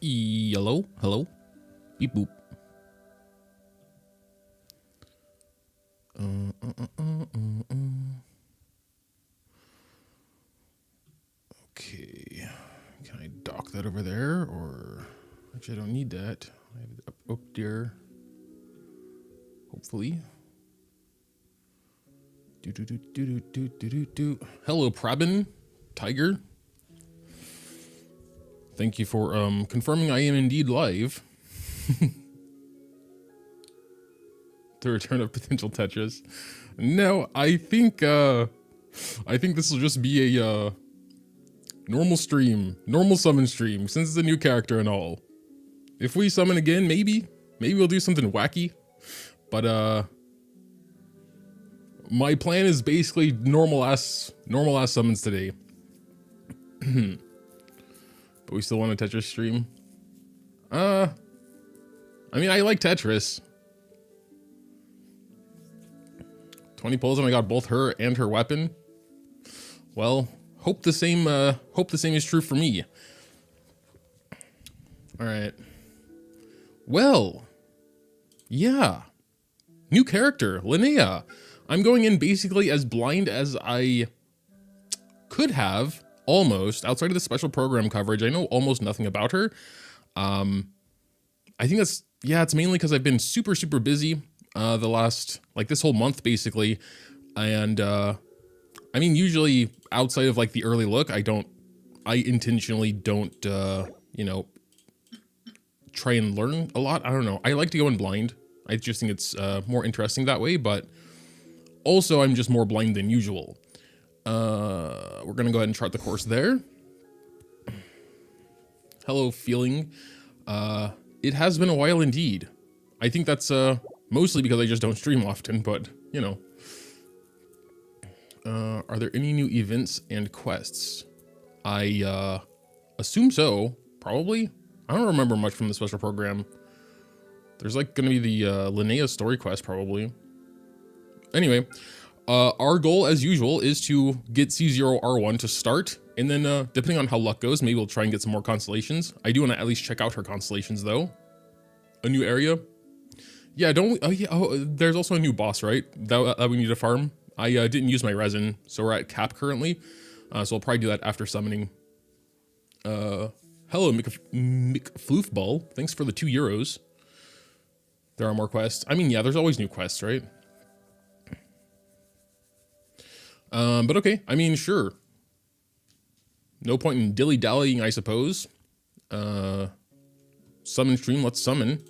Hello? Hello? Beep boop. Okay. Can I dock that over there? Or actually I don't need that. I have it up there. Hopefully. Hello, Prabin. Tiger. Thank you for confirming I am indeed live. The return of potential Tetris. No, I think this will just be a normal stream, normal summon stream, since it's a new character and all. If we summon again, maybe we'll do something wacky. But my plan is basically normal ass summons today. But we still want a Tetris stream. I mean, I like Tetris. 20 pulls and I got both her and her weapon. Well, hope the same is true for me. All right. Well, yeah. New character, LINNEA. I'm going in basically as blind as I could have, almost, outside of the special program coverage. I know almost nothing about her. I think that's, yeah, it's mainly because I've been super busy the last, like this whole month basically. And I mean, usually outside of like the early look, I intentionally don't, you know, try and learn a lot. I don't know. I like to go in blind. I just think it's more interesting that way, but also I'm just more blind than usual. We're gonna go ahead and chart the course there. Hello, feeling. It has been a while indeed. I think that's mostly because I just don't stream often, but you know. Are there any new events and quests? I assume so, probably. I don't remember much from the special program. There's like gonna be the LINNEA story quest probably. Anyway, our goal as usual is to get C0R1 to start, and then depending on how luck goes, maybe we'll try and get some more constellations. I do want to at least check out her constellations though. A new area. Yeah, don't we? Oh yeah. Oh, there's also a new boss, right? That we need to farm. I didn't use my resin, so we're at cap currently. So I'll probably do that after summoning. Hello, McFloofball. Thanks for the €2. There are more quests. I mean, yeah, there's always new quests, right? But okay, I mean, sure. No point in dilly-dallying, I suppose. Summon stream, let's summon.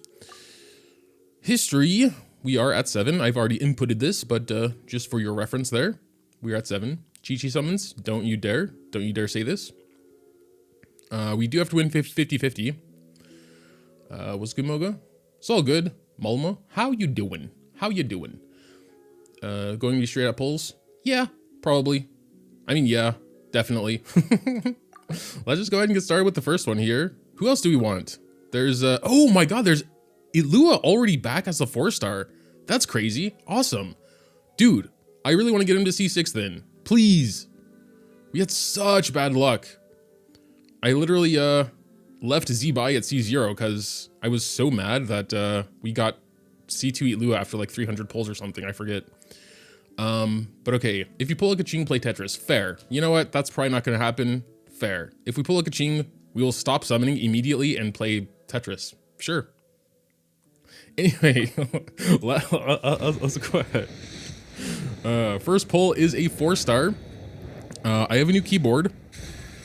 History, we are at 7. I've already inputted this, but just for your reference there, we're at 7. Chi-Chi summons, don't you dare say this. We do have to win 50-50. What's good, Moga? It's all good. Malma, how you doing? Going to be straight up pulls? Yeah, probably. I mean, yeah, definitely. Let's just go ahead and get started with the first one here. Who else do we want? There's, oh my god, there's Ilua already back as a 4-star. That's crazy. Awesome. Dude, I really want to get him to C6 then. Please. We had such bad luck. I literally, left Z-Buy at C0 because I was so mad that, we got C2 Ilua after like 300 pulls or something. I forget. But okay, if you pull a Kaching, play Tetris. Fair. You know what? That's probably not going to happen. Fair. If we pull a Kaching, we will stop summoning immediately and play Tetris. Sure. Anyway, let's go ahead. First pull is a 4-star. I have a new keyboard,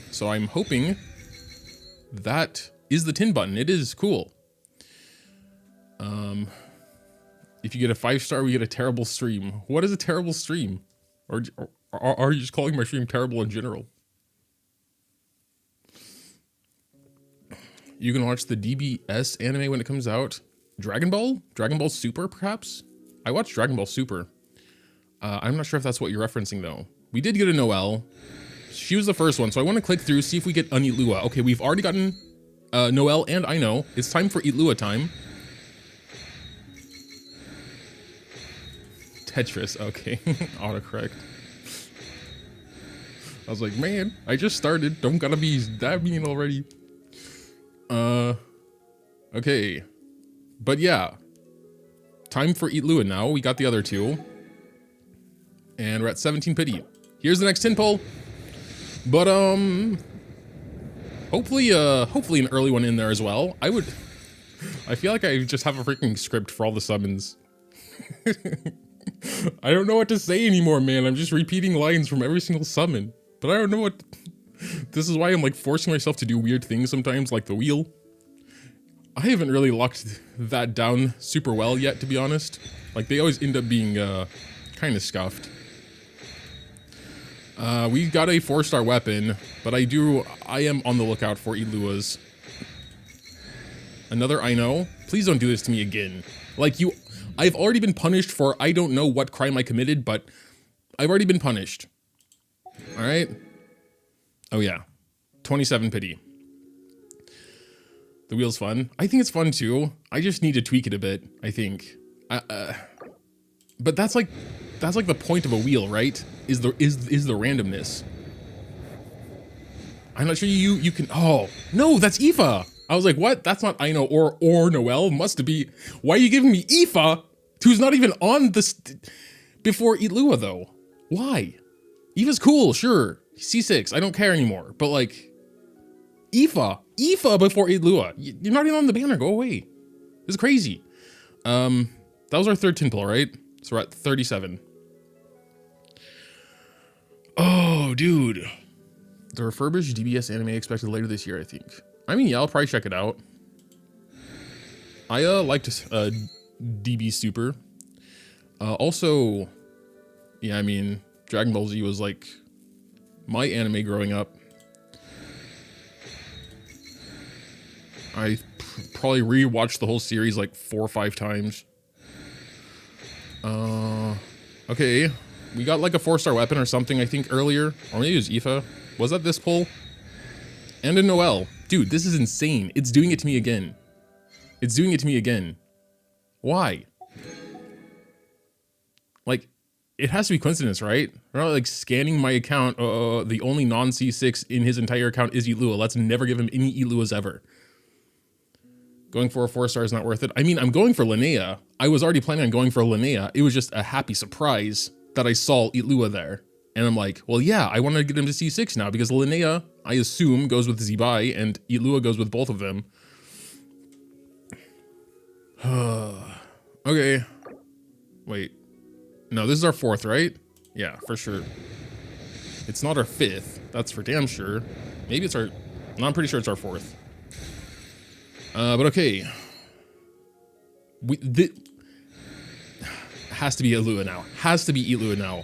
so I'm hoping that is the tin button. It is cool. If you get a 5-star, we get a terrible stream. What is a terrible stream? Or are you just calling my stream terrible in general? You can watch the DBS anime when it comes out. Dragon Ball? Dragon Ball Super, perhaps? I watched Dragon Ball Super. I'm not sure if that's what you're referencing, though. We did get a Noelle. She was the first one, so I want to click through, see if we get an Ilua. Okay, we've already gotten Noelle and I know. It's time for Ilua time. Tetris, okay. Autocorrect. I was like, man, I just started. Don't gotta be that mean already. Okay. But yeah. Time for Eat Lua now. We got the other two. And we're at 17 pity. Here's the next tin pull. But hopefully an early one in there as well. I feel like I just have a freaking script for all the summons. I don't know what to say anymore, man. I'm just repeating lines from every single summon. But I don't know what... This is why I'm like forcing myself to do weird things sometimes, like the wheel. I haven't really locked that down super well yet, to be honest. Like, they always end up being kind of scuffed. We got a 4-star weapon, but I am on the lookout for Iluas. Another I know. Please don't do this to me again. Like, I've already been punished for I don't know what crime I committed, but I've already been punished. Alright? Oh yeah. 27 pity. The wheel's fun. I think it's fun too. I just need to tweak it a bit, I think. But that's like the point of a wheel, right? Is the randomness. I'm not sure you can. Oh no, that's Aoife. I was like, what? That's not I know or Noel. Must be. Why are you giving me Aoife, who's not even on this before Eat Lua though? Why? Aoife's cool, sure. C6. I don't care anymore. But like, Aoife before Eat Lua. You're not even on the banner. Go away. This is crazy. That was our third tin pull, right? So we're at 37. Oh, dude. The refurbished DBS anime expected later this year, I think. I mean, yeah, I'll probably check it out. I liked DB Super. Also, yeah, I mean, Dragon Ball Z was like my anime growing up. I probably rewatched the whole series like 4 or 5 times. Okay. We got like a 4-star weapon or something, I think, earlier. Or maybe it was Aoife. Was that this pull? And a Noel. Dude, this is insane. It's doing it to me again. It's doing it to me again. Why? Like, it has to be coincidence, right? We're not like scanning my account. The only non-C6 in his entire account is Eat Lua. Let's never give him any Eat Luas ever. Going for a 4-star is not worth it. I mean, I'm going for LINNEA. I was already planning on going for LINNEA. It was just a happy surprise that I saw Eat Lua there. And I'm like, well, yeah, I want to get him to C6 now because LINNEA, I assume, goes with Zibai and Eat Lua goes with both of them. Okay. Wait. No, this is our 4th, right? Yeah, for sure. It's not our 5th. That's for damn sure. Maybe it's our... No, I'm pretty sure it's our 4th. But okay. Has to be Eat Lua now. Has to be Eat Lua now.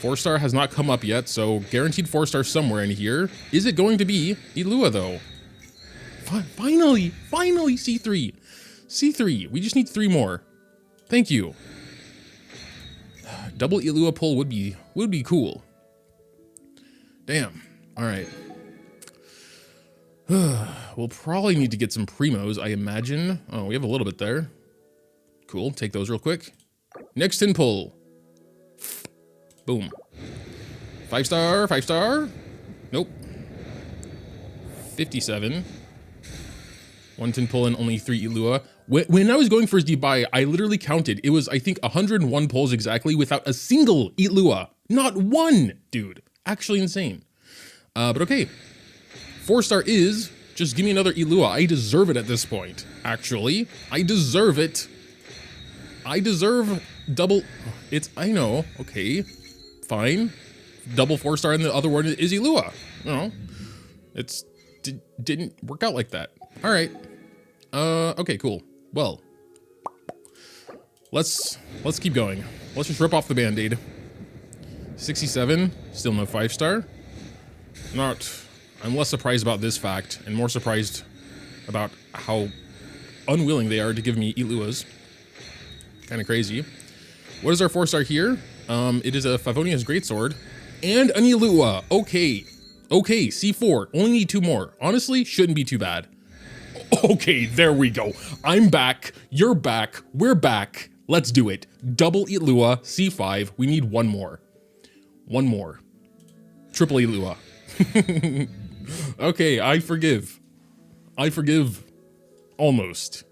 4-star has not come up yet, so guaranteed 4-star somewhere in here. Is it going to be Eat Lua though? Finally C3. C3. We just need 3 more. Thank you. Double Eat Lua pull would be cool. Damn. All right. We'll probably need to get some primos, I imagine. Oh, we have a little bit there. Cool. Take those real quick. Next tin pull. Boom. 5-star, 5-star. Nope. 57. 1 tin pull and only 3 Eat Lua. When I was going for his debuy, I literally counted. It was, I think, 101 pulls exactly without a single Eat Lua. Not one, dude. Actually insane. But okay. 4-star is, just give me another Eat Lua. I deserve it at this point, actually. I deserve it. I deserve double, I know, okay, fine. Double 4-star and the other one is Eat Lua. No, didn't work out like that. All right. Okay, cool. Well, let's keep going. Let's just rip off the Band-Aid. 67, still no 5-star. I'm less surprised about this fact and more surprised about how unwilling they are to give me Eat Luas. Kind of crazy. What is our 4-star here? It is a Favonia's Greatsword and an Eat Lua. Okay. Okay, C4. Only need 2 more. Honestly, shouldn't be too bad. Okay, there we go. I'm back. You're back. We're back. Let's do it. Double Eat Lua, C5. We need 1 more. 1 more. Triple Eat Lua. Okay, I forgive. I forgive. Almost.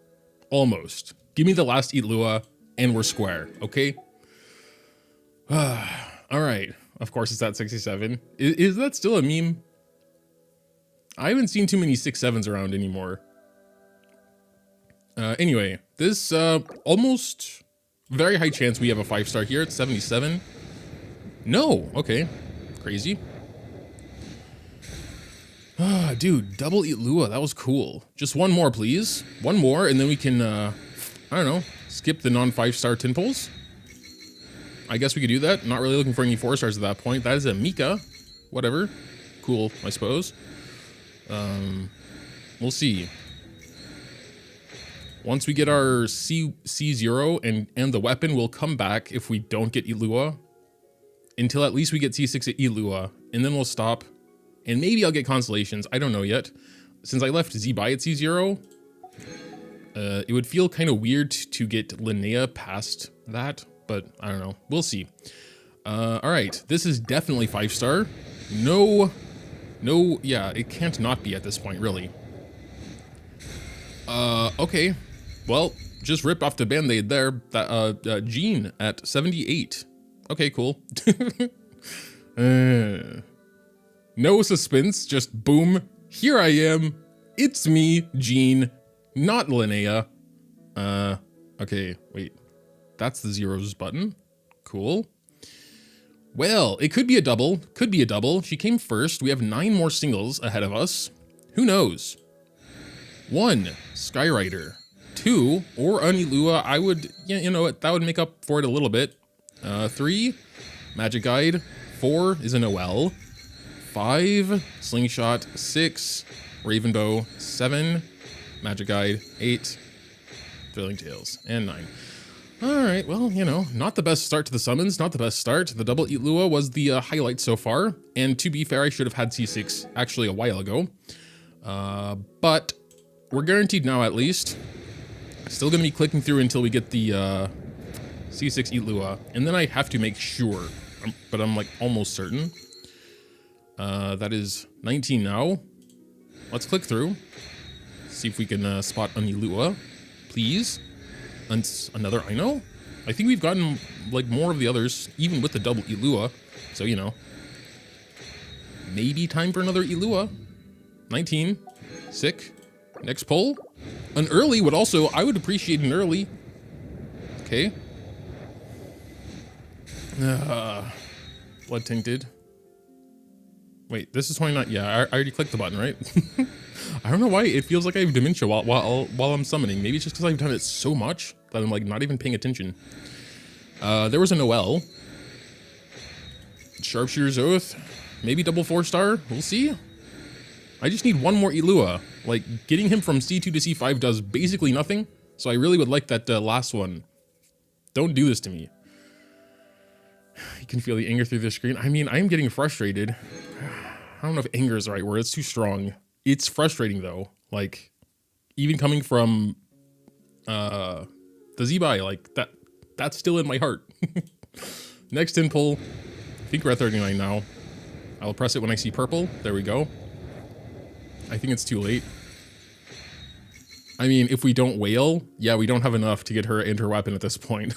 Almost. Give me the last Itlua and we're square, okay? All right. Of course it's at 67. Is that still a meme? I haven't seen too many 6-7s around anymore. Anyway, this almost very high chance we have a 5-star here at 77. No, okay. Crazy. Ah, dude, double Itlua, that was cool. Just one more, please. One more, and then we can, I don't know, skip the non-5-star tin pulls. I guess we could do that. Not really looking for any 4-stars at that point. That is a Mika. Whatever. Cool, I suppose. We'll see. Once we get our C0 and the weapon, we'll come back if we don't get Itlua. Until at least we get C6 at Itlua. And then we'll stop. And maybe I'll get constellations. I don't know yet. Since I left Zibai at C0, it would feel kind of weird to get LINNEA past that. But I don't know. We'll see. All right. This is definitely 5-star. No, yeah, it can't not be at this point, really. Okay. Well, just ripped off the band-aid there. That, Jean at 78. Okay, cool. No suspense, just boom. Here I am. It's me, Jean, not LINNEA. Okay, wait. That's the zeros button. Cool. Well, it could be a double. Could be a double. She came first. We have 9 more singles ahead of us. Who knows? 1, Skyrider. 2, or Anilua. I would, yeah, you know what? That would make up for it a little bit. 3, Magic Guide. 4 is a Noel. 5, Slingshot. 6, Ravenbow. 7, Magic Guide. 8, Thrilling Tales. And 9. Alright, well, you know, not the best start to the summons, not the best start. The double Itlua was the highlight so far, and to be fair, I should have had C6 actually a while ago. But we're guaranteed now at least. Still gonna be clicking through until we get the C6 Itlua, and then I have to make sure, but I'm like almost certain. That is 19 now. Let's click through. See if we can spot an Itlua, please. Another Ino? I think we've gotten like more of the others, even with the double Itlua. So, you know. Maybe time for another Itlua. 19. Sick. Next pull. An early would also, I would appreciate an early. Okay. Blood Tainted. Wait, this is 29. Yeah, I already clicked the button, right? I don't know why it feels like I have dementia while I'm summoning. Maybe it's just because I've done it so much that I'm like not even paying attention. There was a Noel. Sharpshooter's Oath. Maybe double 4-star. We'll see. I just need one more Itlua. Like getting him from C2 to C5 does basically nothing. So I really would like that last one. Don't do this to me. You can feel the anger through the screen. I mean, I'm getting frustrated. I don't know if anger is the right word. It's too strong. It's frustrating though. Like, even coming from the Z-Buy, like that's still in my heart. Next in pull. I think we're at 39 now. I'll press it when I see purple. There we go. I think it's too late. I mean, if we don't whale, yeah, we don't have enough to get her and her weapon at this point.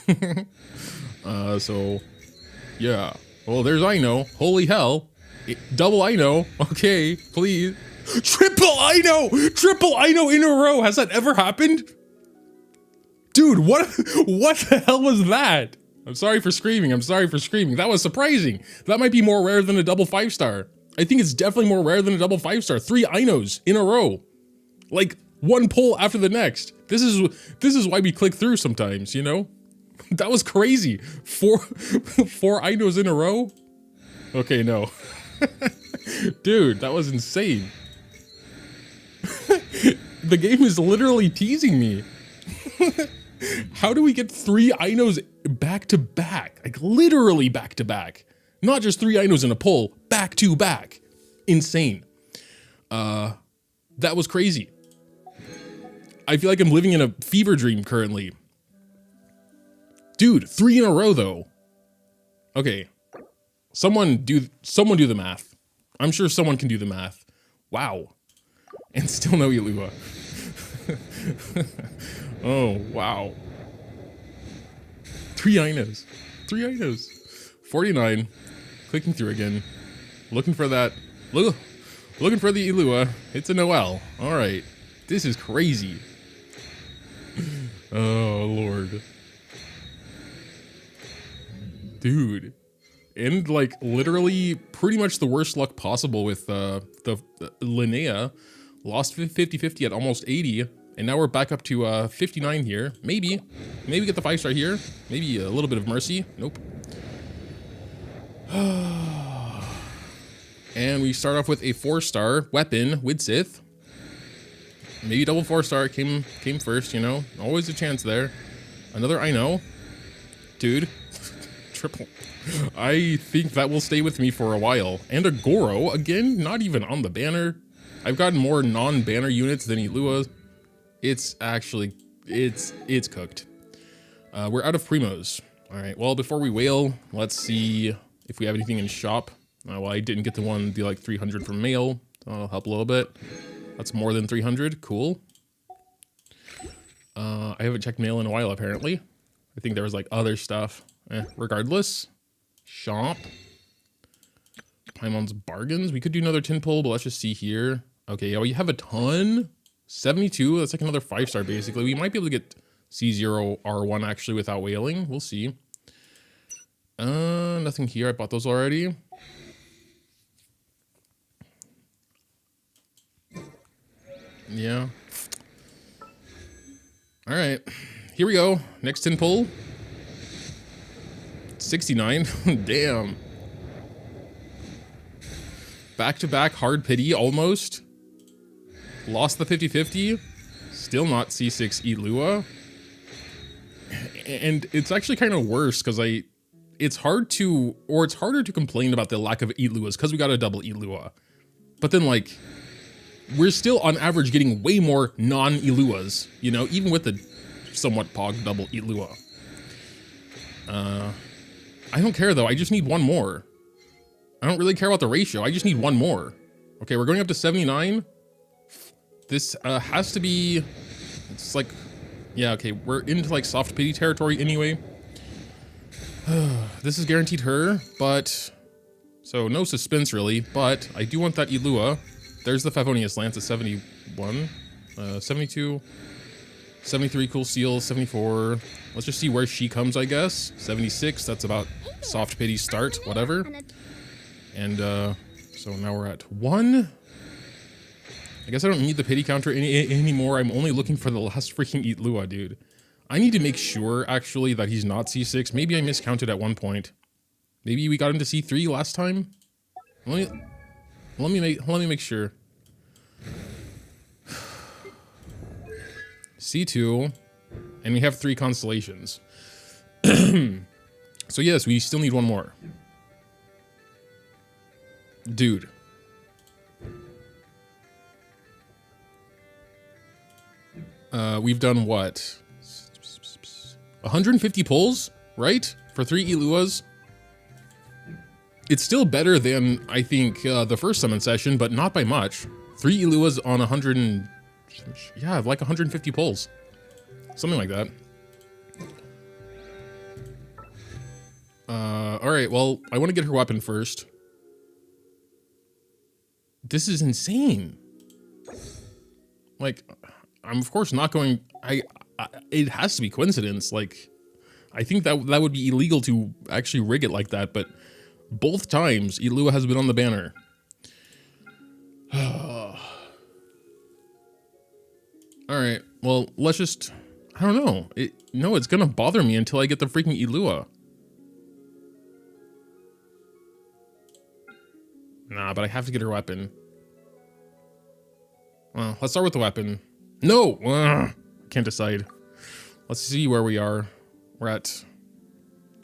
So, yeah. Well, there's Ino. Holy hell. Double Ino. Okay, please. Triple Ino! Triple Ino in a row! Has that ever happened? Dude, what the hell was that? I'm sorry for screaming. I'm sorry for screaming. That was surprising. That might be more rare than a double 5-star. I think it's definitely more rare than a double 5-star. 3 Inos in a row. Like, one pull after the next. This is why we click through sometimes, you know? That was crazy. 4 Inos in a row? Okay, no. Dude, that was insane. The game is literally teasing me. How do we get 3 Inos back to back? Like literally back to back. Not just 3 Inos in a pull, back to back. Insane. That was crazy. I feel like I'm living in a fever dream currently. Dude, 3 in a row though. Okay. Someone do the math. I'm sure someone can do the math. Wow. And still no Ilua. Oh, wow. 3 Inos. 3 Inos. 49. Clicking through again. Looking for that. Looking for the Ilua. It's a Noel. Alright. This is crazy. Oh, Lord. Dude. And, like, literally pretty much the worst luck possible with the LINNEA. Lost 50-50 at almost 80. And now we're back up to 59 here. Maybe get the 5-star here. Maybe a little bit of mercy. Nope. And we start off with a 4-star weapon, Widsith. Maybe double 4-star came first, you know. Always a chance there. Another I know. Dude. Triple. I think that will stay with me for a while. And a Goro, again, not even on the banner. I've gotten more non-banner units than Ilua. It's actually, it's cooked. We're out of primos. All right, well, before we wail, let's see if we have anything in shop. Well, I didn't get the one, the like 300 from mail. That'll help a little bit. That's more than 300, cool. I haven't checked mail in a while, apparently. I think there was like other stuff. Regardless, shop. Paimon's bargains. We could do another tin pull, but let's just see here. Okay, yeah, we have a ton. 72, that's like another 5-star basically. We might be able to get C0 R1 actually without whaling. We'll see. Nothing here. I bought those already. Yeah. All right, here we go. Next tin pull. 69. Damn. Back-to-back hard pity almost. Lost the 50-50. Still not C6 Ilua. And it's actually kind of worse because it's harder to complain about the lack of Iluas because we got a double Ilua. But then like, we're still on average getting way more non-Iluas, you know, even with the somewhat pog double Ilua. I don't care though, I just need one more. I don't really care about the ratio, I just need one more. Okay, we're going up to 79. This has to be, it's like, yeah, okay, we're into like soft pity territory anyway. This is guaranteed her, but, so no suspense really, but I do want that Ilua. There's the Favonius Lance at 71, 72, 73, cool seal, 74. Let's just see where she comes, I guess. 76, that's about soft pity start, whatever. And so now we're at 1. I guess I don't need the pity counter anymore. I'm only looking for the last freaking Ilua, dude. I need to make sure, actually, that he's not C6. Maybe I miscounted at one point. Maybe we got him to C3 last time? Let me make sure. C2, and we have 3 constellations. So yes, we still need one more. Dude. We've done what? 150 pulls, right? For 3 Iluas. It's still better than, I think, the first summon session, but not by much. 3 Iluas on 100 and... yeah, like 150 pulls. Something like that. Alright, well, I want to get her weapon first. This is insane. Like, I'm of course not going... it has to be coincidence. Like, I think that would be illegal to actually rig it like that, but both times Ilua has been on the banner. Alright, well, let's just... I don't know. No, it's gonna bother me until I get the freaking Ilua. Nah, but I have to get her weapon. Well, let's start with the weapon. No! Can't decide. Let's see where we are. We're at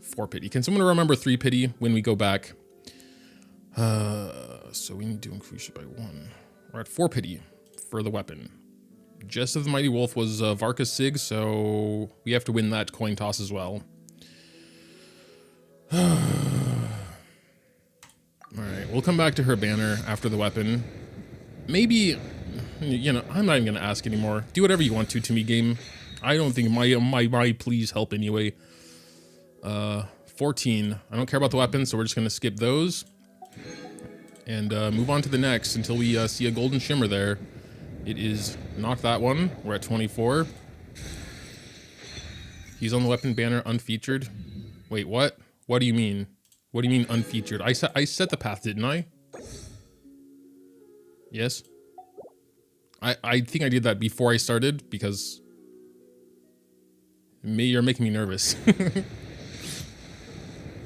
4 pity. Can someone remember 3 pity when we go back? So we need to increase it by 1. We're at 4 pity for the weapon. Jest of the Mighty Wolf was Varka's Sig, so we have to win that coin toss as well. Alright, we'll come back to her banner after the weapon. Maybe you know, I'm not even gonna ask anymore. Do whatever you want to me, game. I don't think my pleas help anyway. 14. I don't care about the weapons, so we're just gonna skip those. And move on to the next until we see a golden shimmer there. It is not that one. We're at 24. He's on the weapon banner, unfeatured. Wait, what? What do you mean? What do you mean unfeatured? I set the path, didn't I? Yes. I think I did that before I started because you're making me nervous.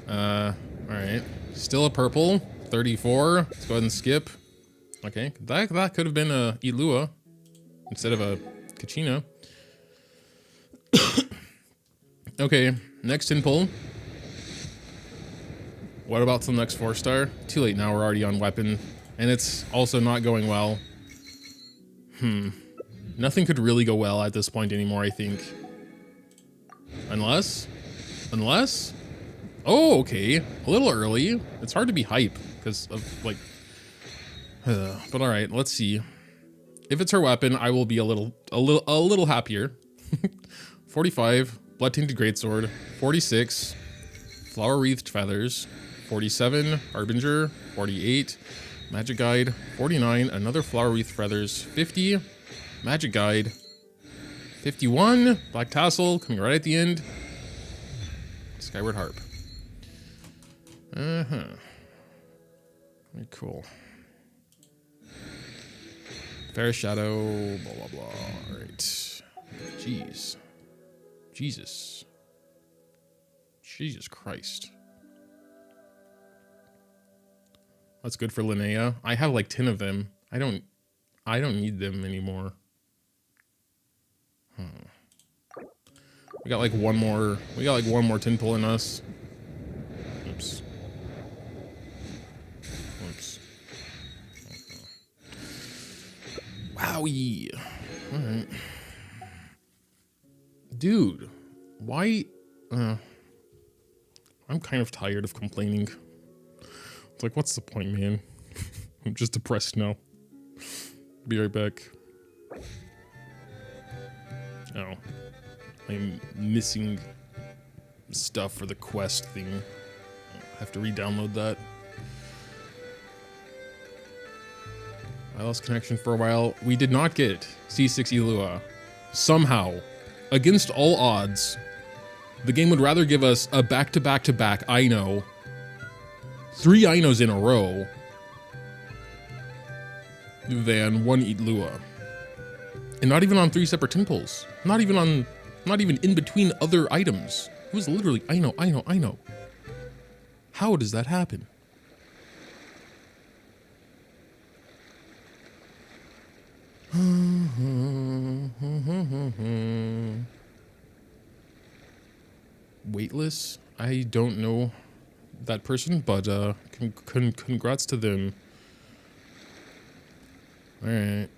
Alright. Still a purple. 34. Let's go ahead and skip. Okay. That could have been a Ilua instead of a Kachina. Okay. Next tin pull. What about the next 4-star? Too late now, we're already on weapon. And it's also not going well. Nothing could really go well at this point anymore, I think. Unless? Oh, okay. A little early. It's hard to be hype because of, like... but alright, let's see. If it's her weapon, I will be a little happier. 45, Blood-Tainted Greatsword. 46, Flower-Wreathed Feathers. 47, Harbinger. 48, Magic Guide. 49, another Flower-Wreathed Feathers. 50, Magic Guide. 51, Black Tassel, coming right at the end. Skyward Harp. Very cool. Fair Shadow, blah, blah, blah. Alright. Jeez. Jesus Christ. That's good for Linnea. I have like 10 of them. I don't need them anymore. We got like one more tin pull in us. Oops. Wowie. Alright. Dude, why? I'm kind of tired of complaining. It's like, what's the point, man? I'm just depressed now. Be right back. Oh. I'm missing stuff for the quest thing. I have to re-download that. I lost connection for a while. We did not get C6 Ilua. Somehow, against all odds, the game would rather give us a back-to-back-to-back Ino, 3 Inos in a row, than 1 Ilua. And not even on 3 separate tin pulls. Not even in between other items. It was literally Ino. How does that happen? Weightless? I don't know that person, but congrats to them. Alright,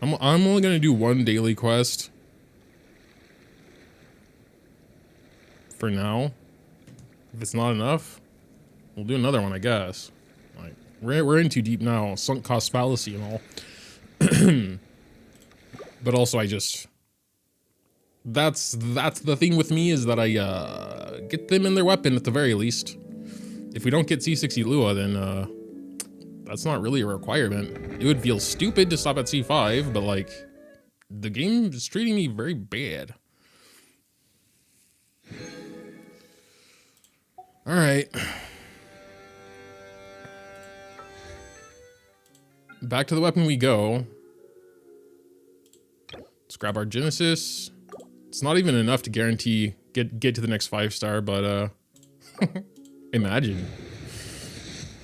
I'm only gonna do 1 daily quest for now. If it's not enough, we'll do another one, I guess. Like, we're in too deep now, sunk cost fallacy and all. But also, that's the thing with me, is that I get them in their weapon at the very least. If we don't get C6 Ilua, then that's not really a requirement. It would feel stupid to stop at C5, but like, the game is treating me very bad. Alright. Back to the weapon we go. Let's grab our Genesis. It's not even enough to guarantee get to the next 5-star, but imagine.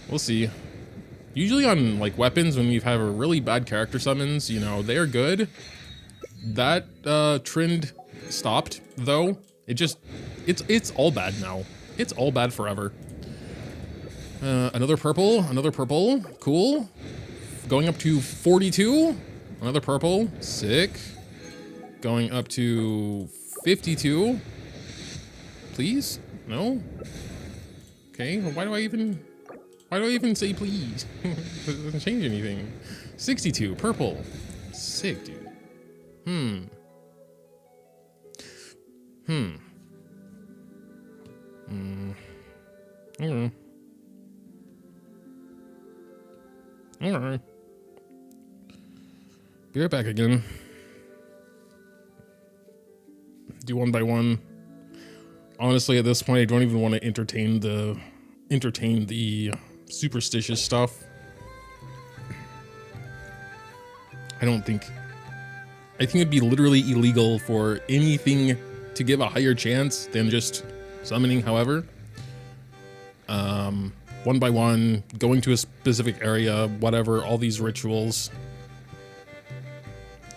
We'll see. Usually on like weapons, when we have a really bad character summons, you know, they're good. That trend stopped though. It's all bad now. It's all bad forever. Another purple, cool. Going up to 42, another purple, sick. Going up to 52. Please? No? Okay, well, why do I even say please? It doesn't change anything. 62, purple. Sick, dude. Alright. Be right back again. Do one by one. Honestly, at this point, I don't even want to entertain the superstitious stuff. I think it'd be literally illegal for anything to give a higher chance than just summoning, however. One by one, going to a specific area, whatever, all these rituals.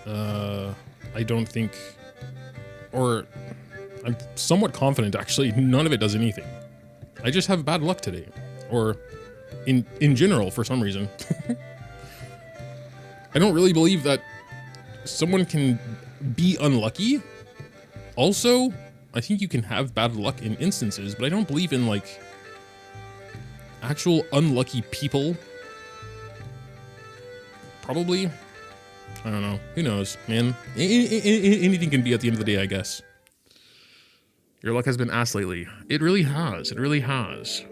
I don't think, or I'm somewhat confident actually, none of it does anything. I just have bad luck today, or in general for some reason. I don't really believe that someone can be unlucky. Also, I think you can have bad luck in instances, but I don't believe in like actual unlucky people. Probably. I don't know. Who knows, man? Anything can be at the end of the day, I guess. Your luck has been ass lately. It really has. It really has.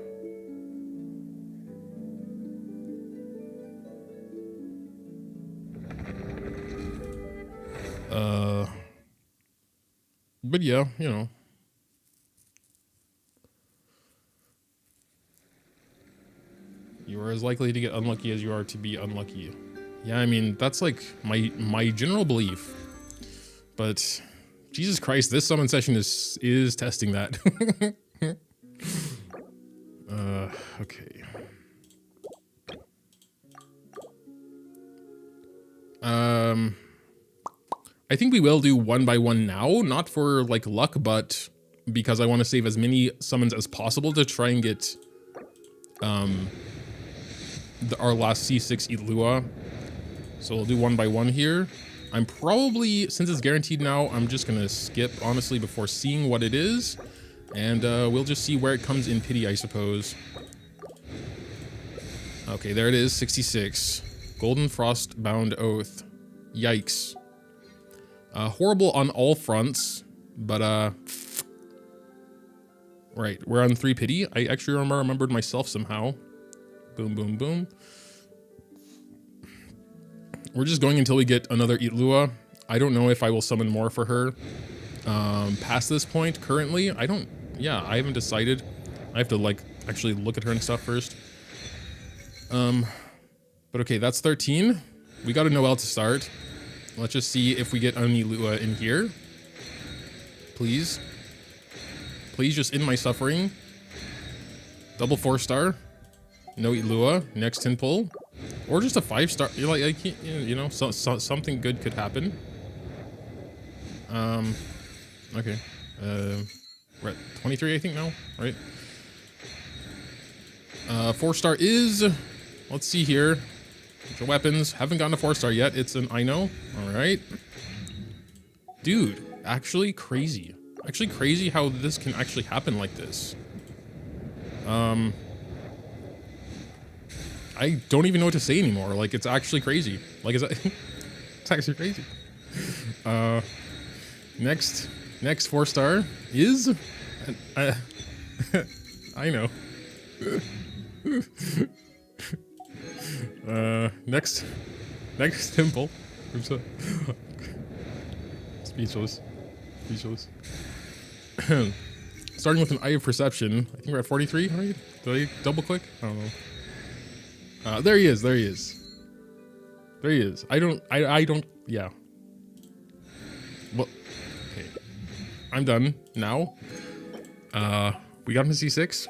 But yeah, you know. You are as likely to get unlucky as you are to be unlucky. Yeah, I mean, that's like my general belief. But Jesus Christ, this summon session is testing that. Okay. I think we will do one by one now, not for like luck, but because I want to save as many summons as possible to try and get our last C6 Ilua. So we'll do one by one here. I'm probably, since it's guaranteed now, I'm just gonna skip, honestly, before seeing what it is. And we'll just see where it comes in pity, I suppose. Okay, there it is, 66. Golden Frost Bound Oath. Yikes. Horrible on all fronts, but right, we're on 3 pity. I actually remembered myself somehow. Boom, boom, boom. We're just going until we get another Ilua. I don't know if I will summon more for her. Past this point, currently, I haven't decided. I have to like actually look at her and stuff first. But okay, that's 13. We got a Noelle to start. Let's just see if we get an Ilua in here. Please. Please just end my suffering. Double 4-star. No Ilua. Next 10 pull. Or just a 5-star. Like, you know, something good could happen. Okay. We're at 23, I think now, right? 4-star is, let's see here. The weapons, haven't gotten a 4-star yet. It's an I know. All right. Dude, actually crazy. Actually crazy how this can actually happen like this. I don't even know what to say anymore. Like, it's actually crazy. Like, it's actually crazy. Next 4-star is, I know. Next temple. I'm so speechless. Starting with an Eye of Perception. I think we're at 43, right? Did I double click? I don't know. There he is. I don't, yeah. Well, okay. I'm done now. We got him to C6.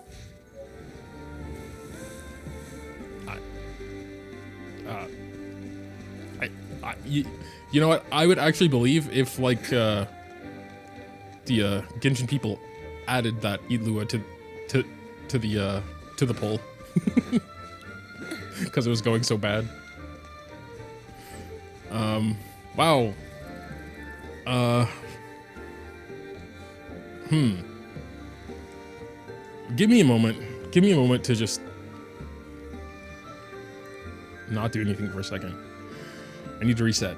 You know what? I would actually believe if like the Genshin people added that Ilua to the poll because it was going so bad. Wow. Give me a moment. Give me a moment to just not do anything for a second. I need to reset.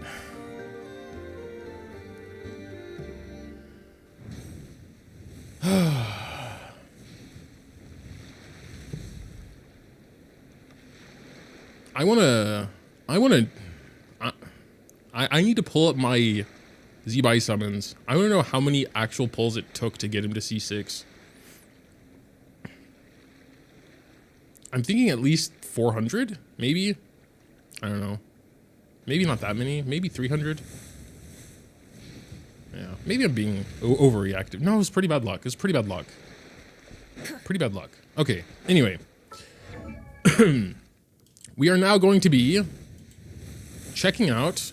I need to pull up my Z-Buy summons. I want to know how many actual pulls it took to get him to C6. I'm thinking at least 400, maybe? I don't know. Maybe not that many, maybe 300. Yeah, maybe I'm being overreactive. No, it was pretty bad luck. It was pretty bad luck. Pretty bad luck. Okay, anyway. We are now going to be checking out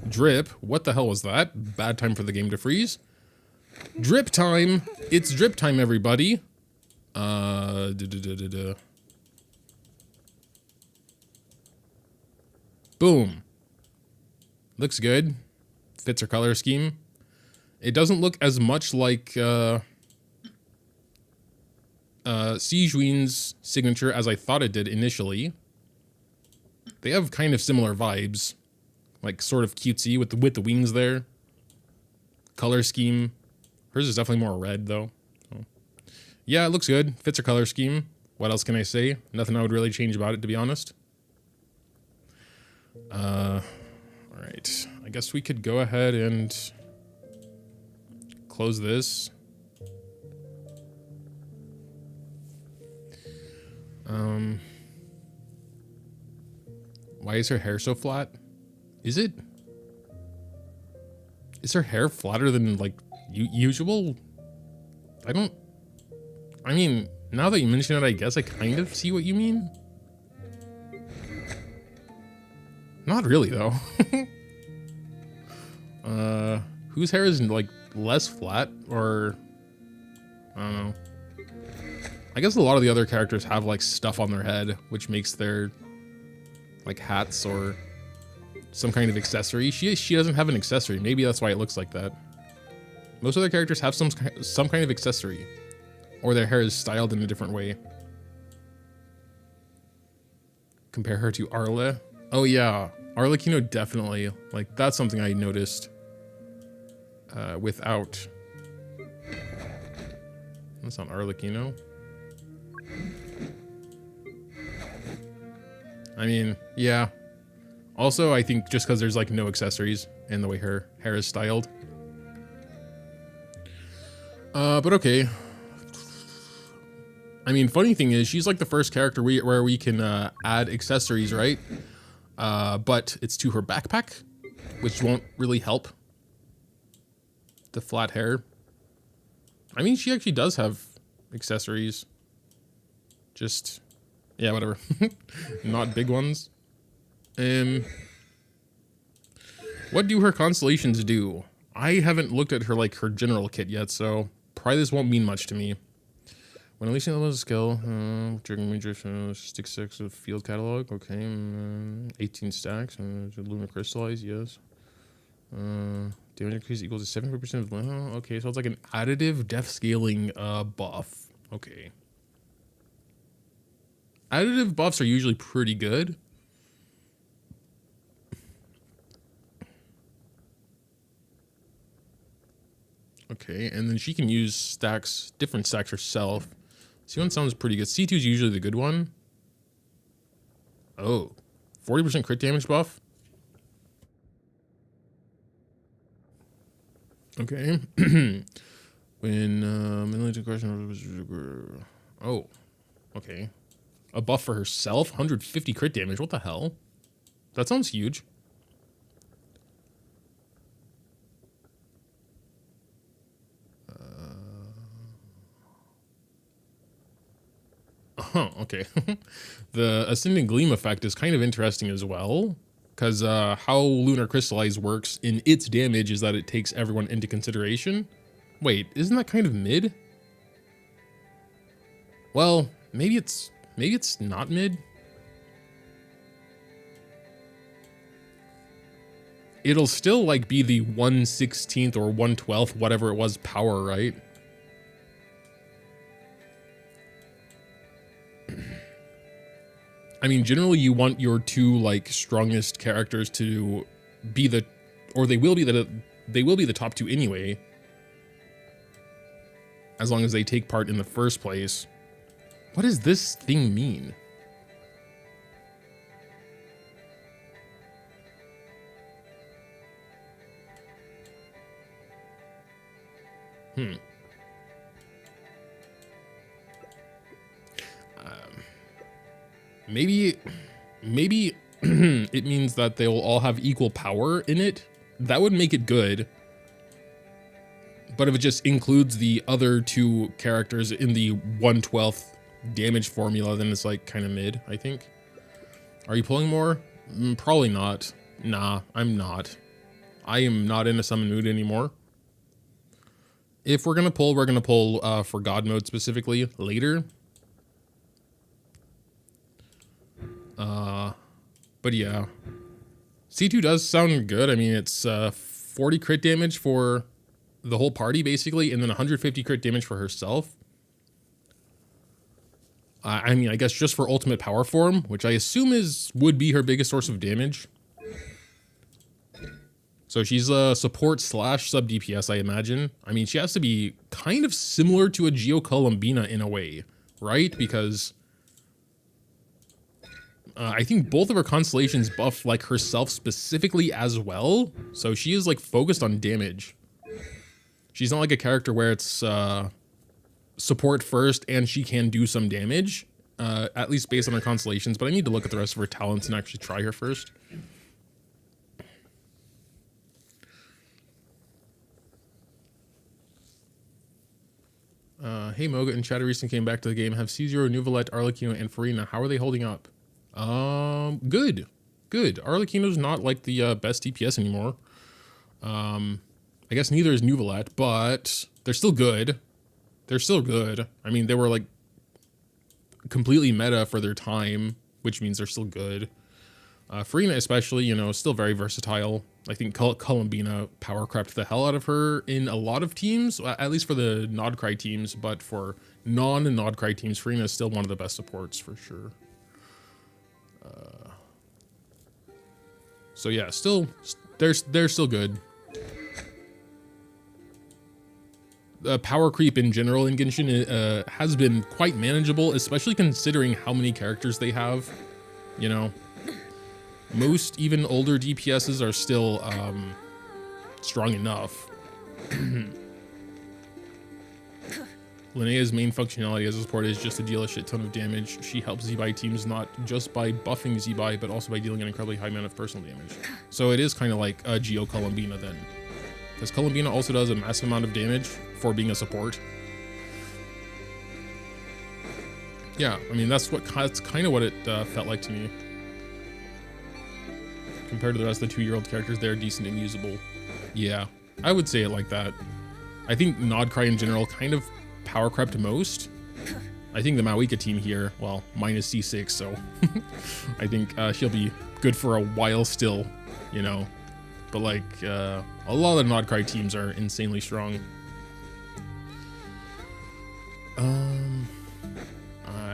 Drip. What the hell was that? Bad time for the game to freeze. Drip time. It's drip time, everybody. Boom. Looks good. Fits her color scheme. It doesn't look as much like Sijuin's signature as I thought it did initially. They have kind of similar vibes, like sort of cutesy with the wings there. Color scheme. Hers is definitely more red though. So. Yeah, it looks good. Fits her color scheme. What else can I say? Nothing I would really change about it, to be honest. All right. I guess we could go ahead and close this. Why is her hair so flat? Is it? Is her hair flatter than like usual? I mean, now that you mention it, I guess I kind of see what you mean. Not really though. Whose hair is like less flat, or I don't know. I guess a lot of the other characters have like stuff on their head, which makes their like hats or some kind of accessory. She doesn't have an accessory. Maybe that's why it looks like that. Most other characters have some kind of accessory, or their hair is styled in a different way. Compare her to Arle. Oh yeah, Arlecchino definitely. Like that's something I noticed. Without. That's not Arlecchino. I mean, yeah. Also, I think just because there's like no accessories in the way her hair is styled. But okay. I mean, funny thing is, she's like the first character where we can add accessories, right? But it's to her backpack, which won't really help. The flat hair. I mean, she actually does have accessories. Just, yeah, whatever. Not big ones. What do her constellations do? I haven't looked at her like her general kit yet, so probably this won't mean much to me. When unleashing level a skill, triggering major stick 6 of field catalog. Okay, 18 stacks. Lunar crystallize, yes. Damage increase equals to 70% of. Okay, so it's like an additive death scaling buff. Okay. Additive buffs are usually pretty good. Okay, and then she can use stacks, different stacks herself. C1 sounds pretty good. C2 is usually the good one. Oh, 40% crit damage buff. Okay. When oh, okay. A buff for herself, 150 crit damage. What the hell? That sounds huge. Okay. The Ascendant Gleam effect is kind of interesting as well, because how Lunar Crystallize works in its damage is that it takes everyone into consideration. Wait, isn't that kind of mid? Well, maybe it's not mid. It'll still like be the 1/16th or 1/12th, whatever it was, power, right? I mean, generally you want your two like strongest characters to be the, or they will be the top two anyway, as long as they take part in the first place. What does this thing mean? Maybe it means that they will all have equal power in it. That would make it good. But if it just includes the other two characters in the 1/12 damage formula, then it's like kind of mid, I think. Are you pulling more? Probably not. Nah, I'm not. I am not in a summon mood anymore. If we're gonna pull, for God mode specifically later. But yeah, C2 does sound good. I mean, it's 40 crit damage for the whole party basically, and then 150 crit damage for herself. I mean, I guess just for ultimate power form, which I assume would be her biggest source of damage. So she's a support / sub DPS, I imagine. I mean, she has to be kind of similar to a Geo Columbina in a way, right? Because I think both of her constellations buff like herself specifically as well. So she is like focused on damage. She's not like a character where it's support first and she can do some damage, at least based on her constellations. But I need to look at the rest of her talents and actually try her first. Hey Moga and Chatter recently came back to the game. Have C0, Nuvolette, Arlecchino, and Farina. How are they holding up? Good. Arlecchino's not like the best DPS anymore. I guess neither is Nuvolette, but they're still good. I mean, they were like completely meta for their time, which means they're still good. Farina especially, you know, still very versatile. I think Columbina power crept the hell out of her in a lot of teams, at least for the Nodcry teams, but for non-Nodcry teams, Farina is still one of the best supports for sure. So yeah, they're still good. Power creep in general in Genshin has been quite manageable, especially considering how many characters they have. You know, most even older DPSs are still strong enough. LINNEA's main functionality as a support is just to deal a shit ton of damage. She helps Zebai teams not just by buffing Zebai, but also by dealing an incredibly high amount of personal damage. So it is kind of like a Geo Columbina then. Because Columbina also does a massive amount of damage for being a support. Yeah, I mean, that's kind of what it felt like to me. Compared to the rest of the 2-year-old characters, they're decent and usable. Yeah, I would say it like that. I think Nodcry in general kind of power crept most. I think the Mawika team here, well, minus C6, so I think she'll be good for a while still, you know. But like, a lot of the Nodcry teams are insanely strong.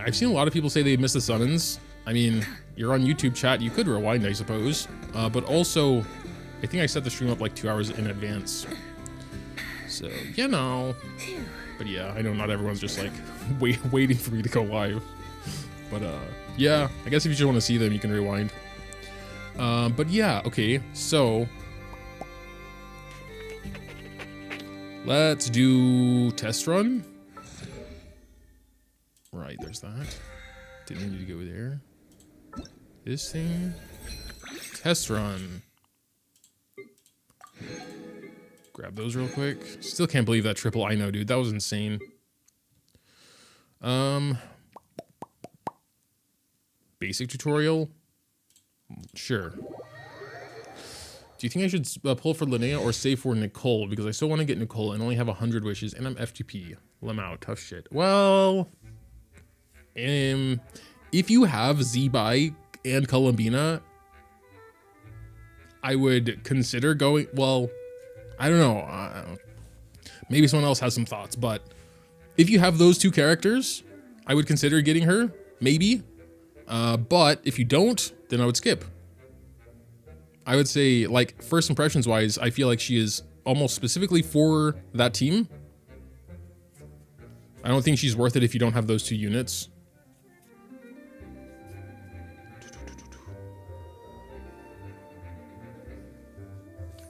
I've seen a lot of people say they miss the summons. I mean, you're on YouTube chat, you could rewind, I suppose. But also, I think I set the stream up like 2 hours in advance. So, you know. But yeah, I know not everyone's just like waiting for me to go live. But yeah, I guess if you just want to see them, you can rewind. But yeah, okay, so let's do test run. Right, there's that. Didn't need to go there. This thing. Test run. Grab those real quick. Still can't believe that triple I know, dude. That was insane. Basic tutorial? Sure. Do you think I should pull for Linnea or save for Nicole? Because I still want to get Nicole and only have 100 wishes and I'm FTP. Lamau, tough shit. Well, if you have Zebai and Columbina, I would consider going, well, I don't know. Maybe someone else has some thoughts, but if you have those two characters, I would consider getting her, maybe. But if you don't, then I would skip. I would say, like, first impressions wise, I feel like she is almost specifically for that team. I don't think she's worth it if you don't have those 2 units.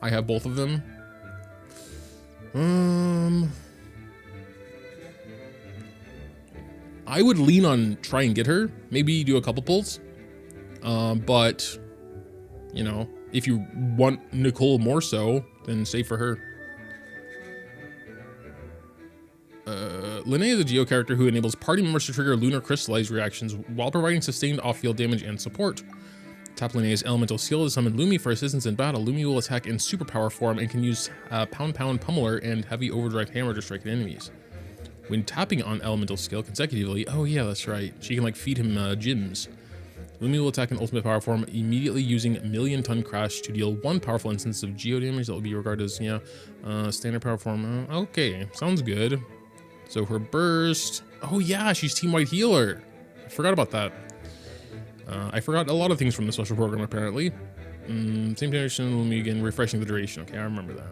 I have both of them. I would lean on try and get her. Maybe do a couple pulls. But, you know, if you want Nicole more so, then save for her. LINNEA is a Geo character who enables party members to trigger lunar crystallized reactions while providing sustained off-field damage and support. Tap LINNEA's elemental skill to summon Lumi for assistance in battle. Lumi will attack in superpower form and can use Pound Pummeler and Heavy Overdrive Hammer to strike at enemies. When tapping on elemental skill consecutively, oh yeah, that's right, she can like feed him gems. Lumi will attack in ultimate power form, immediately using Million Ton Crash to deal 1 powerful instance of Geo damage that will be regarded as, standard power form. Okay, sounds good. So her burst, oh yeah, she's team-wide healer. I forgot about that. I forgot a lot of things from the special program, apparently. Same duration, Lumi again, refreshing the duration. Okay, I remember that.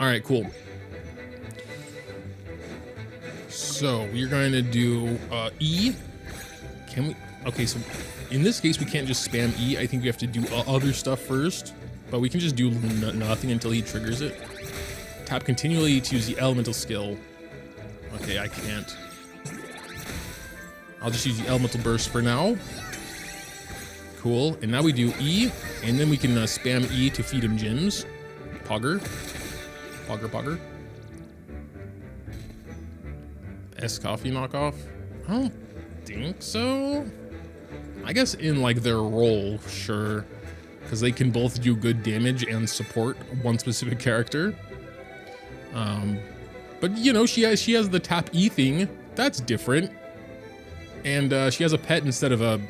All right, cool. So we're going to do E. Can we? Okay, so in this case, we can't just spam E. I think we have to do other stuff first, but we can just do nothing until he triggers it. Tap continually to use the elemental skill. Okay, I can't. I'll just use the elemental burst for now. Cool, and now we do E, and then we can spam E to feed him gems. Pogger. Pogger. S coffee knockoff? I don't think so. I guess in like their role, sure. Because they can both do good damage and support one specific character. But you know, she has the tap E thing. That's different. And she has a pet instead of a,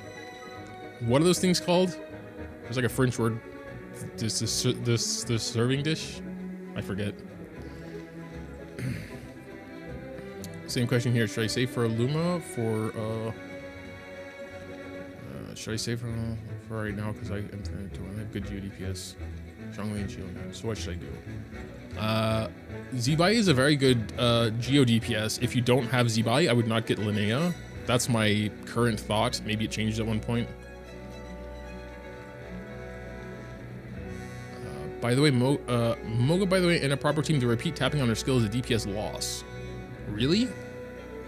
what are those things called? There's like a French word. This serving dish? I forget. Same question here. Should I save for Luma for should I save for right now? Because I have good Geo DPS. Strongly and shield. So what should I do? Zibai is a very good Geo DPS. If you don't have Zibai, I would not get LINNEA. That's my current thought. Maybe it changed at one point. By the way, Moga, by the way, in a proper team, the repeat tapping on her skill is a DPS loss. Really?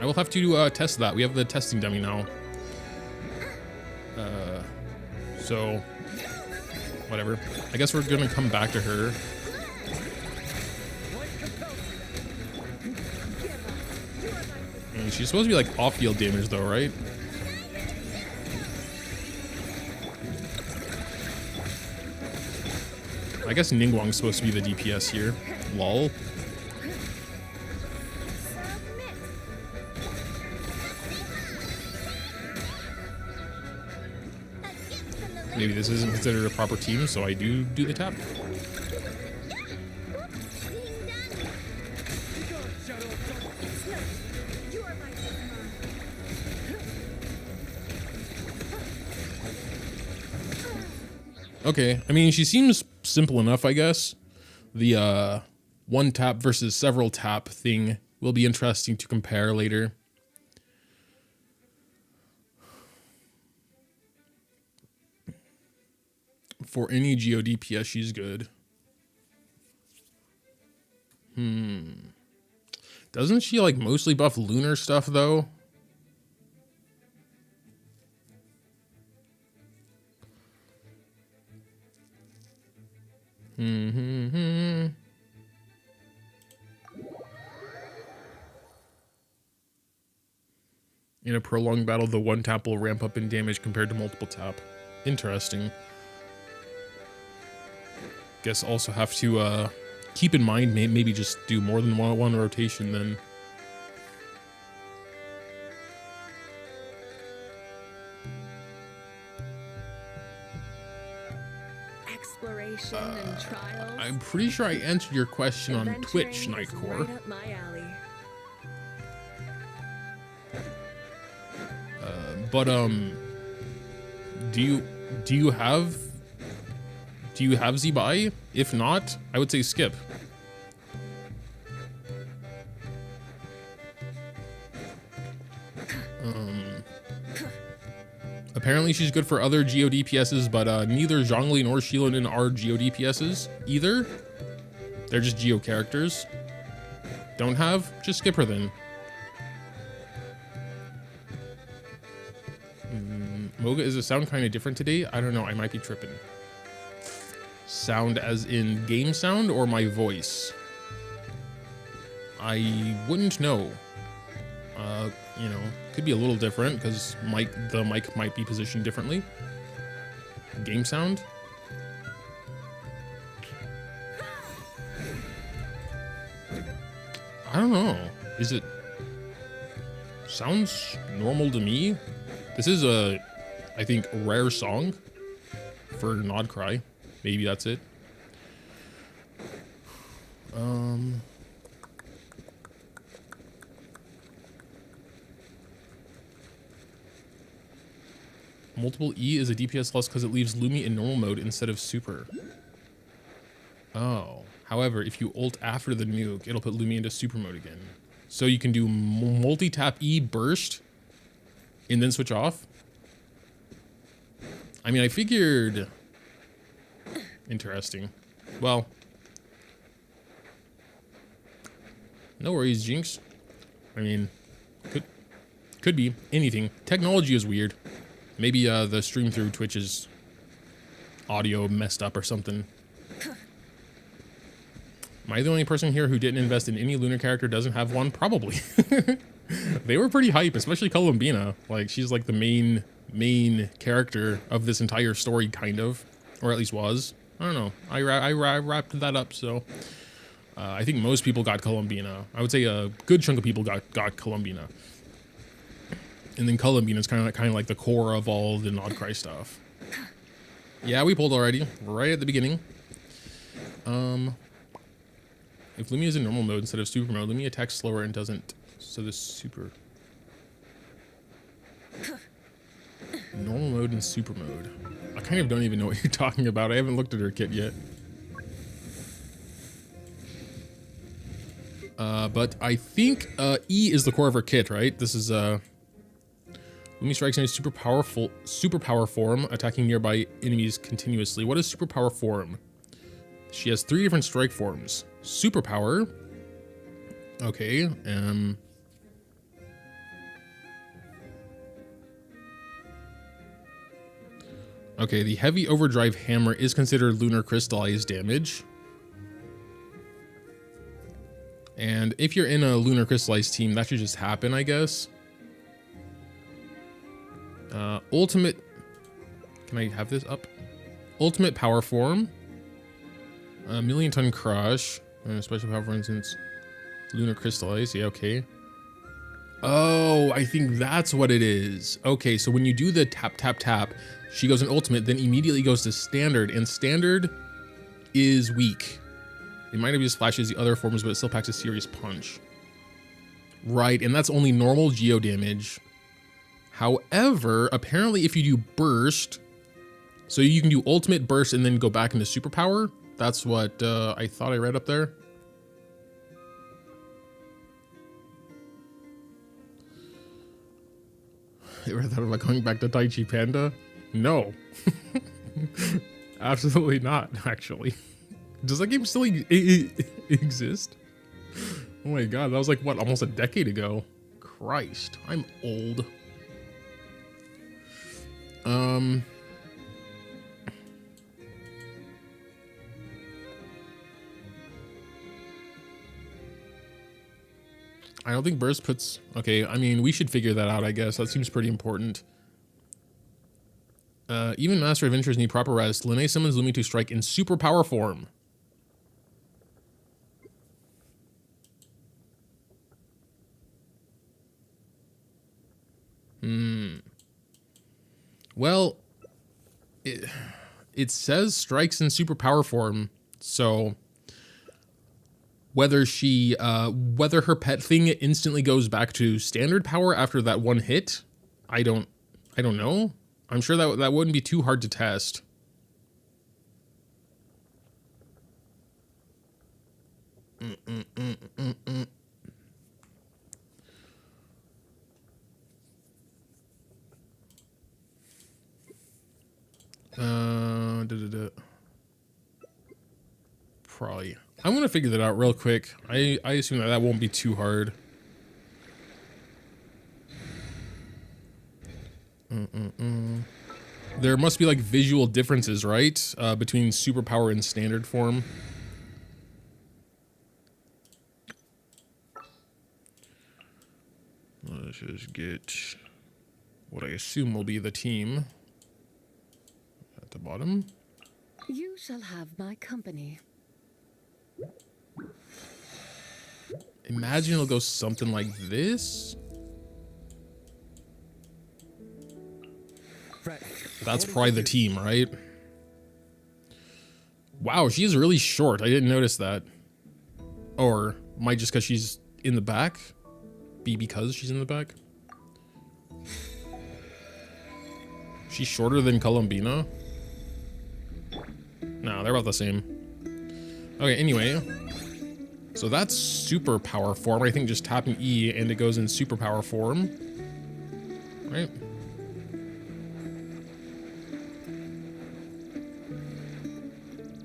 I will have to test that. We have the testing dummy now. So, whatever. I guess we're gonna come back to her. She's supposed to be like off-field damage though, right? I guess Ningguang's supposed to be the DPS here. Lol. Maybe this isn't considered a proper team, so I do the tap. Okay, I mean, she seems simple enough, I guess. The one tap versus several tap thing will be interesting to compare later. For any Geo DPS, she's good. Doesn't she like mostly buff lunar stuff though? In a prolonged battle, the one tap will ramp up in damage compared to multiple tap. Interesting. Guess also have to keep in mind maybe just do more than one rotation then. Exploration and trials. I'm pretty sure I answered your question on Twitch, Nightcore. Right up my alley. Do you have Zibai? If not, I would say skip. Apparently she's good for other GO DPSs, but neither Zhongli nor Shilin are GO DPSs either. They're just GO characters. Don't have? Just skip her then. Moga, is the sound kind of different today? I don't know, I might be tripping. Sound as in game sound or my voice? I wouldn't know. You know, could be a little different because the mic might be positioned differently. Game sound? I don't know. Is it... Sounds normal to me? This is a, I think, rare song for Nod Cry. Maybe that's it. Multiple E is a DPS loss because it leaves Lumi in normal mode instead of super. Oh. However, if you ult after the nuke, it'll put Lumi into super mode again. So you can do multi-tap E burst and then switch off. I mean, I figured... Interesting. Well. No worries, Jinx. I mean, could be anything. Technology is weird. Maybe the stream through Twitch's audio messed up or something. Am I the only person here who didn't invest in any Lunar character doesn't have one? Probably. They were pretty hype, especially Columbina. Like, she's like the main character of this entire story, kind of. Or at least was. I don't know. I wrapped that up, so... I think most people got Columbina. I would say a good chunk of people got Columbina. And then Columbina is kind of like the core of all the Nod Cry stuff. Yeah, we pulled already, right at the beginning. If Lumia is in normal mode instead of super mode, Lumia attacks slower and doesn't. So the super. Normal mode and super mode. I kind of don't even know what you're talking about. I haven't looked at her kit yet. But I think E is the core of her kit, right? This is Lumi strikes in a superpower form, attacking nearby enemies continuously. What is superpower form? She has 3 different strike forms. Superpower. Okay. Okay, the heavy overdrive hammer is considered lunar crystallized damage. And if you're in a lunar crystallized team, that should just happen, I guess. Ultimate. Can I have this up? Ultimate power form. Million ton crush. Special power, for instance. Lunar crystallized. Yeah, okay. Oh, I think that's what it is. Okay, so when you do the tap, tap, tap, she goes in ultimate, then immediately goes to standard, and standard is weak. It might have just flashes the other forms, but it still packs a serious punch. Right, and that's only normal geo damage. However, apparently if you do burst, so you can do ultimate burst and then go back into superpower. That's what I thought I read up there. You ever thought about going back to Tai Chi Panda? No. Absolutely not, actually. Does that game still exist? Oh my god, that was like, what, almost a decade ago? Christ, I'm old. I don't think burst puts... Okay, I mean, we should figure that out, I guess. That seems pretty important. Even Master Adventurers need proper rest. LINNEA summons Lumi to strike in superpower form. Well, it says strikes in superpower form, so whether her pet thing instantly goes back to standard power after that one hit, I don't know. I'm sure that wouldn't be too hard to test. Probably. I'm gonna figure that out real quick. I assume that won't be too hard. There must be like visual differences, right? Between superpower and standard form. Let's just get what I assume will be the team at the bottom. You shall have my company. Imagine it'll go something like this. That's probably the team, right? Wow, she's really short. I didn't notice that. Or might just because she's in the back? Be because she's in the back? She's shorter than Columbina? No, they're about the same. Okay, anyway. So that's superpower form. I think just tapping E and it goes in superpower form. Right?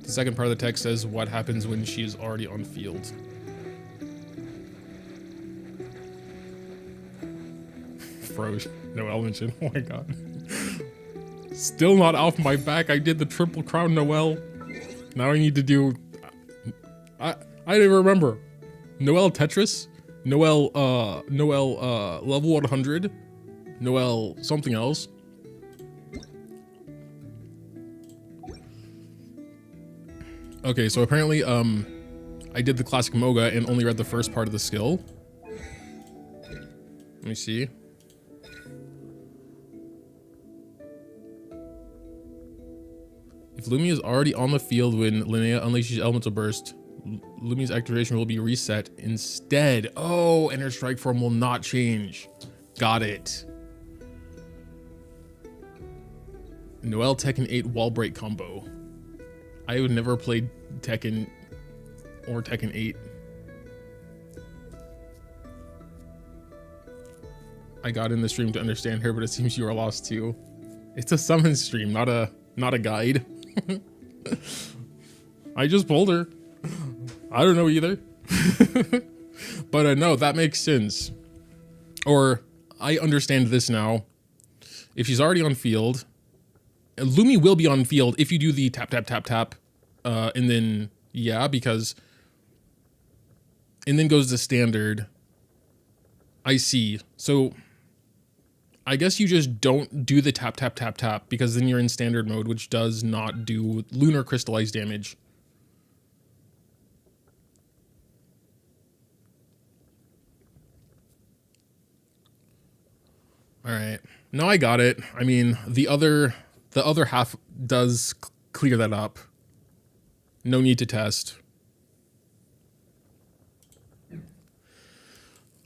The second part of the text says what happens when she's already on field. Froze. Noelle mentioned. Oh my god. Still not off my back. I did the triple crown Noelle. Now I need to do... I didn't even remember. Noelle Tetris. Noelle level 100. Noelle something else. Okay, so apparently, I did the classic Moga and only read the first part of the skill. Let me see. If Lumi is already on the field when Linnea unleashes Elemental Burst, Lumi's activation will be reset instead. Oh, and her strike form will not change. Got it. Noelle Tekken 8 wall break combo. I would never played Tekken or Tekken 8. I got in the stream to understand her, but it seems you are lost too. It's a summon stream, not a guide. I just pulled her. I don't know either. But no, that makes sense. Or I understand this now. If she's already on field, Lumi will be on field if you do the tap, tap, tap, tap. And then, yeah, because... And then goes to standard. I see. So, I guess you just don't do the tap, tap, tap, tap, because then you're in standard mode, which does not do lunar crystallized damage. All right. No, I got it. I mean, the other half does clear that up. No need to test.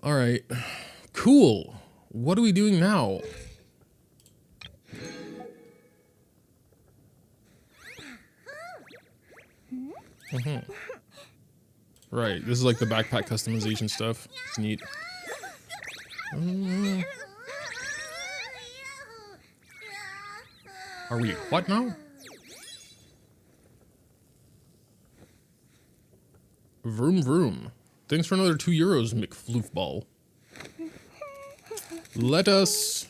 All right. Cool. What are we doing now? Right. This is like the backpack customization stuff. It's neat. Are we what now? Vroom vroom. Thanks for another €2, McFloofball. Let us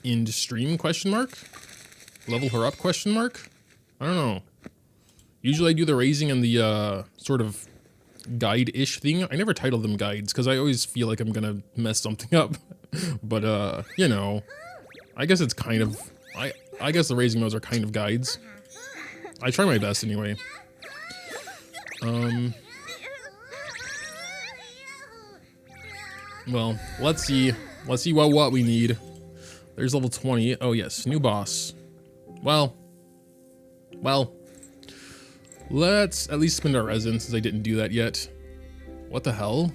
end stream question mark? Level her up question mark? I don't know. Usually I do the raising and the sort of guide-ish thing. I never title them guides because I always feel like I'm gonna mess something up. But you know, I guess it's kind of I guess the raising modes are kind of guides. I try my best anyway. Well, let's see what we need. There's level 20. Oh yes, new boss. Well, let's at least spend our resin since I didn't do that yet. What the hell?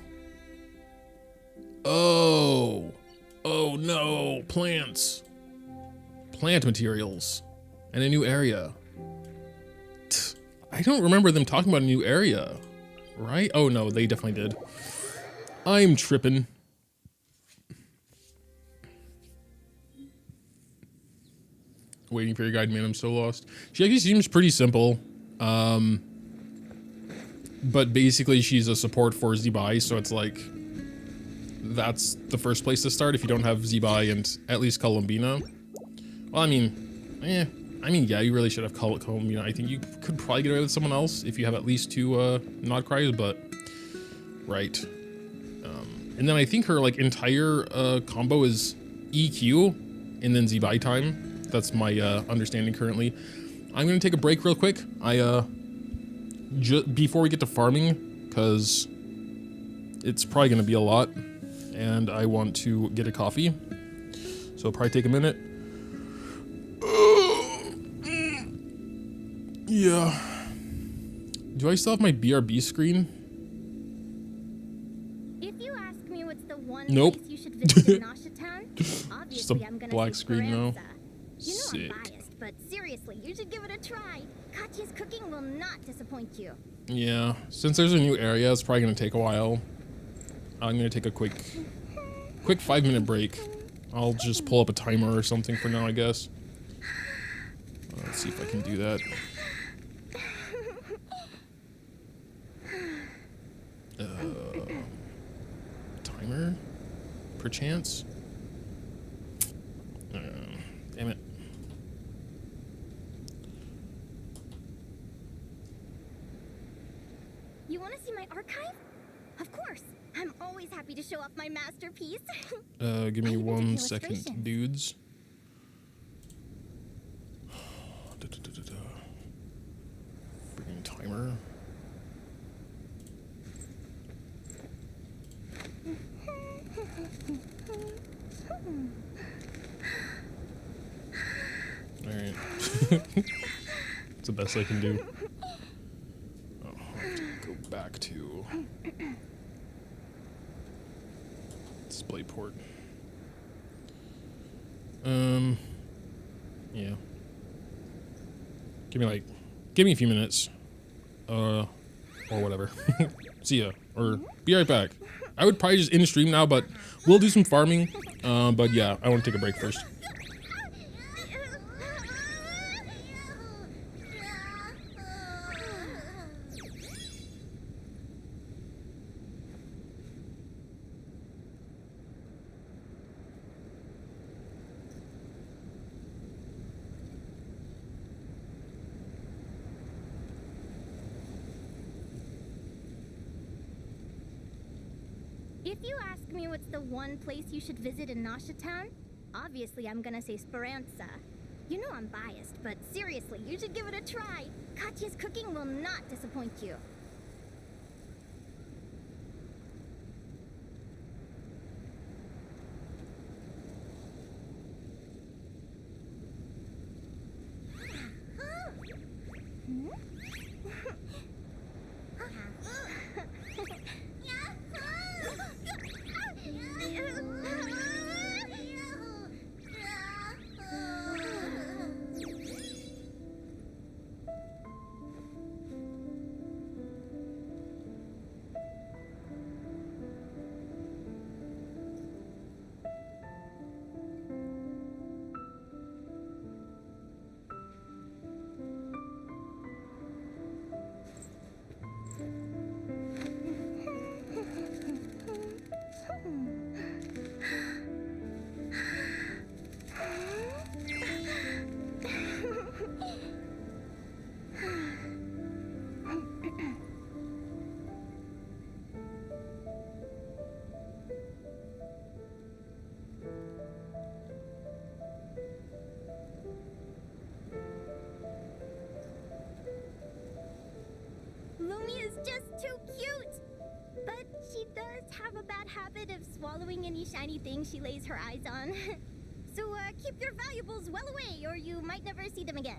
Oh, no, plants. Plant materials. And a new area. I don't remember them talking about a new area, right? Oh no, they definitely did. I'm tripping. Waiting for your guide, man. I'm so lost. She actually seems pretty simple. But basically she's a support for Zebai, so it's like that's the first place to start if you don't have Zebai and at least Columbina. Well, I mean, yeah, you really should have Columbina. I think you could probably get away with someone else if you have at least 2 Nod Cries, but right. And then I think her like entire combo is EQ and then Zebai time. That's my understanding currently. I'm gonna take a break real quick. Before we get to farming, because it's probably gonna be a lot, and I want to get a coffee. So it'll probably take a minute. Yeah. Do I still have my BRB screen? If you ask me what's the one Nope. place you should visit in Nasha Town, obviously I'm gonna black say screen now. Speranza. You know Sick. I'm biased, but seriously, you should give it a try. Katya's cooking will not disappoint you. Yeah, since there's a new area, it's probably gonna take a while. I'm gonna take a quick 5-minute break. I'll just pull up a timer or something for now, I guess. Let's see if I can do that. Timer? Perchance? Damn it. You want to see my archive? Of course. I'm always happy to show off my masterpiece. Give me I even did 1 second, illustrations. dudes. Freaking timer. Alright. It's the best I can do. Oh, I'll have to go back to display port. Yeah. Give me a few minutes. Or whatever. See ya. Or be right back. I would probably just end stream now, but we'll do some farming. But yeah, I want to take a break first. If you ask me what's the one place you should visit in Nasha Town, obviously I'm gonna say Speranza. You know I'm biased, but seriously, you should give it a try. Katya's cooking will not disappoint you. Lumia's just too cute! But she does have a bad habit of swallowing any shiny thing she lays her eyes on. So keep your valuables well away or you might never see them again.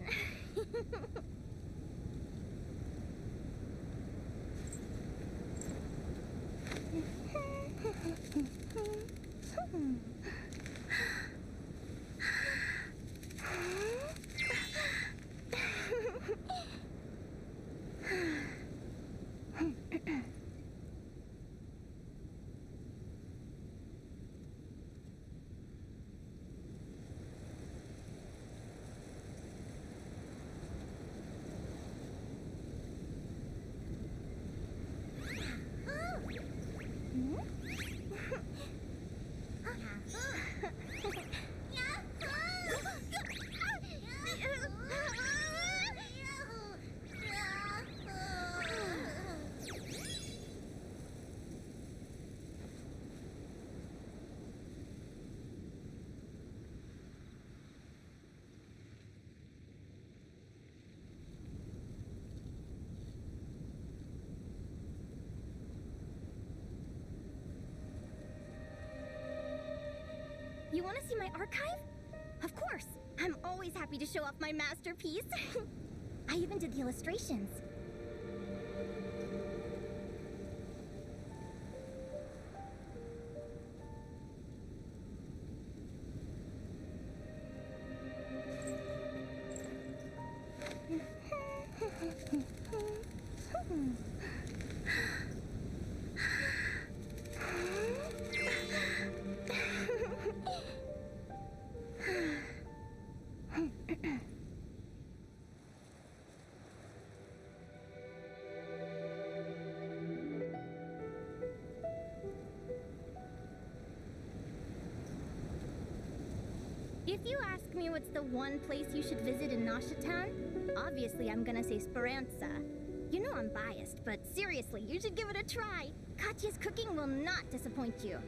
You want to see my archive? Of course. I'm always happy to show off my masterpiece. I even did the illustrations. If you ask me what's the one place you should visit in Town, obviously I'm gonna say Speranza. You know I'm biased, but seriously, you should give it a try. Katya's cooking will not disappoint you.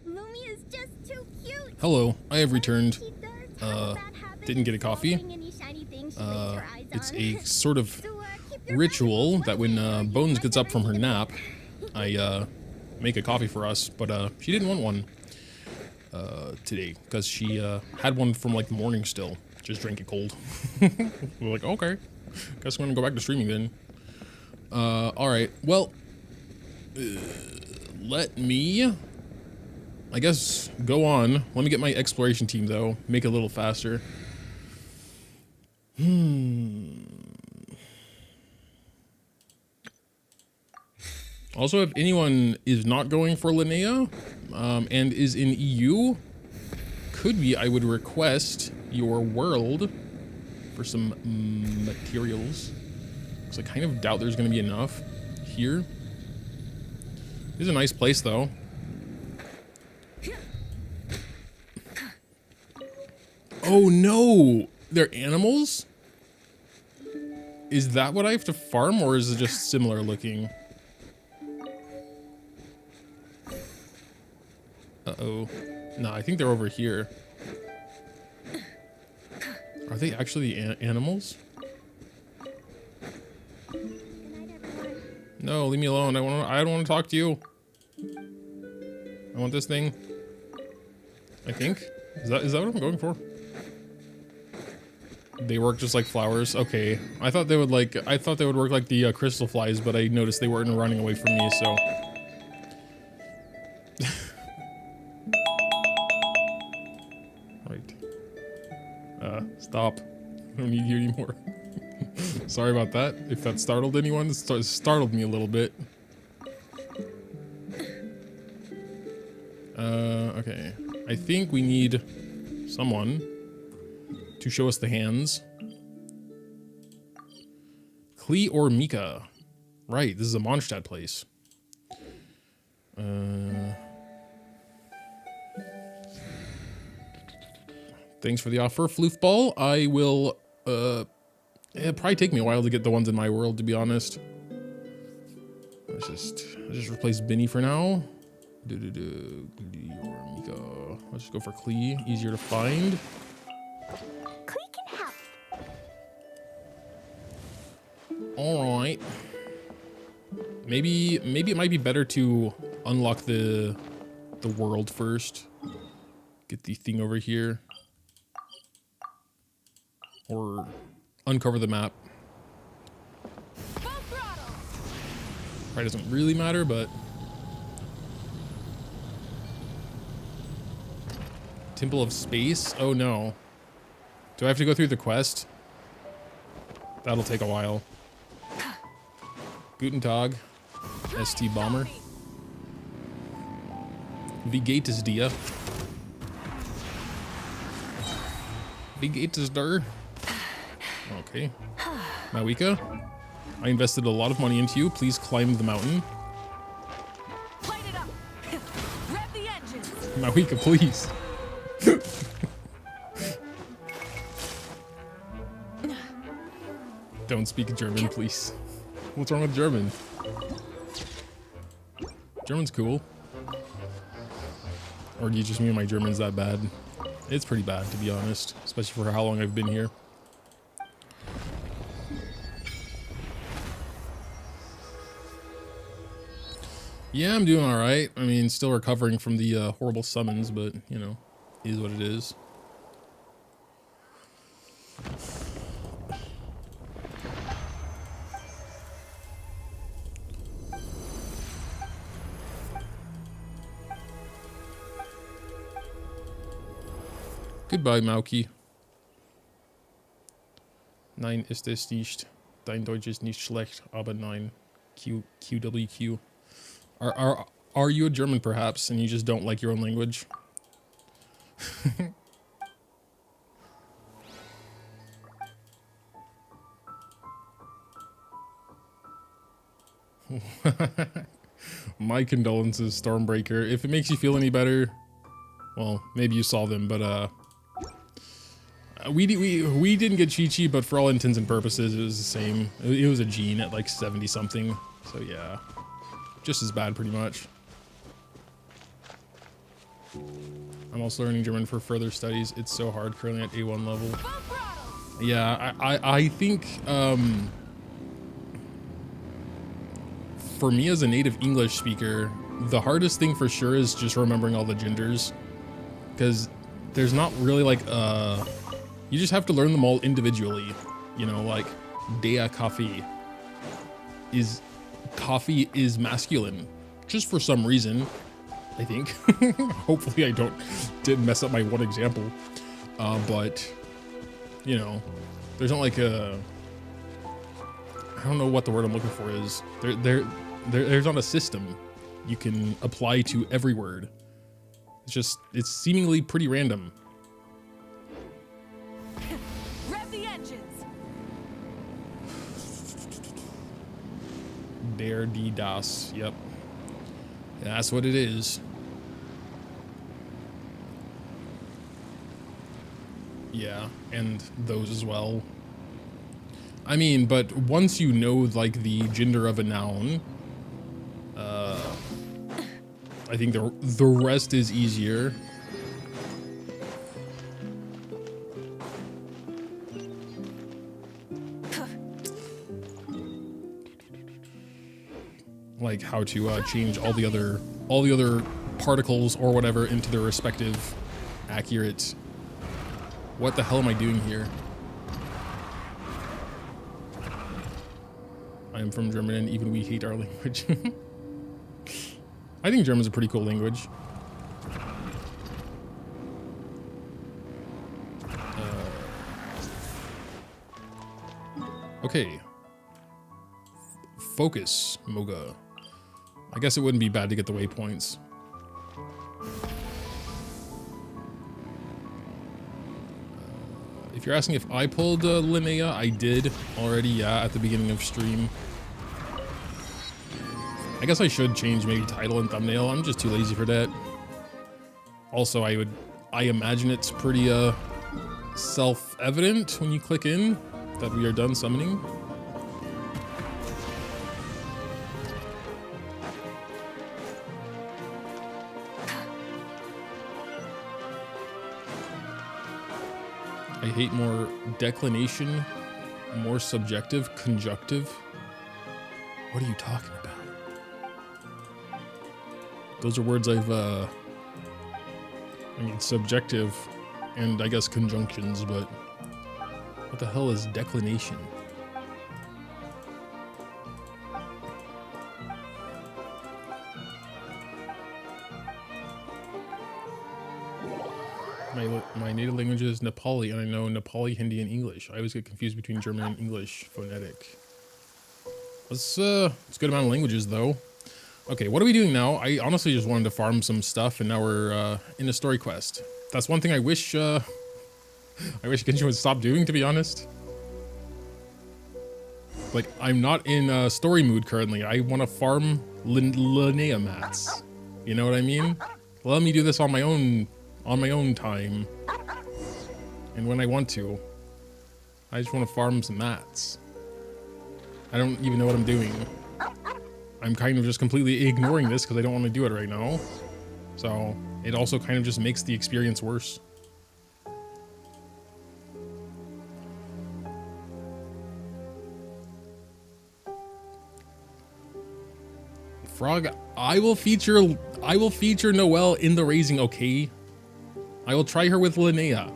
Lumi is just too cute. Hello, I have returned. She does have a bad habit Didn't get a of coffee. swallowing any shiny thing she lays her eyes It's on. a sort of So, keep your ritual eyes that when open. You Bones might gets up never from her need them. nap, I make a coffee for us, but she didn't want one today because she had one from like the morning still. Just drank it cold. We're like, okay, guess we're gonna go back to streaming then. All right, well, let me, I guess, go on. Let me get my exploration team though, make it a little faster. Also, if anyone is not going for LINNEA and is in EU, could be I would request your world for some materials. Because I kind of doubt there's going to be enough here. This is a nice place, though. Oh, no! They're animals? Is that what I have to farm, or is it just similar looking? Uh-oh. No, I think they're over here. Are they actually animals? No, leave me alone. I don't want to talk to you. I want this thing. I think. Is that what I'm going for? They work just like flowers. Okay. I thought they would work like the crystal flies, but I noticed they weren't running away from me, so. Right. Stop. I don't need you anymore. Sorry about that. If that startled anyone, it startled me a little bit. Okay. I think we need someone to show us the hands. Klee or Mika. Right, this is a Mondstadt place. Thanks for the offer, Floofball. I will, it'll probably take me a while to get the ones in my world, to be honest. Let's just replace Benny for now. Klee or Mika. Let's just go for Klee, easier to find. Klee can help. All right. Maybe it might be better to unlock the world first. Get the thing over here. Or uncover the map. Probably doesn't really matter, but Temple of Space? Oh no. Do I have to go through the quest? That'll take a while. Guten Tag, ST Bomber. Wie geht es dir? Wie geht es dir? Okay. Mawika, I invested a lot of money into you. Please climb the mountain. Light it up. Rev the engines. Mawika, please. Don't speak German, please. What's wrong with German? German's cool. Or do you just mean my German's that bad? It's pretty bad, to be honest, especially for how long I've been here. Yeah, I'm doing all right. I mean, still recovering from the horrible summons, but, you know, is what it is. Goodbye, Mauki. Nein, ist es nicht. Dein Deutsch ist nicht schlecht, aber nein. QWQ. Are you a German, perhaps, and you just don't like your own language? My condolences, Stormbreaker. If it makes you feel any better, well, maybe you saw them, but we didn't get Chi-Chi, but for all intents and purposes, it was the same. It was a Jean at like 70 something. So yeah, just as bad, pretty much. I'm also learning German for further studies. It's so hard, currently at A1 level. Yeah, I think for me as a native English speaker, the hardest thing for sure is just remembering all the genders, because there's not really like you just have to learn them all individually. You know, like der Kaffee is masculine, just for some reason, I think. Hopefully I didn't mess up my one example, but you know, there's not like a, I don't know what the word I'm looking for is. There's not a system you can apply to every word. It's seemingly pretty random. Rev the engines. Der, die, das. Yep. That's what it is. Yeah, and those as well. I mean, but once you know like the gender of a noun, I think the rest is easier. Like how to change all the other particles or whatever into their respective accurate. What the hell am I doing here? I am from German and even we hate our language. I think German's a pretty cool language. Okay. Focus, Moga. I guess it wouldn't be bad to get the waypoints. If you're asking if I pulled LINNEA, I did already, yeah, at the beginning of stream. I guess I should change maybe title and thumbnail. I'm just too lazy for that. Also, I imagine it's pretty self-evident when you click in that we are done summoning. I hate more declination, more subjective, conjunctive. What are you talking about? Those are words I've, I mean, subjective and I guess conjunctions, but what the hell is declination? My native language is Nepali, and I know Nepali, Hindi, and English. I always get confused between German and English phonetic. It's a good amount of languages, though. Okay, what are we doing now? I honestly just wanted to farm some stuff, and now we're in a story quest. That's one thing I wish Genshin would stop doing, to be honest. Like, I'm not in story mood currently. I want to farm LINNEA mats. You know what I mean? Let me do this on my own time. And when I want to. I just want to farm some mats. I don't even know what I'm doing. I'm kind of just completely ignoring this because I don't want to do it right now. So it also kind of just makes the experience worse. Frog, I will feature Noelle in the raising, okay? I will try her with LINNEA.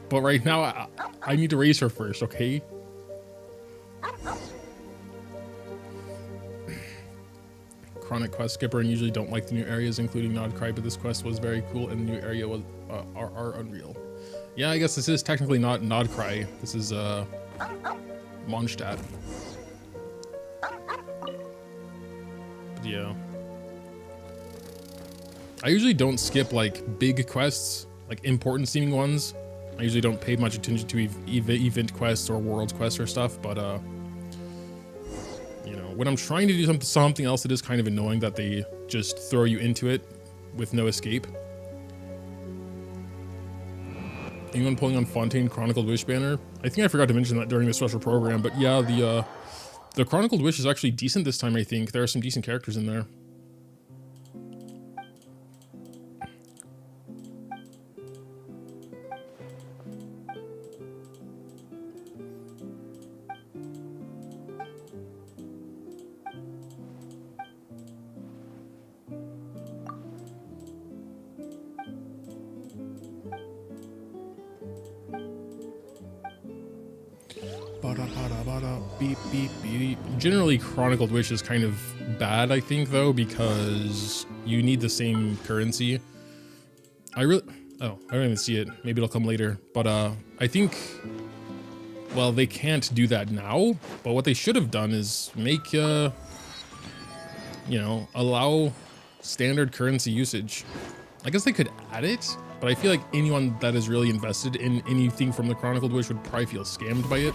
But right now, I need to raise her first, okay? Chronic quest skipper and usually don't like the new areas, including Nodcry, but this quest was very cool and the new area was are unreal. Yeah, I guess this is technically not Nodcry. This is Mondstadt. But yeah. I usually don't skip like big quests, like important seeming ones. I usually don't pay much attention to event quests or world quests or stuff, but you know, when I'm trying to do something else, it is kind of annoying that they just throw you into it with no escape. Anyone pulling on Fontaine Chronicled Wish banner? I think I forgot to mention that during the special program, but yeah, the Chronicled Wish is actually decent this time, I think. There are some decent characters in there. Beep, beep, beep. Generally, Chronicled Wish is kind of bad, I think, though, because you need the same currency. I don't even see it. Maybe it'll come later. But I think, well, they can't do that now. But what they should have done is make, you know, allow standard currency usage. I guess they could add it, but I feel like anyone that is really invested in anything from the Chronicled Wish would probably feel scammed by it.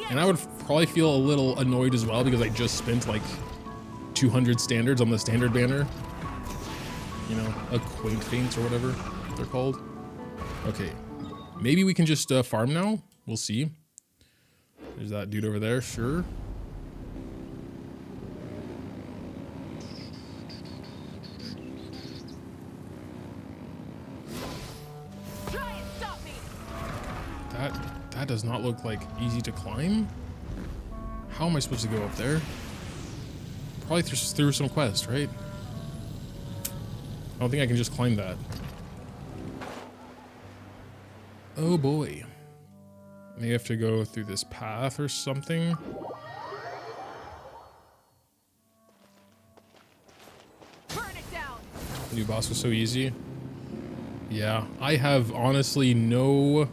And I would probably feel a little annoyed as well because I just spent like 200 standards on the standard banner. You know, a quaint faints or whatever they're called. Okay, maybe we can just farm now. We'll see. There's that dude over there, sure. That does not look like easy to climb. How am I supposed to go up there? Probably through some quest, right? I don't think I can just climb that. Oh boy. Maybe I have to go through this path or something. Burn it down. The new boss was so easy. Yeah, I have honestly no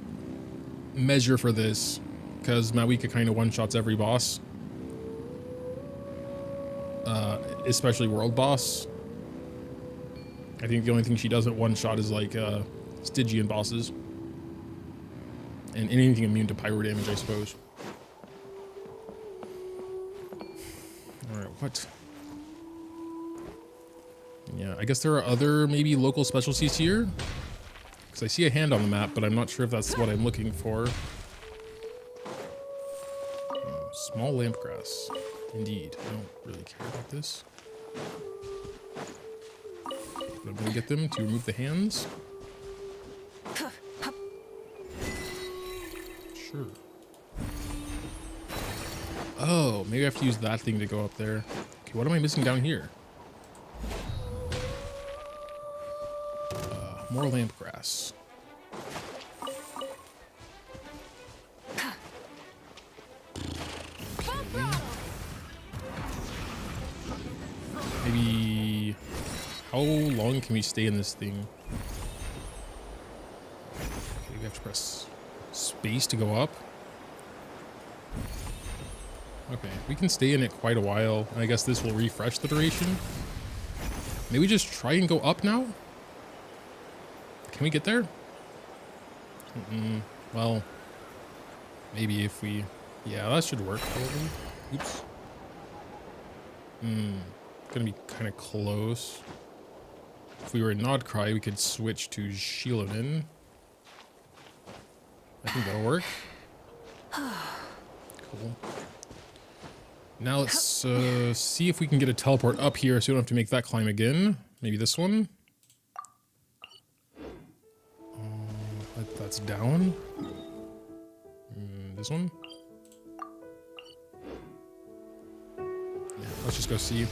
measure for this because Mawika kind of one-shots every boss, especially world boss. I think the only thing she doesn't one-shot is like Stygian bosses and anything immune to pyro damage, I suppose. All right, what? Yeah, I guess there are other maybe local specialties here. Because I see a hand on the map, but I'm not sure if that's what I'm looking for. Small lamp grass. Indeed. I don't really care about this. But I'm going to get them to remove the hands. Sure. Oh, maybe I have to use that thing to go up there. Okay, what am I missing down here? More lamp grass. Maybe how long can we stay in this thing? Okay, we have to press space to go up. Okay, we can stay in it quite a while. I guess this will refresh the duration. Maybe just try and go up now? Can we get there? Well, maybe if we Yeah, that should work probably. Oops. Gonna be kind of close. If we were in Nodcry, we could switch to Shieldin. I think that'll work. Cool. Now let's see if we can get a teleport up here so we don't have to make that climb again. Maybe this one. That's down. This one. Yeah, let's just go see.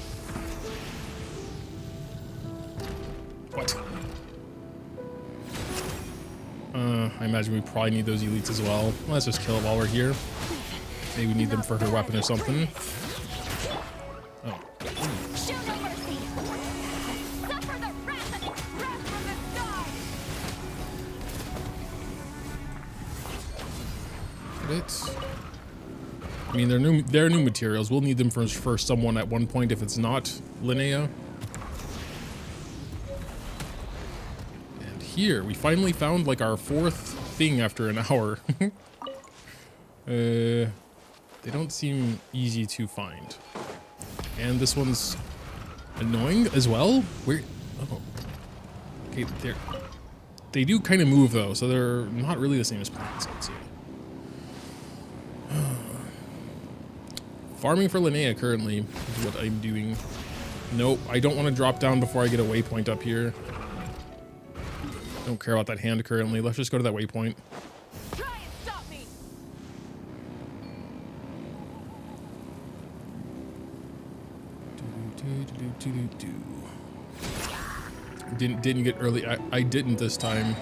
What? I imagine we probably need those elites as well. Let's just kill it while we're here. Maybe we need them for her weapon or something. Oh. Show no mercy. Suffer the wrath from the sky. It. I mean, they're new materials. We'll need them for someone at one point if it's not LINNEA. And here, we finally found like our fourth thing after an hour. They don't seem easy to find. And this one's annoying as well. Where? Oh. Okay, they do kind of move though, so they're not really the same as plants, I'd say. Farming for LINNEA currently is what I'm doing. Nope, I don't want to drop down before I get a waypoint up here. Don't care about that hand currently. Let's just go to that waypoint. Try and stop me. Didn't get early. I didn't this time.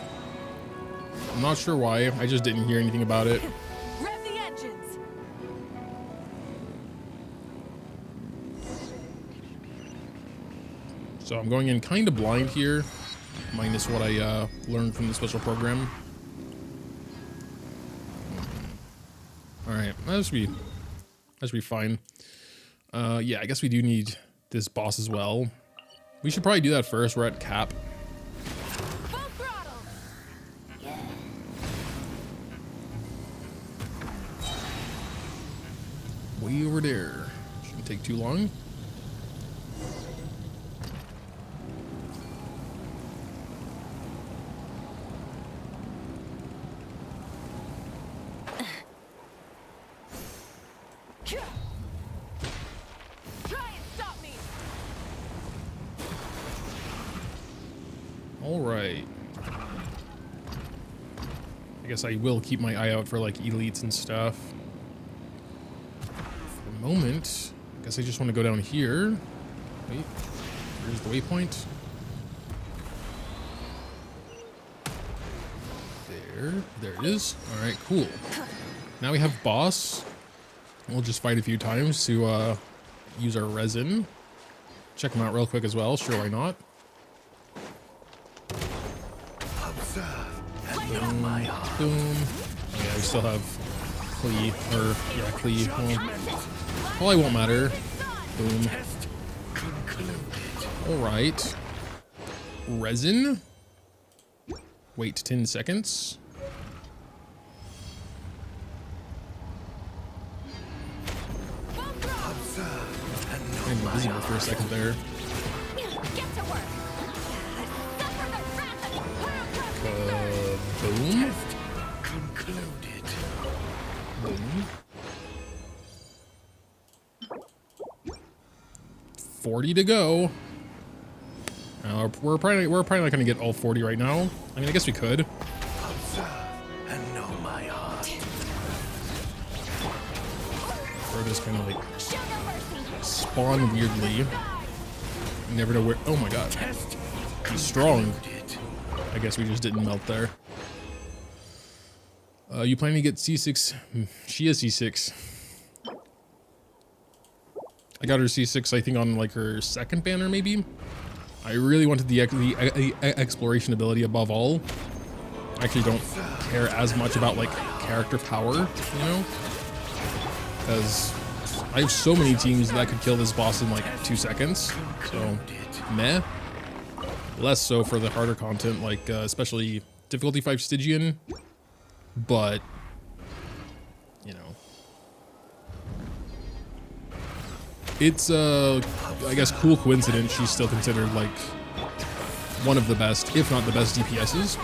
I'm not sure why. I just didn't hear anything about it. Rev the engines. So I'm going in kind of blind here, minus what I learned from the special program. All right, that should be fine. Yeah, I guess we do need this boss as well. We should probably do that first. We're at cap. Full throttle. Way over there. Shouldn't take too long. Try and stop me. All right. I guess I will keep my eye out for like elites and stuff. For the moment, I guess I just want to go down here. Wait, where's the waypoint? There it is. All right, cool. Now we have boss. We'll just fight a few times to use our resin. Check them out real quick as well. Sure, why not? Boom. Oh yeah, we still have Klee, or yeah, Klee. Well, probably won't matter. Boom. All right. Resin. Wait 10 seconds. I'm invisible for a second there. Get to work. Suffer the wrath of Boom. Concluded. Boom. 40 to go. We're probably not gonna get all 40 right now. I mean, I guess we could. Observe and know my heart. Or just kind of like show no mercy. spawn weirdly. You never know where. Oh my god. He's strong. I guess we just didn't melt there. You planning to get C6? She is C6. I got her C6, I think, on like her second banner, maybe. I really wanted the exploration ability above all. I actually don't care as much about like character power, you know, because I have so many teams that could kill this boss in like 2 seconds. So, meh. Less so for the harder content, like especially difficulty 5 Stygian. But, you know, It's I guess cool coincidence she's still considered like one of the best, if not the best DPSs.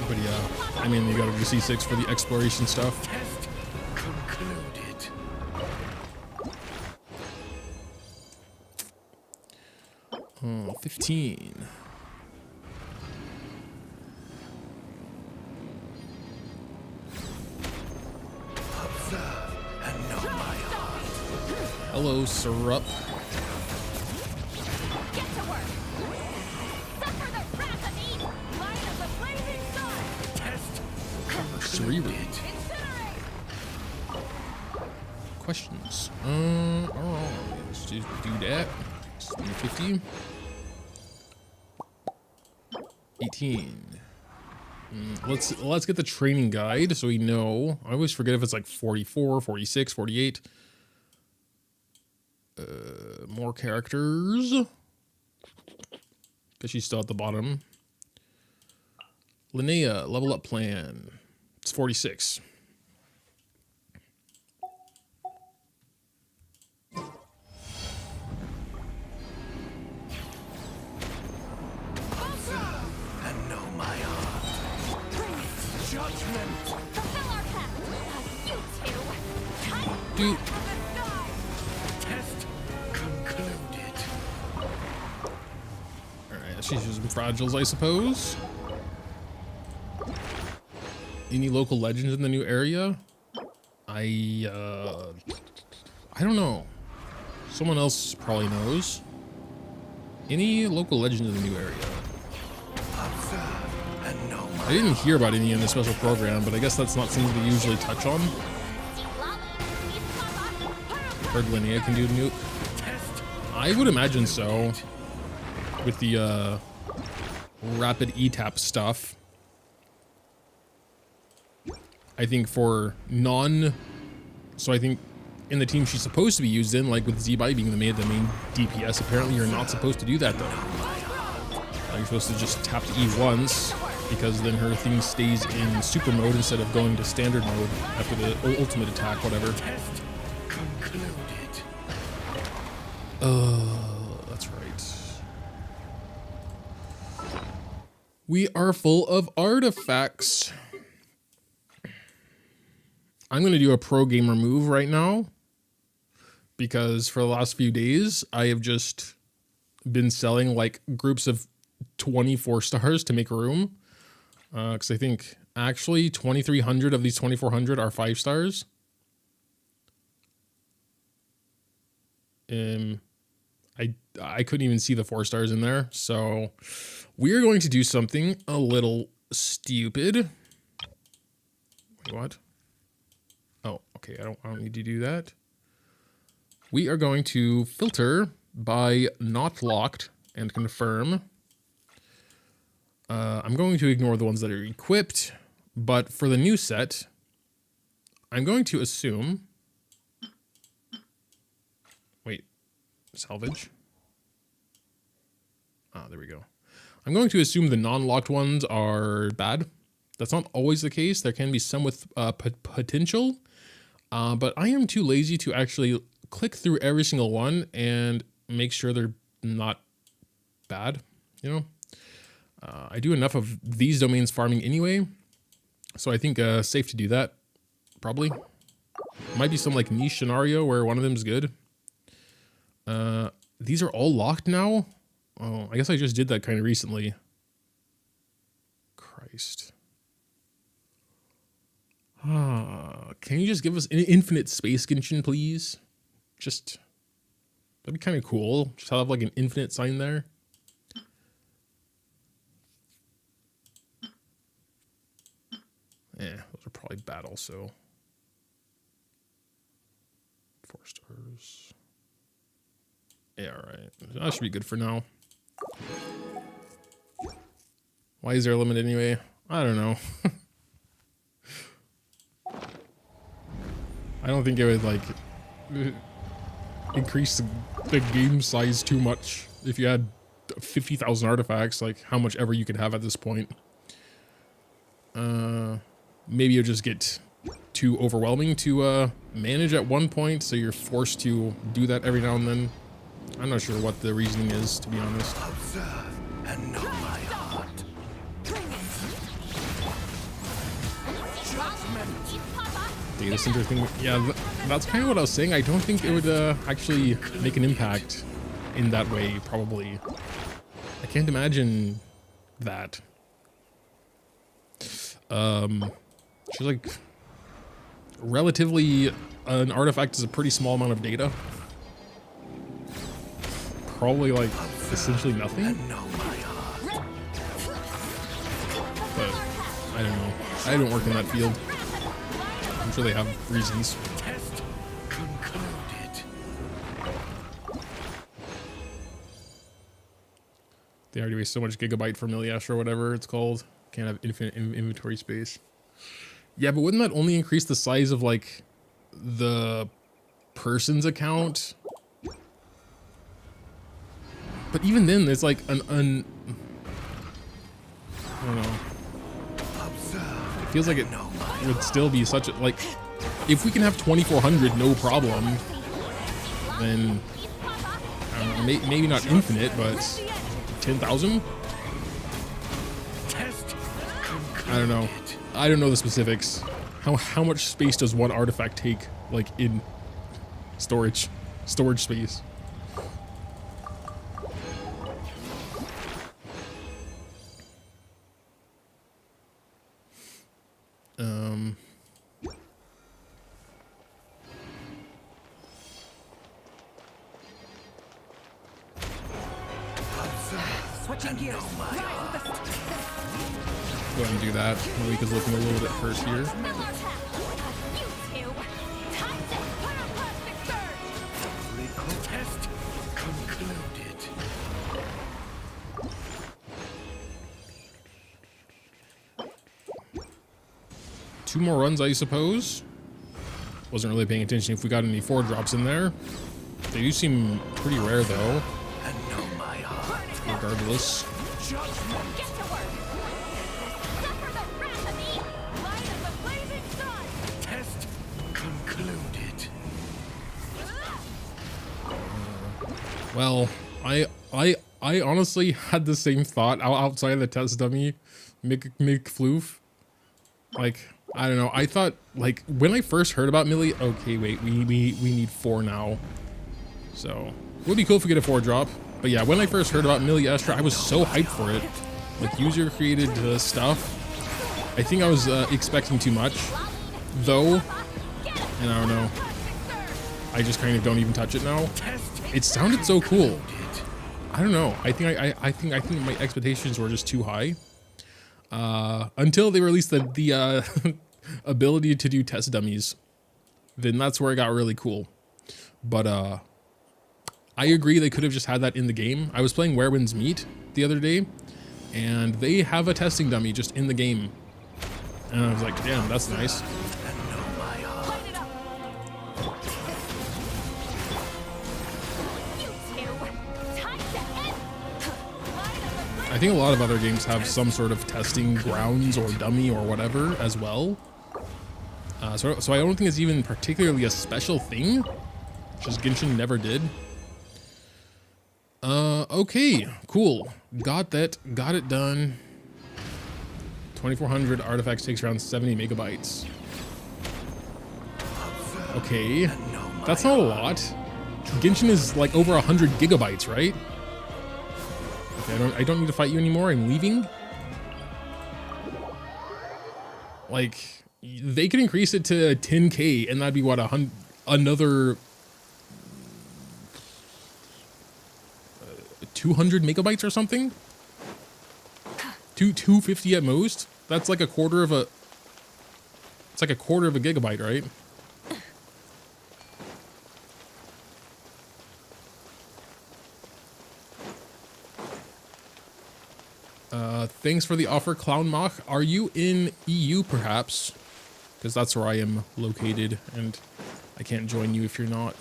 But yeah, I mean, you gotta do C6 for the exploration stuff. Test concluded. Oh, 15. Observe and know my heart. Hello, Syrup. Get to work. Suffer the wrath of Eden. Light of the blazing sun. Test Cerebral. Incinerate. Questions. Alright, let's just do that. 50. 18. Let's get the training guide so we know. I always forget if it's like 44, 46, 48. More characters. Guess she's still at the bottom. LINNEA, level up plan. It's 46. and know my heart. Judgment. Fulfill our pact. You two. Time Dude. from the sky. Test concluded. Alright, she's using fragiles, I suppose. Any local legends in the new area? I don't know. Someone else probably knows. Any local legends in the new area? Observe and know my I didn't hear about any in the special program, but I guess that's not something they usually touch on. Heard LINNEA can do nuke. test. I would imagine so. With the rapid E-tap stuff. I think for so I think in the team she's supposed to be used in, like with Z-Bite being the main DPS, apparently you're not supposed to do that though. You're supposed to just tap the E once, because then her thing stays in super mode instead of going to standard mode after the ultimate attack, whatever. Test concluded. That's right. We are full of artifacts. I'm going to do a pro gamer move right now, because for the last few days, I have just been selling like groups of 24 stars to make room. Because I think actually 2,300 of these 2,400 are 5 stars. I couldn't even see the 4 stars in there. So we are going to do something a little stupid. Wait, what? Oh, okay. I don't need to do that. We are going to filter by not locked and confirm. I'm going to ignore the ones that are equipped, but for the new set, I'm going to assume. Wait, salvage. Ah, there we go. I'm going to assume the non-locked ones are bad. That's not always the case. There can be some with potential. But I am too lazy to actually click through every single one and make sure they're not bad, you know? I do enough of these domains farming anyway, so I think safe to do that, probably. Might be some like niche scenario where one of them is good. These are all locked now? Oh, I guess I just did that kind of recently. Christ. Can you just give us an infinite space Genshin, please? Just, that'd be kind of cool. Just have like an infinite sign there. Yeah, those are probably bad also. 4 stars. Yeah, all right. That should be good for now. Why is there a limit anyway? I don't know. I don't think it would like increase the game size too much if you had 50,000 artifacts, like how much ever you could have at this point. Maybe you'll just get too overwhelming to manage at one point, so you're forced to do that every now and then. I'm not sure what the reasoning is, to be honest. Observe and know my heart. Data center thing. Yeah, that's kind of what I was saying. I don't think it would actually make an impact in that way, probably. I can't imagine that. She's like, relatively, an artifact is a pretty small amount of data. Probably like essentially nothing. But I don't know. I don't work in that field. I'm sure they have reasons. Test concluded. They already waste so much gigabyte for Miliash or whatever it's called. Can't have infinite inventory space. Yeah, but wouldn't that only increase the size of like the person's account? But even then, there's like I don't know. It feels like it would still be such a, like, if we can have 2400 no problem, then I don't know, maybe not infinite, but 10,000? I don't know. I don't know the specifics. How much space does one artifact take, like, in storage space? Switching gears. Go ahead and do that. Malika's looking a little bit hurt here. Test concluded. Two more runs, I suppose. Wasn't really paying attention if we got any 4-drops in there. They do seem pretty rare, though. And know my heart. Regardless. Get to work. Suffer the wrath of me. Light of the blazing sun. Test concluded. Well, I honestly had the same thought outside of the test dummy, Mick Floof. Like, I don't know. I thought, like, when I first heard about Millie, okay, wait, we need 4 now. So, it would be cool if we get a 4-drop. But yeah, when I first heard about Millie Estra, I was so hyped for it. Like, user-created stuff. I think I was expecting too much, though. And I don't know. I just kind of don't even touch it now. It sounded so cool. I don't know. I think my expectations were just too high. Until they released the ability to do test dummies. Then that's where it got really cool. But I agree they could have just had that in the game. I was playing Where Winds Meet the other day, and they have a testing dummy just in the game. And I was like, damn, that's nice. I think a lot of other games have some sort of testing grounds or dummy or whatever as well. So I don't think it's even particularly a special thing. Just Genshin never did. Okay, cool. Got it done. 2400 artifacts takes around 70 megabytes. Okay, that's not a lot. Genshin is like over 100 gigabytes, right? Okay, I don't need to fight you anymore. I'm leaving. Like, they could increase it to 10K, and that'd be what, another 200 megabytes or something? 250 at most. That's like a quarter of a. It's like a quarter of a gigabyte, right? Thanks for the offer, Clown Mach. Are you in EU, perhaps? Because that's where I am located, and I can't join you if you're not.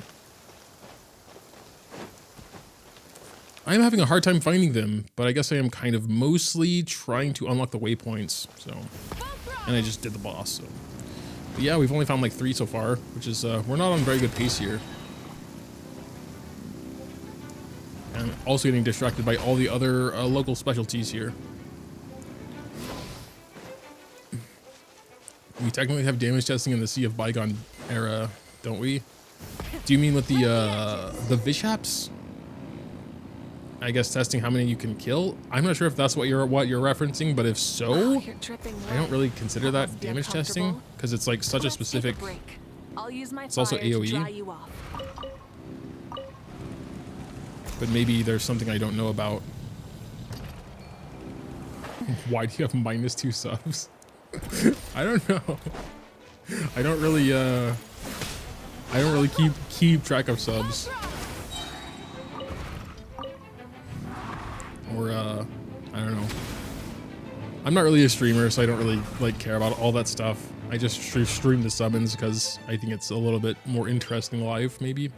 I'm having a hard time finding them, but I guess I am kind of mostly trying to unlock the waypoints, so. And I just did the boss, so. But yeah, we've only found like 3 so far, which is, we're not on very good pace here. And also getting distracted by all the other local specialties here. We technically have damage testing in the Sea of Bygone era, don't we? Do you mean with the Vishaps? I guess testing how many you can kill. I'm not sure if that's what you're referencing, but if so, I don't really consider that damage testing because it's like such a specific. It's also AOE. But maybe there's something I don't know about. Why do you have -2 subs? I don't know. I don't really keep track of subs. Or I don't know. I'm not really a streamer, so I don't really like care about all that stuff. I just stream the summons because I think it's a little bit more interesting live, maybe.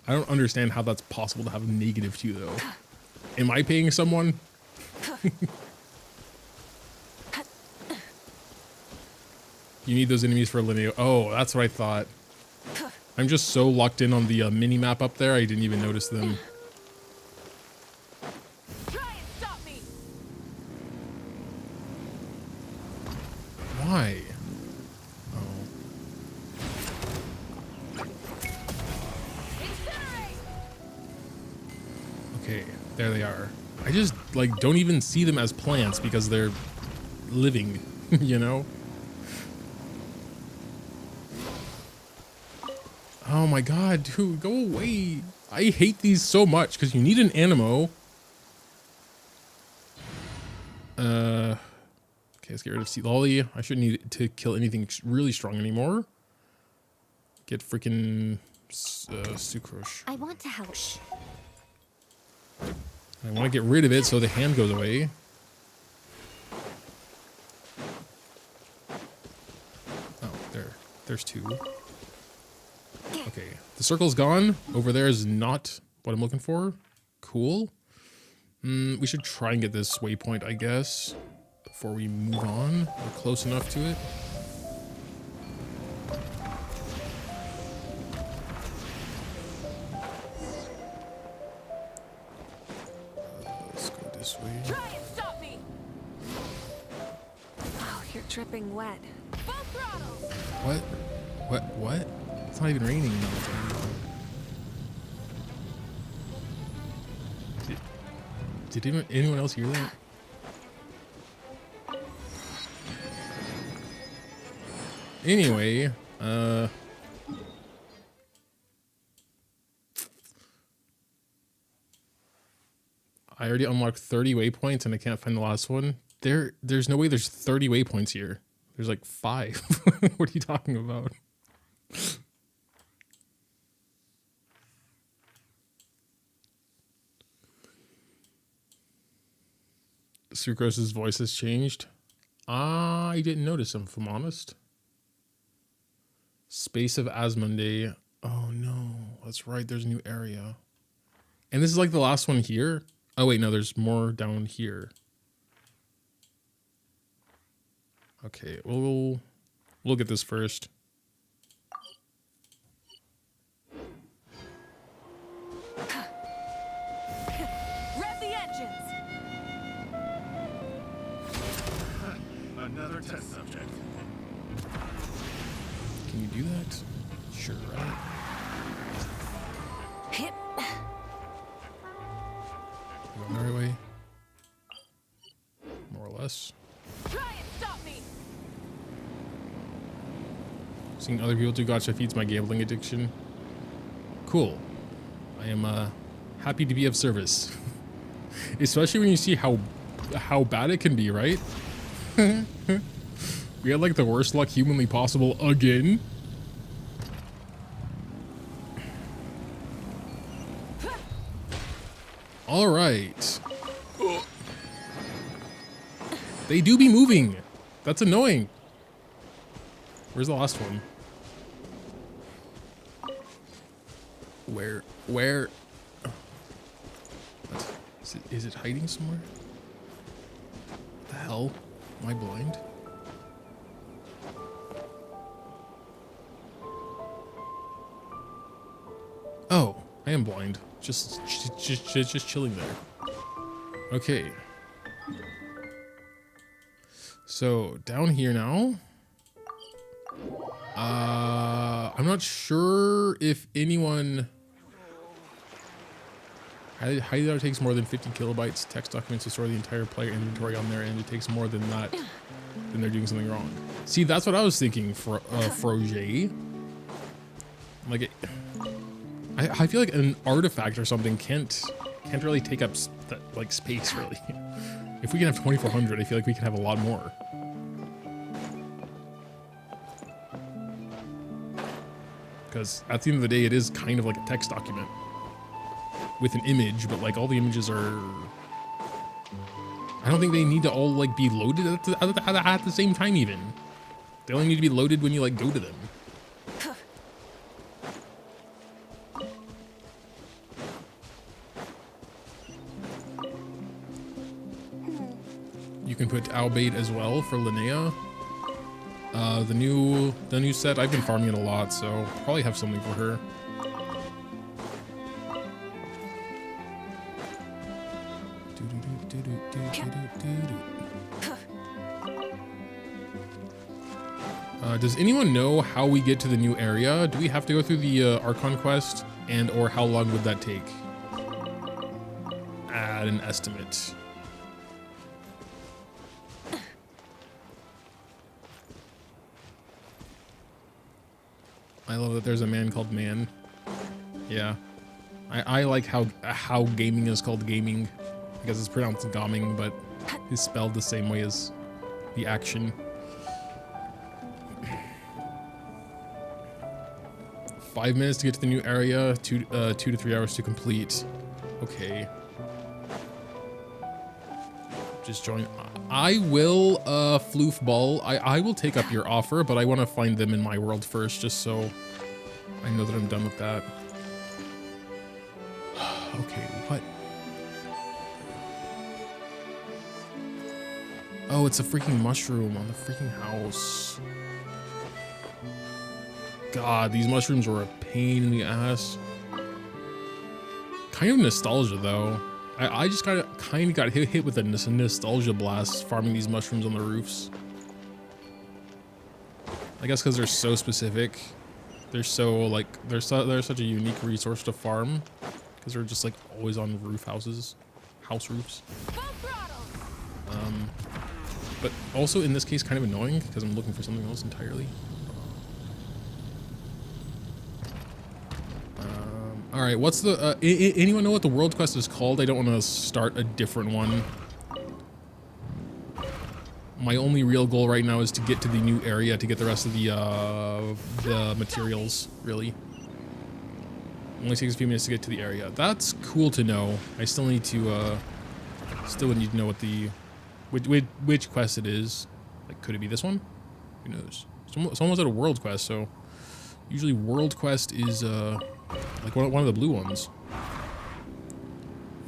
I don't understand how that's possible to have -2 though. Am I paying someone? You need those enemies for LINNEA. Oh, that's what I thought. I'm just so locked in on the mini-map up there, I didn't even notice them. Try and stop me. Why? Oh. Incinerate. Okay, there they are. I just, like, don't even see them as plants because they're living, you know? Oh my god, dude, go away. I hate these so much because you need an animo. Okay, let's get rid of Sea Lolly. I shouldn't need to kill anything really strong anymore. Get freaking Sucrose. I want to help. I want to get rid of it so the hand goes away. Oh, there's 2. Okay, the circle's gone. Over there is not what I'm looking for. Cool. We should try and get this waypoint, I guess, before we move on. We're close enough to it. Let's go this way. Try and stop me. Oh, you're dripping wet. Full throttle. What? It's not even raining. Did anyone else hear that? Anyway, I already unlocked 30 waypoints and I can't find the last one. There's no way there's 30 waypoints here. There's like 5. What are you talking about? Sucrose's voice has changed. I didn't notice him, if I'm honest. Space of Asmodee. Oh no, that's right, there's a new area. And this is like the last one here? Oh wait, no, there's more down here. Okay, we'll look at this first. Rev the engines. Another test subject. Can you do that? Sure, right? Hit. Going the right way? More or less. Try and stop me. Seeing other people do gacha feeds my gambling addiction. Cool. I am happy to be of service. Especially when you see how bad it can be, right? We had like the worst luck humanly possible again. All right. They do be moving. That's annoying. Where's the last one? Where? What? Is it hiding somewhere? What the hell? Am I blind? I am blind. Just chilling there. Okay. So down here now. I'm not sure if anyone. Hideout takes more than 50 kilobytes text documents to store the entire player inventory on there, and it takes more than that, then they're doing something wrong. See, that's what I was thinking for Froger. Like, I feel like an artifact or something can't really take up that like space really. If we can have 2400, I feel like we can have a lot more. Because at the end of the day, it is kind of like a text document with an image, but like all the images are. I don't think they need to all like be loaded at the same time even. They only need to be loaded when you like go to them. You can put Albait as well for Linnea. The new set, I've been farming it a lot, so probably have something for her. Does anyone know how we get to the new area? Do we have to go through the Archon quest, and or how long would that take? Add an estimate. I love that there's a man called Man. Yeah. I like how gaming is called gaming. I guess it's pronounced gaming, but it's spelled the same way as the action. 5 minutes to get to the new area, 2 to 3 hours to complete. Okay. Just join. I will, Floofball. I will take up your offer, but I want to find them in my world first, just so I know that I'm done with that. Okay, what? Oh, it's a freaking mushroom on the freaking house. God, these mushrooms were a pain in the ass. Kind of nostalgia though. I just kind of got hit with a nostalgia blast farming these mushrooms on the roofs. I guess because they're so specific. They're so like they're such a unique resource to farm because they're just like always on house roofs. But also in this case kind of annoying because I'm looking for something else entirely. All right, what's the, anyone know what the world quest is called? I don't want to start a different one. My only real goal right now is to get to the new area to get the rest of the materials, really. Only takes a few minutes to get to the area. That's cool to know. I still need to, still would need to know what the, which quest it is. Like, could it be this one? Who knows? Someone was at a world quest, so usually world quest is, like one of the blue ones.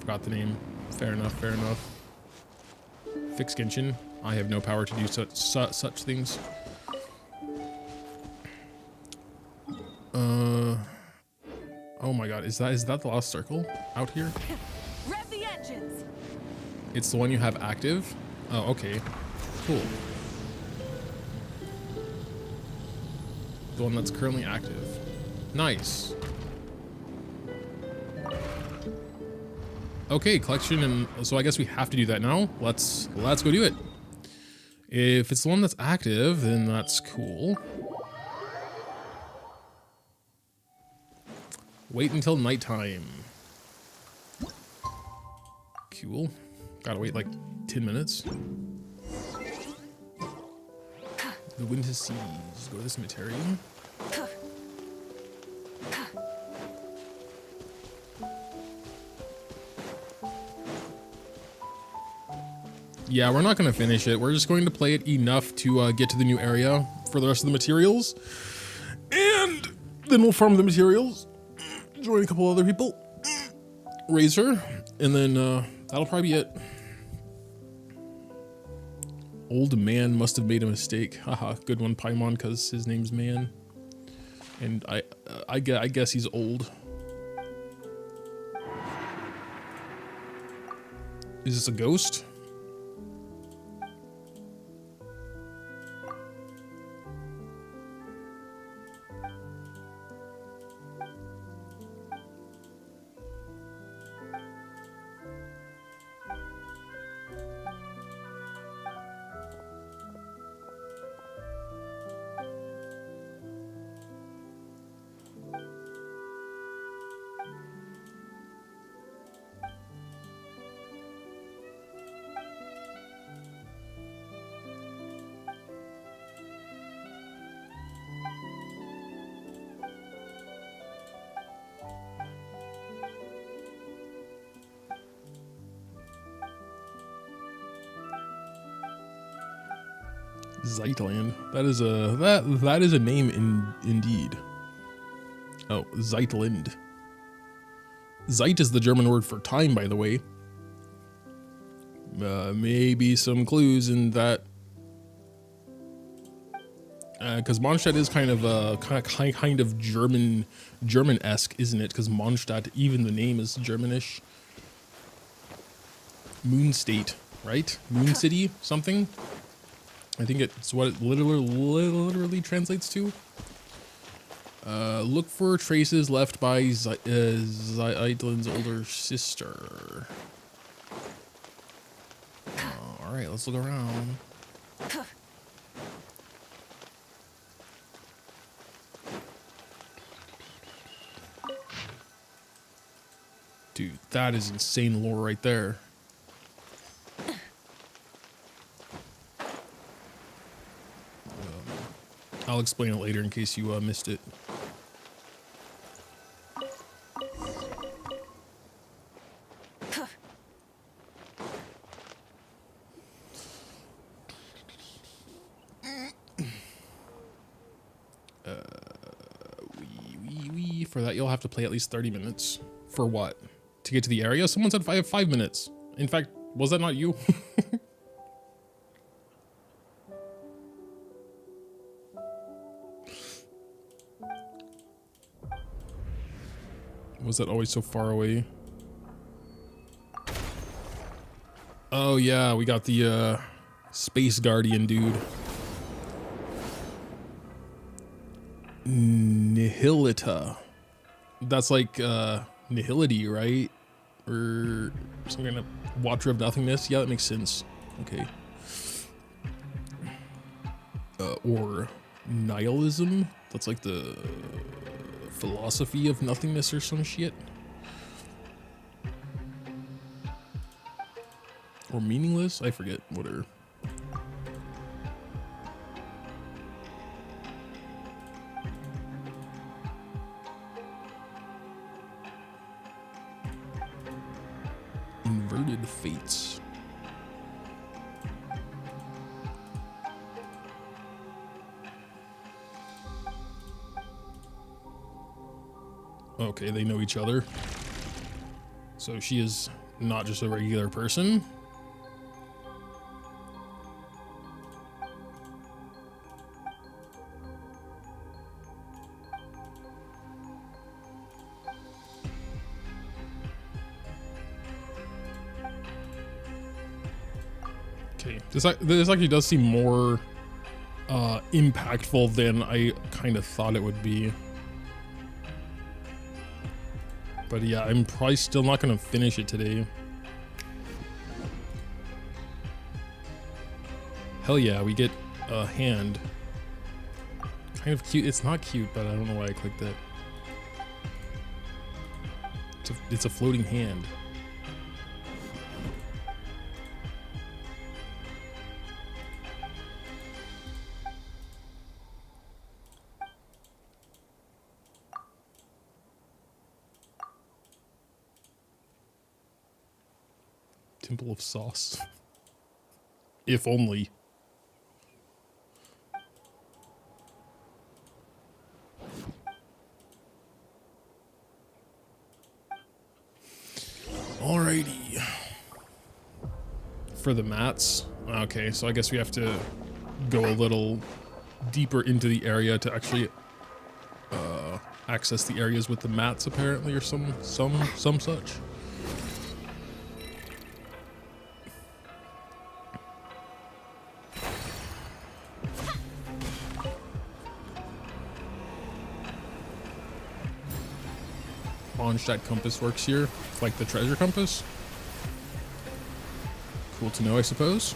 Forgot the name. Fair enough, fair enough. Fix Genshin. I have no power to do such things. Oh my god, is that the last circle out here? Rev the engines. It's the one you have active? Oh, okay. Cool. The one that's currently active. Nice. Okay, collection, and so I guess we have to do that now. Let's go do it. If it's the one that's active, then that's cool. Wait until nighttime. Cool. Gotta wait like 10 minutes. The winter seas. Go to the cemetery. Yeah, we're not going to finish it. We're just going to play it enough to get to the new area for the rest of the materials. And then we'll farm the materials. Join a couple other people. Raise her. And then that'll probably be it. Old man must have made a mistake. Haha, good one, Paimon, because his name's Man. And I guess he's old. Is this a ghost? Zeitland. That is a that is a name indeed. Oh, Zeitland. Zeit is the German word for time, by the way. Maybe some clues in that, because Mondstadt is kind of German-esque, isn't it? Because Mondstadt, even the name is Germanish. Moon State, right? Moon City, something. I think it's what it literally translates to. Look for traces left by Zeitland's older sister. All right, let's look around. Dude, that is insane lore right there. I'll explain it later in case you missed it. For that, you'll have to play at least 30 minutes. For what? To get to the area? Someone said I have 5 minutes. In fact, was that not you? Was that always so far away? Oh yeah, we got the Space Guardian dude. Nihilita. That's like nihility, right? Or some kind of Watcher of Nothingness. Yeah, that makes sense. Okay. Or nihilism. That's like the philosophy of nothingness or some shit. Or meaningless? I forget. Whatever. Inverted fates. Okay, they know each other. So she is not just a regular person. Okay, this actually does seem more impactful than I kind of thought it would be. But yeah, I'm probably still not gonna finish it today. Hell yeah, we get a hand. Kind of cute. It's not cute, but I don't know why I clicked that. It's a floating hand. Temple of Sauce. If only. Alrighty. For the mats. Okay, so I guess we have to go a little deeper into the area to actually access the areas with the mats apparently, or some such. Mondstadt compass works here, like the treasure compass. Cool to know, I suppose.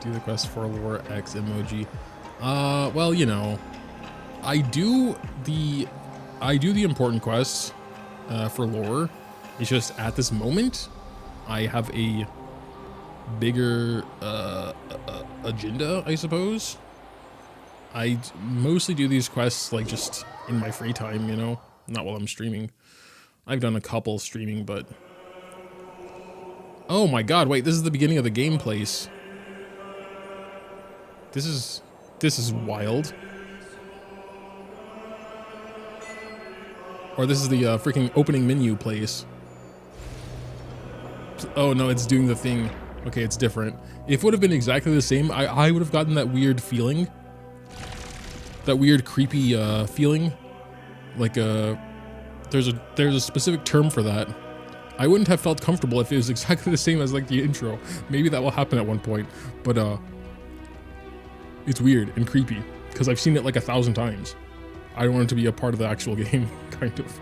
Do the quest for lore X emoji. Well, you know, I do the important quests for lore. It's just at this moment, I have a bigger agenda, I suppose. I mostly do these quests like just in my free time, you know, not while I'm streaming. I've done a couple streaming, but oh my god, wait, this is the beginning of the game place. This is wild. Or this is the freaking opening menu place. Oh no, it's doing the thing. Okay, it's different. If it would have been exactly the same, I would have gotten that weird feeling. That weird creepy feeling. Like there's a specific term for that. I wouldn't have felt comfortable if it was exactly the same as like the intro. Maybe that will happen at one point, but it's weird and creepy because I've seen it like 1,000 times. I don't want it to be a part of the actual game, kind of.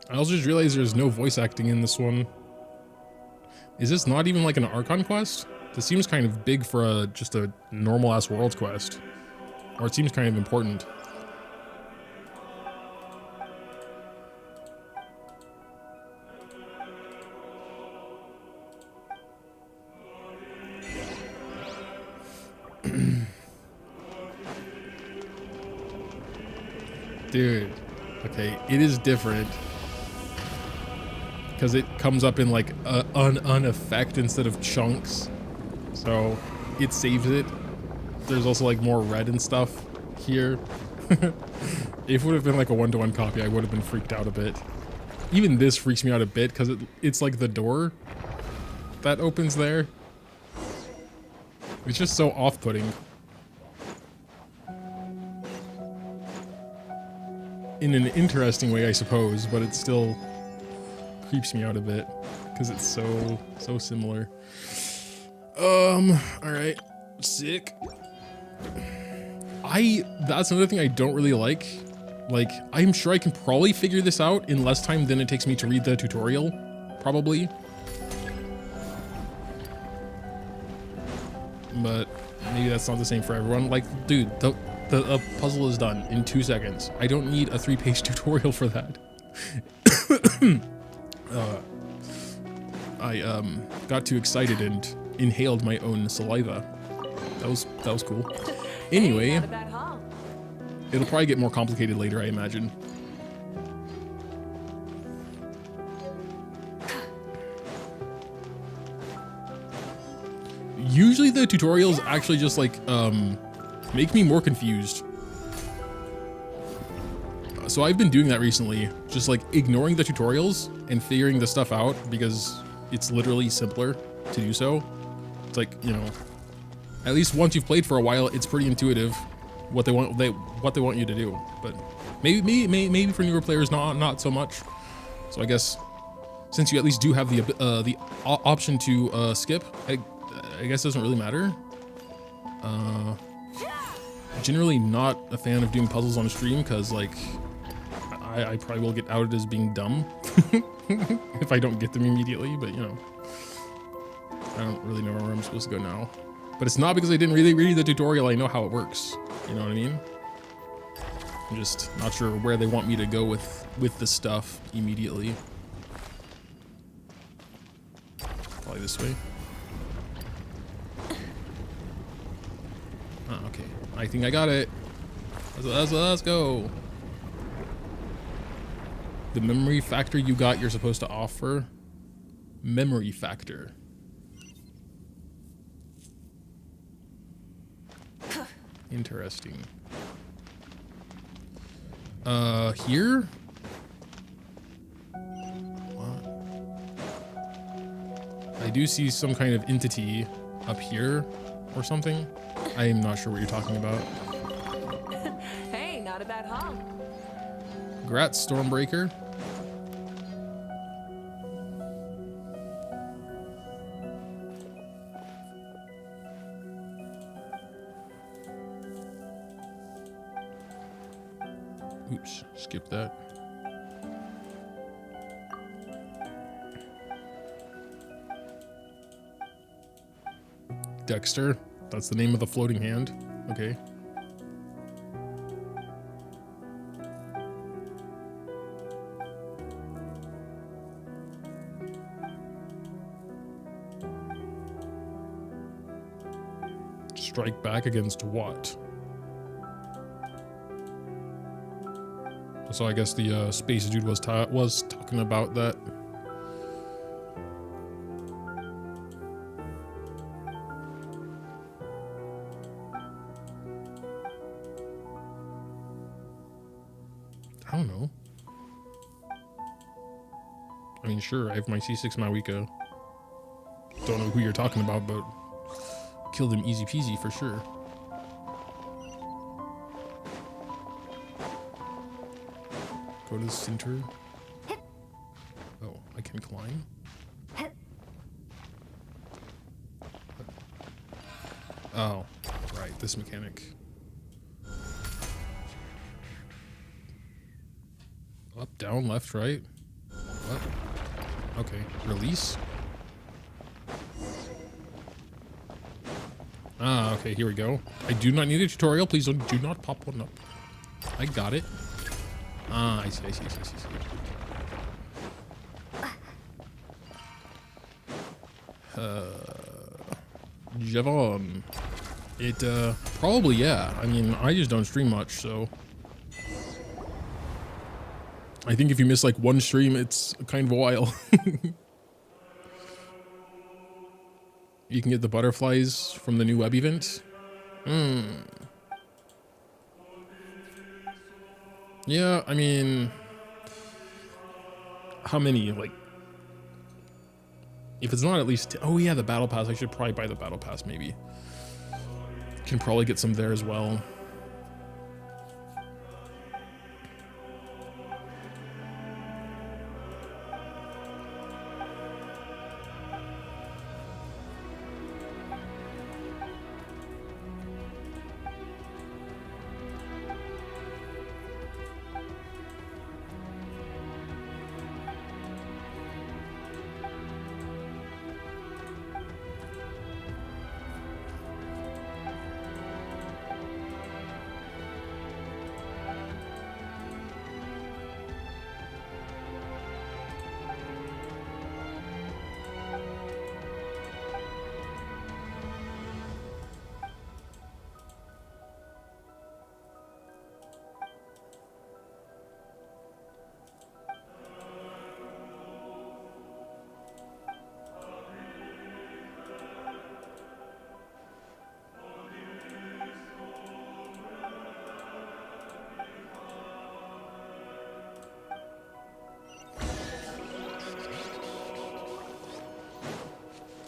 I also just realized there's no voice acting in this one. Is this not even like an Archon quest? This seems kind of big for just a normal ass world quest. Or it seems kind of important. Dude, okay, it is different. Because it comes up in like an effect instead of chunks. So it saves it. There's also like more red and stuff here. If it would have been like a one-to-one copy, I would have been freaked out a bit. Even this freaks me out a bit because it's like the door that opens there. It's just so off-putting. In an interesting way, I suppose, but it's still creeps me out a bit because it's so similar. All right, sick. That's another thing I don't really like. Like, I'm sure I can probably figure this out in less time than it takes me to read the tutorial, probably. But maybe that's not the same for everyone. Like, dude, the puzzle is done in 2 seconds. I don't need a 3-page tutorial for that. I got too excited and inhaled my own saliva. That was cool. Anyway, it'll probably get more complicated later, I imagine. Usually the tutorials actually just like make me more confused. So I've been doing that recently, just like ignoring the tutorials and figuring the stuff out because it's literally simpler to do so. It's like, you know, at least once you've played for a while, it's pretty intuitive what they want you to do. But maybe for newer players, not so much. So I guess since you at least do have the option to skip, I guess it doesn't really matter. Generally not a fan of doing puzzles on stream because like I probably will get outed as being dumb if I don't get them immediately, but you know, I don't really know where I'm supposed to go now. But it's not because I didn't really read the tutorial. I know how it works. You know what I mean? I'm just not sure where they want me to go with the stuff immediately. Probably this way. Oh, okay. I think I got it. Let's go. The memory factor you got, you're supposed to offer. Memory factor. Interesting. Here? What? I do see some kind of entity up here or something. I am not sure what you're talking about. Hey, not a bad haul. Grats, Stormbreaker. Oops, skip that. Dexter, that's the name of the floating hand. Okay. Strike back against what? So I guess the space dude was talking about that. I don't know. I mean, sure, I have my C6 Mawika. Don't know who you're talking about, but killed him easy peasy for sure. Go to the center. Oh, I can climb. Oh, right, this mechanic. Up, down, left, right. What? Okay, release. Ah, okay, here we go. I do not need a tutorial. Please do not pop one up. I got it. Ah, I see. Javon. It, probably, yeah. I mean, I just don't stream much, so. I think if you miss like one stream, it's kind of a while. You can get the butterflies from the new web event. Yeah, I mean, how many? Like, if it's not at least, oh yeah, the battle pass. I should probably buy the battle pass. Maybe can probably get some there as well.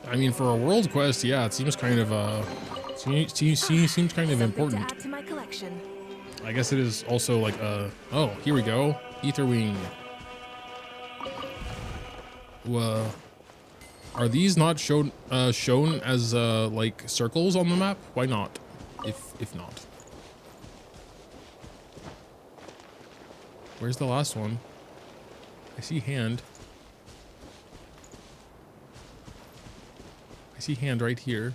I mean, for a world quest, yeah, it seems kind of seems kind of important. To add to my collection. I guess it is also like oh, here we go, Etherwing. Are these not shown as like circles on the map? Why not? If not, where's the last one? I see hand. I see hand right here.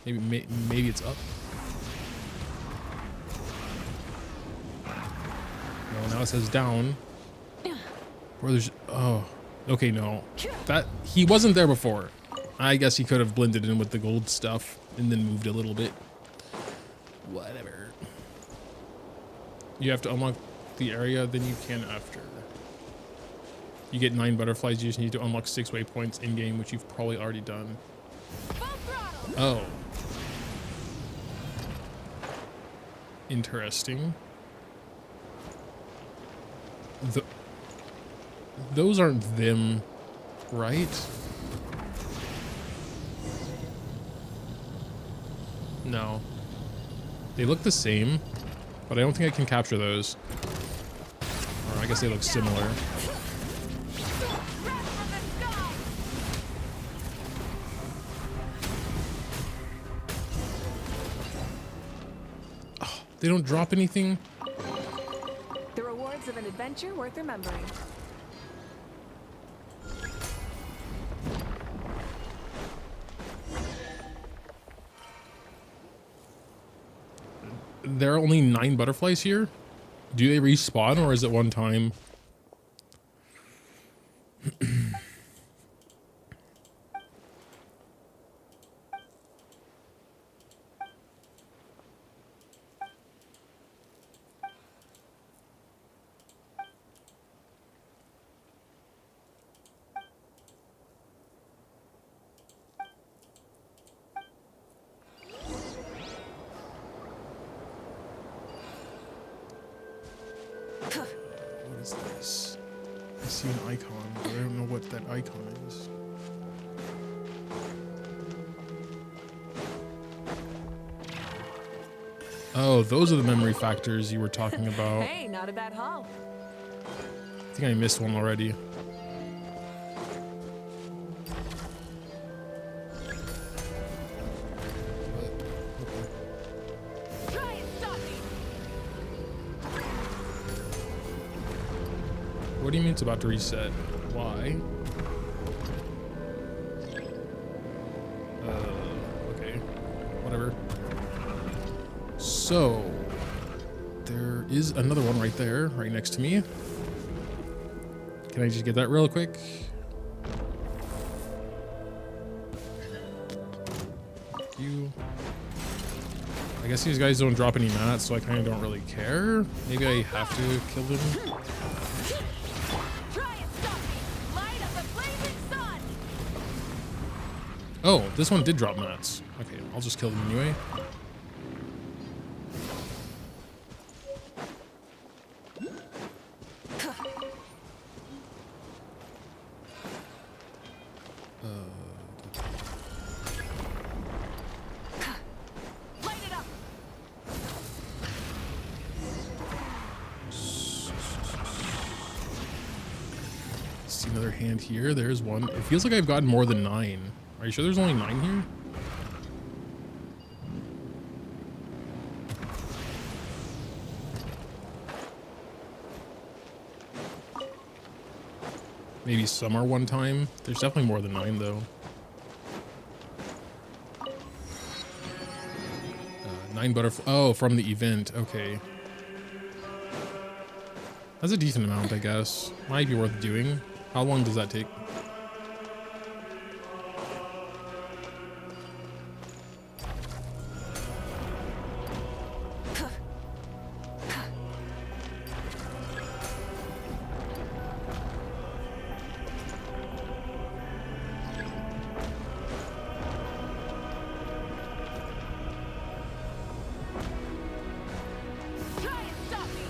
Maybe it's up. No, now it says down. Where there's, oh, okay, no. That, he wasn't there before. I guess he could have blended in with the gold stuff and then moved a little bit. Whatever. You have to unlock the area, then you can after. You get 9 butterflies. You just need to unlock 6 waypoints in game, which you've probably already done. Full throttle. Oh. Interesting. Those aren't them, right? No. They look the same, but I don't think I can capture those. Or I guess they look similar. Wrath from the sky. They don't drop anything? The rewards of an adventure worth remembering. There are only 9 butterflies here? Do they respawn or is it one time? What is this? I see an icon, but I don't know what that icon is. Oh, those are the memory factors you were talking about. Hey, not a bad haul. I think I missed one already. Try and stop me. What do you mean it's about to reset? Why? Okay. Whatever. So, there is another one right there, right next to me. Can I just get that real quick? You. I guess these guys don't drop any mats, so I kind of don't really care. Maybe I have to kill them. Try and stop me. Light of the blazing sun. Oh, this one did drop mats. Okay, I'll just kill them anyway. Light it up. See another hand here. There's one. It feels like I've gotten more than 9. Are you sure there's only 9 here? Maybe some are one time. There's definitely more than 9 though. 9 butterfly. Oh, from the event. Okay. That's a decent amount, I guess. Might be worth doing. How long does that take? Try and stop me.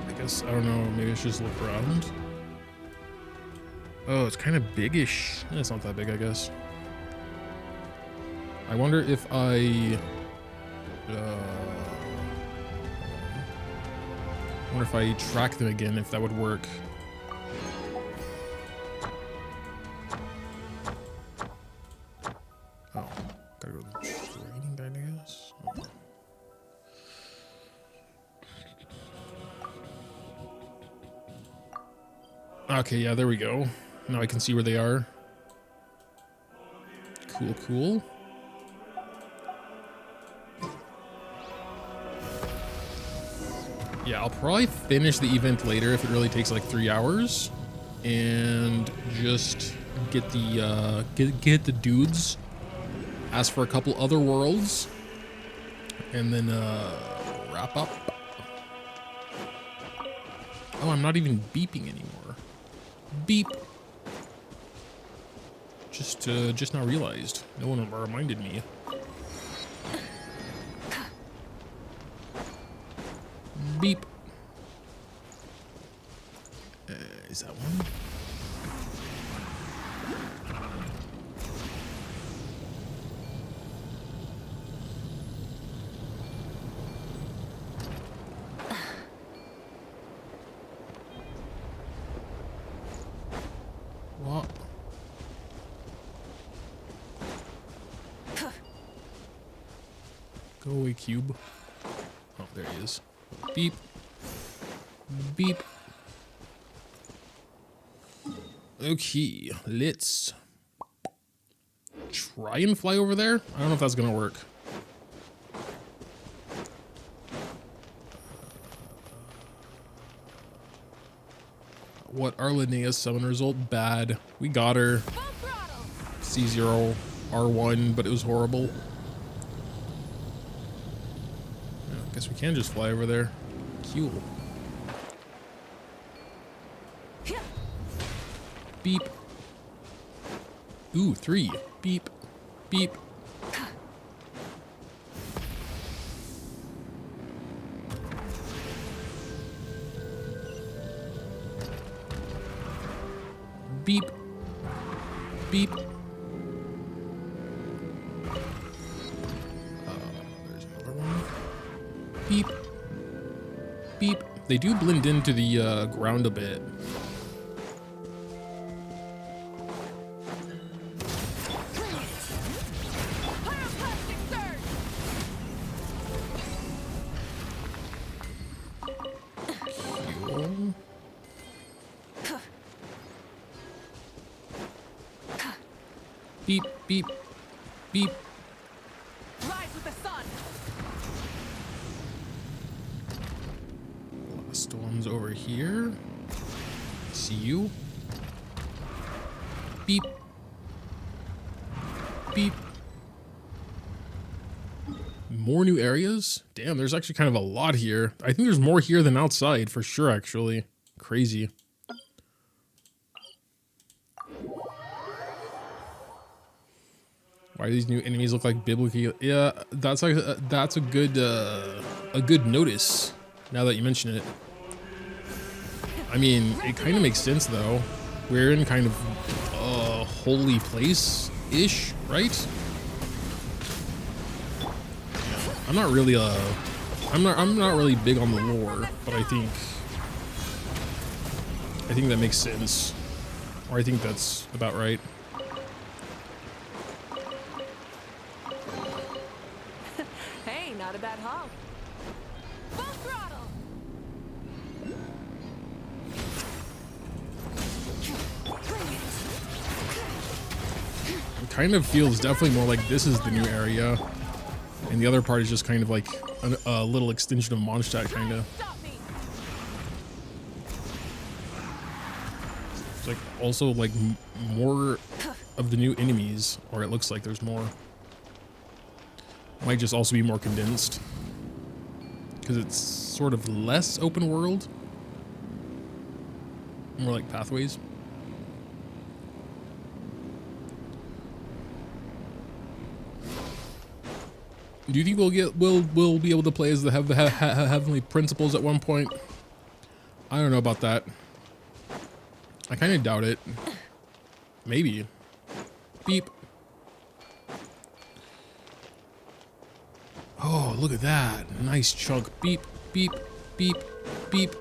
I guess, I don't know, maybe I should just look around. Oh, it's kind of biggish. It's not that big, I guess. I wonder if I track them again, if that would work. Oh, gotta go to the training guide, I guess. Okay, yeah, there we go. Now I can see where they are. Cool, cool. Yeah, I'll probably finish the event later if it really takes like 3 hours, and just get the get the dudes. Ask for a couple other worlds, And then wrap up. Oh, I'm not even beeping anymore. Beep. Just now realized. No one reminded me. Beep. Is that one? What? Go away, cube. Oh, there he is. Beep. Beep. Okay, let's try and fly over there. I don't know if that's gonna work. What are LINNEA's summon result? Bad. We got her. C0, R1, but it was horrible. I guess we can just fly over there. Cool. Beep. Ooh, 3. Beep. Beep. Beep. Beep. There's another one. Beep. Beep. They do blend into the ground a bit. Beep, beep, beep. Rise with the sun. Last one's over here. See you. Beep. Beep. More new areas? Damn, there's actually kind of a lot here. I think there's more here than outside, for sure, actually. Crazy. Why do these new enemies look like biblically? Yeah, that's like that's a good notice. Now that you mention it, I mean, it kind of makes sense though. We're in kind of a holy place ish, right? I'm not really I'm not really big on the lore, but I think that makes sense, or I think that's about right. Hey, not a bad haul. Full throttle. It kind of feels definitely more like this is the new area, and the other part is just kind of like a little extension of Mondstadt, kind of. Stop me. It's like also like more of the new enemies, or it looks like there's more. Might just also be more condensed because it's sort of less open world, more like pathways. Do you think we'll be able to play as the heavenly principles at one point? I don't know about that. I kind of doubt it. Maybe. Beep. Oh, look at that. Nice chunk. Beep, beep, beep, beep.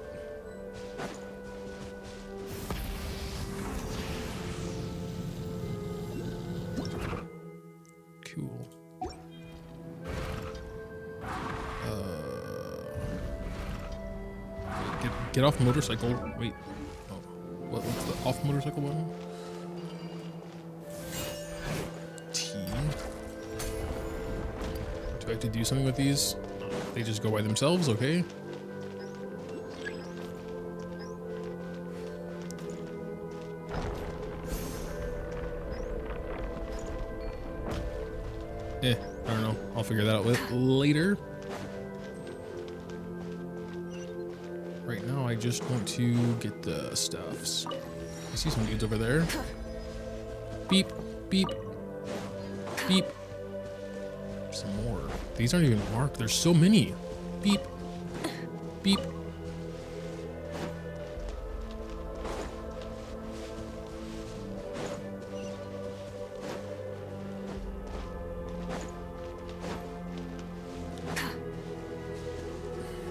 Cool. Get off motorcycle. Wait. Oh, what's the off motorcycle button? T. Do I have to do something with these? They just go by themselves, okay? I don't know. I'll figure that out later. Right now, I just want to get the stuffs. I see some dudes over there. Beep, beep, beep. Some more. These aren't even marked. There's so many. Beep, beep.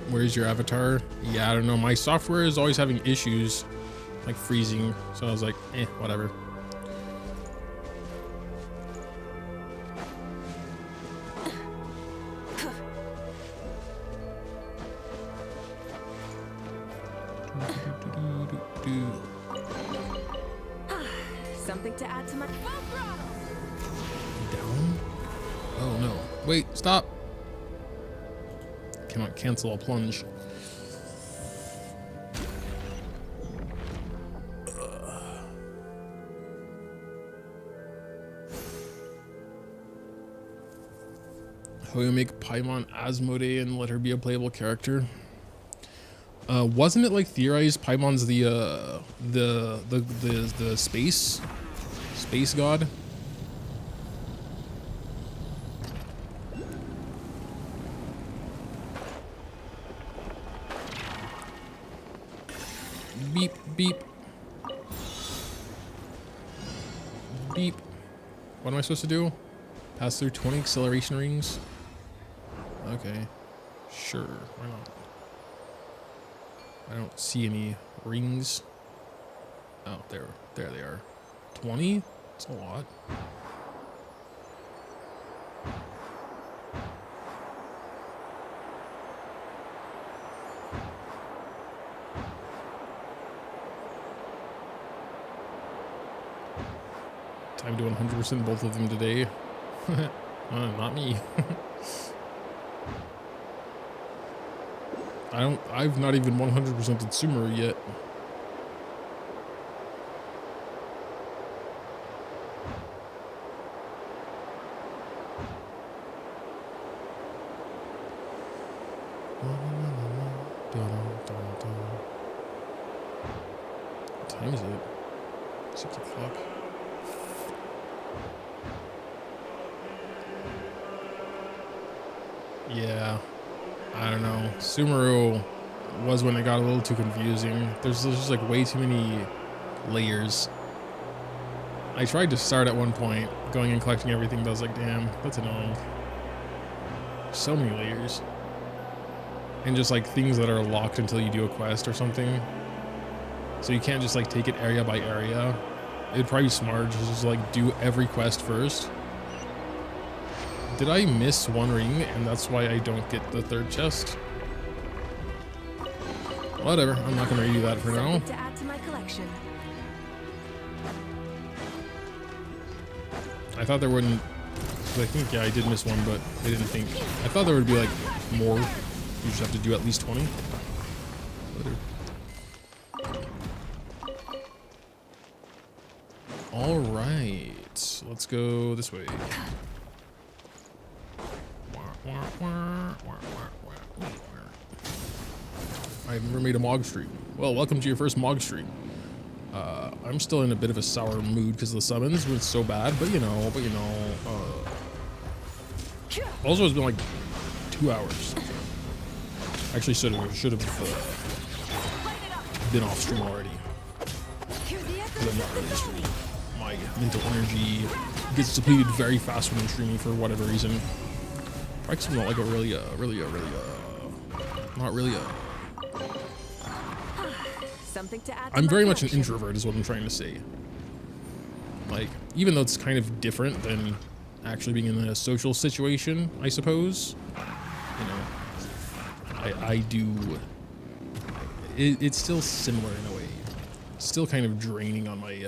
Where's your avatar? Yeah, I don't know. My software is always having issues, like freezing. So I was like, whatever. Something to add to my full throttle. Down? Oh no. Wait, stop. Cannot cancel a plunge. How do we make Paimon Asmodee and let her be a playable character? Wasn't it like theorized Paimon's the space god? Beep, beep. Beep. What am I supposed to do? Pass through 20 acceleration rings? Okay. Sure, why not? I don't see any rings. Oh, there they are. 20? That's a lot. Time to 100% both of them today. Not me. I've not even 100%ed Sumeru yet. What time is it? 6 o'clock. Yeah, I don't know. Sumeru was when it got a little too confusing. There's just like way too many layers. I tried to start at one point, going and collecting everything, but I was like, damn, that's annoying. So many layers. And just like things that are locked until you do a quest or something. So you can't just like take it area by area. It'd probably be smart to just like do every quest first. Did I miss one ring and that's why I don't get the third chest? Whatever, I'm not gonna redo that for now. To add to my collection. I thought there wouldn't. I think, yeah, I did miss one, but I didn't think. I thought there would be like more. You just have to do at least 20. All right, let's go this way. I've never made a Mog stream. Well, welcome to your first Mog stream. I'm still in a bit of a sour mood because the summons were so bad, but you know, also it's been like 2 hours. Actually, should have been off stream already. But I'm not really streaming. My mental energy gets depleted very fast when I'm streaming for whatever reason. I guess I'm not like not really a. Something to add to I'm my very much an collection. introvert is what I'm trying to say. Like, even though it's kind of different than actually being in a social situation, I suppose. You know, I do. It's still similar in a way. Still kind of draining on my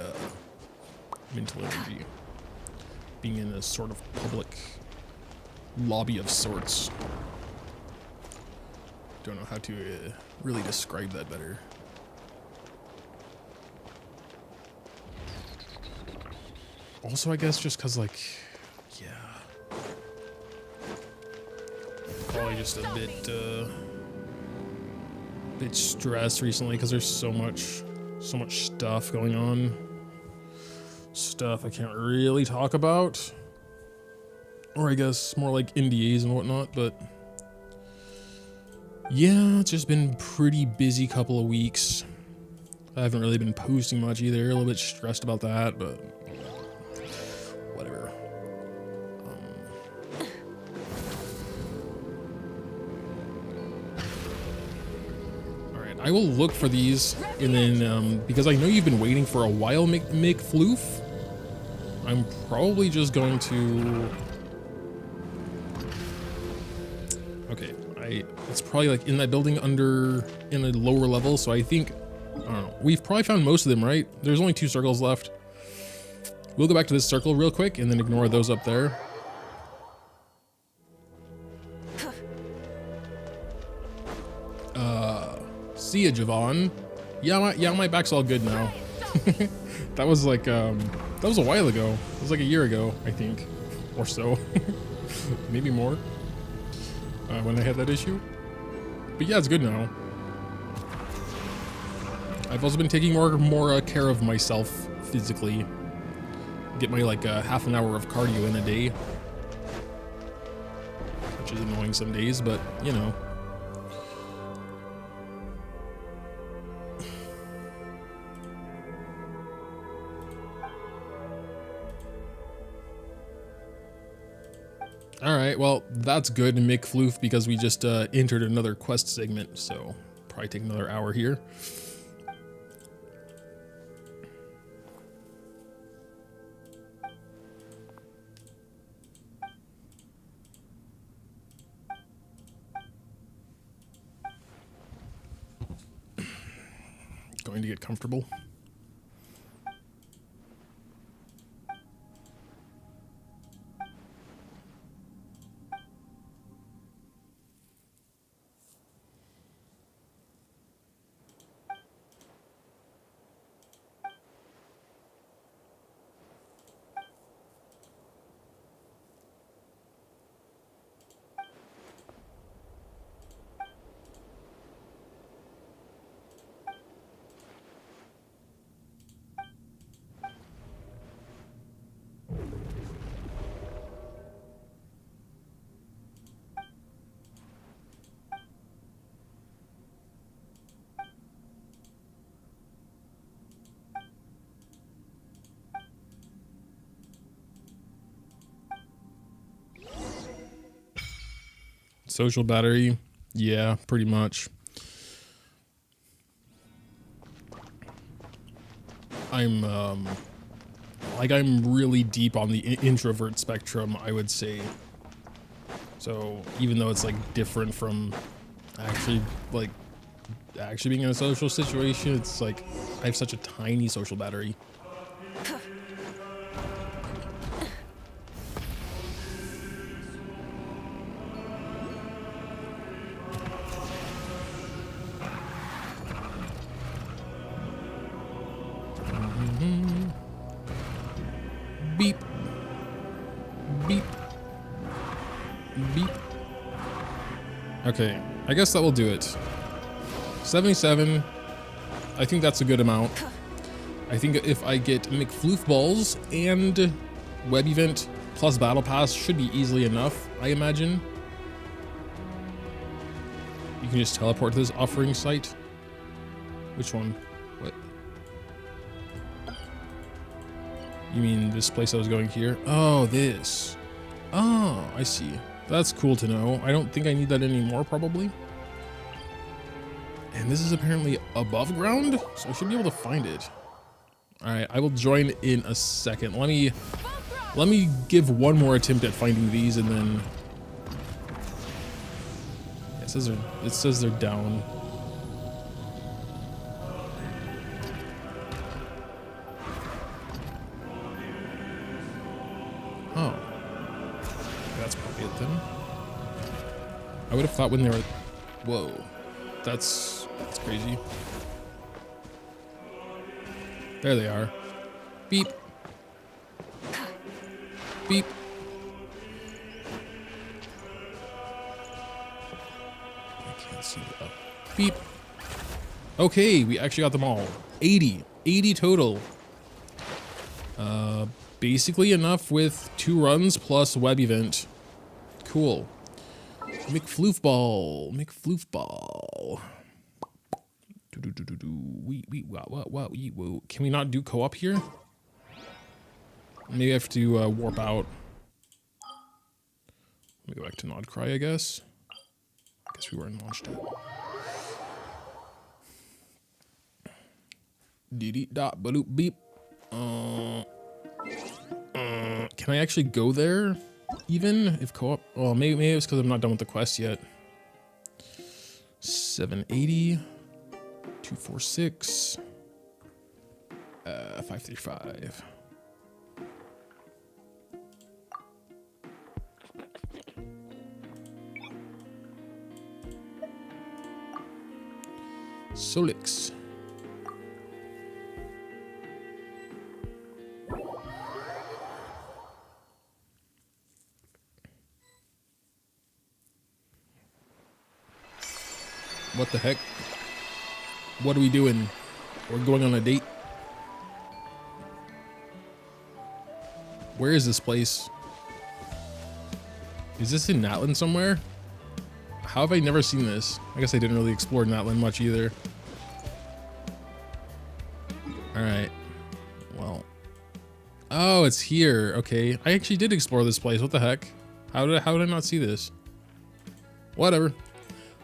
mental energy. Being in a sort of public lobby of sorts. Don't know how to really describe that better. Also, I guess just because, like, yeah. Probably just a bit, bit stressed recently because there's so much stuff going on. Stuff I can't really talk about. Or I guess more like NDAs and whatnot, but yeah, it's just been pretty busy couple of weeks. I haven't really been posting much either. A little bit stressed about that, but whatever. Alright, I will look for these, and then, because I know you've been waiting for a while, make floof, I'm probably just going to... Okay, it's probably like in that building in a lower level, so I think, I don't know, we've probably found most of them, right? There's only 2 circles left. We'll go back to this circle real quick and then ignore those up there. See ya, Javon. Yeah, my back's all good now. That was like, that was a while ago. It was like a year ago, I think, or so. Maybe more. When I had that issue. But yeah, it's good now. I've also been taking more care of myself physically. Get my like half an hour of cardio in a day, which is annoying some days, but you know. Alright, well, that's good, Mick Floof, because we just entered another quest segment, so probably take another hour here. Going to get comfortable. Social battery, yeah, pretty much. I'm really deep on the introvert spectrum, I would say. So even though it's like different from actually being in a social situation, it's like I have such a tiny social battery. Beep. Beep. Beep. Okay, I guess that will do it. 77. I think that's a good amount. I think if I get McFloof balls and web event plus battle pass should be easily enough, I imagine. You can just teleport to this offering site. Which one? What? You mean this place I was going here? Oh, this. Oh, I see. That's cool to know. I don't think I need that anymore, probably. And this is apparently above ground, so I should be able to find it. All right, I will join in a second. Let me give one more attempt at finding these, and then it says they're down. Oh, that's probably it then. I would have thought when they were, whoa, that's crazy. There they are. Beep. Beep. I can't see that. Beep. Okay, we actually got them all. 80 total. Basically enough with 2 runs plus web event. Cool. McFloofball. Can we not do co-op here? Maybe I have to warp out. Let me go back to Nodcry, I guess. I guess we were in launch tab. Dee dot baloop beep. Can I actually go there? Even if co-op? Well, maybe it's because I'm not done with the quest yet. 780, 246, 535. Solix. What the heck? What are we doing? We're going on a date? Where is this place? Is this in Natlan somewhere? How have I never seen this? I guess I didn't really explore Natlan much either. Alright. Well. Oh, it's here. Okay. I actually did explore this place. What the heck? How did I not see this? Whatever.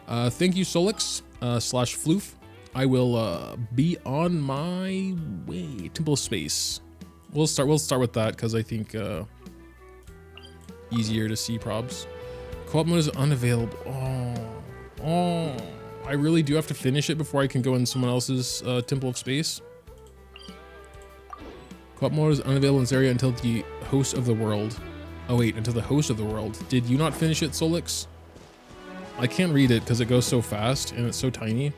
Thank you, Solix, slash Floof. I will, be on my way. Temple of Space. We'll start with that, because I think, easier to see probs. Co-op mode is unavailable. Oh, I really do have to finish it before I can go in someone else's, Temple of Space. Co-op mode is unavailable in this area until the host of the world. Oh wait, until the host of the world. Did you not finish it, Solix? I can't read it because it goes so fast and it's so tiny.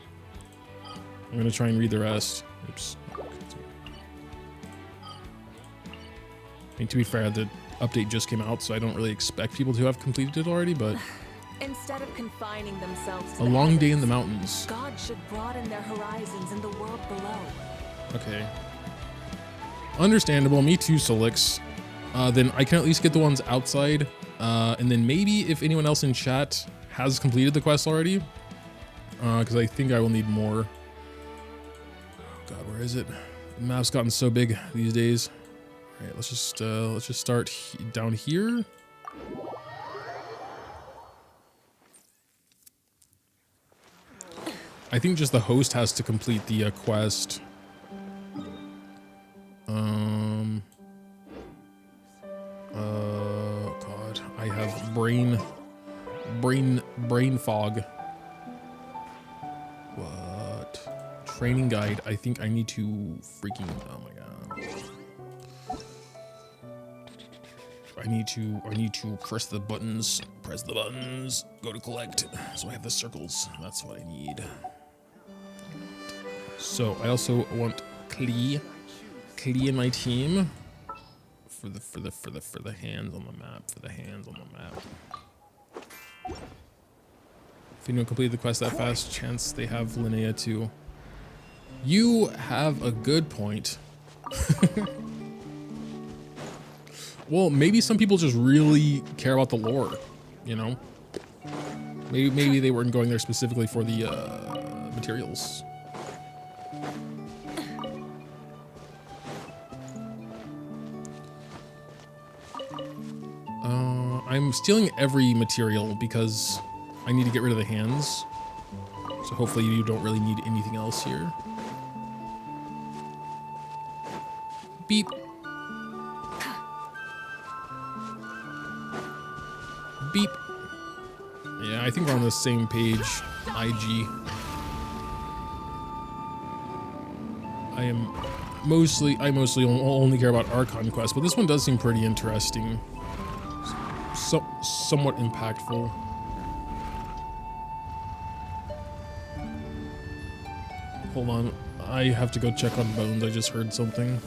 I'm gonna try and read the rest. Oops. I mean, to be fair, the update just came out, so I don't really expect people to have completed it already, but... Instead of confining themselves to A long day in the mountains. God should broaden their horizons in the world below. Okay. Understandable. Me too, Solix. Then I can at least get the ones outside. And then maybe if anyone else in chat has completed the quest already, because I think I will need more. Oh God, where is it? The map's gotten so big these days. All right, let's just start down here. I think just the host has to complete the quest. God, I have brain fog. What? Training guide. I think I need to freaking, oh my God. I need to press the buttons, go to collect. So I have the circles. That's what I need. So I also want Klee in my team for the hands on the map. If anyone completed the quest that fast, chance they have Linnea too. You have a good point. Well, maybe some people just really care about the lore, you know? Maybe they weren't going there specifically for the materials. I'm stealing every material because I need to get rid of the hands. So hopefully you don't really need anything else here. Beep. Beep. Yeah, I think we're on the same page, IG. I mostly only care about Archon quests, but this one does seem pretty interesting. Somewhat impactful. Hold on, I have to go check on Bones. I just heard something.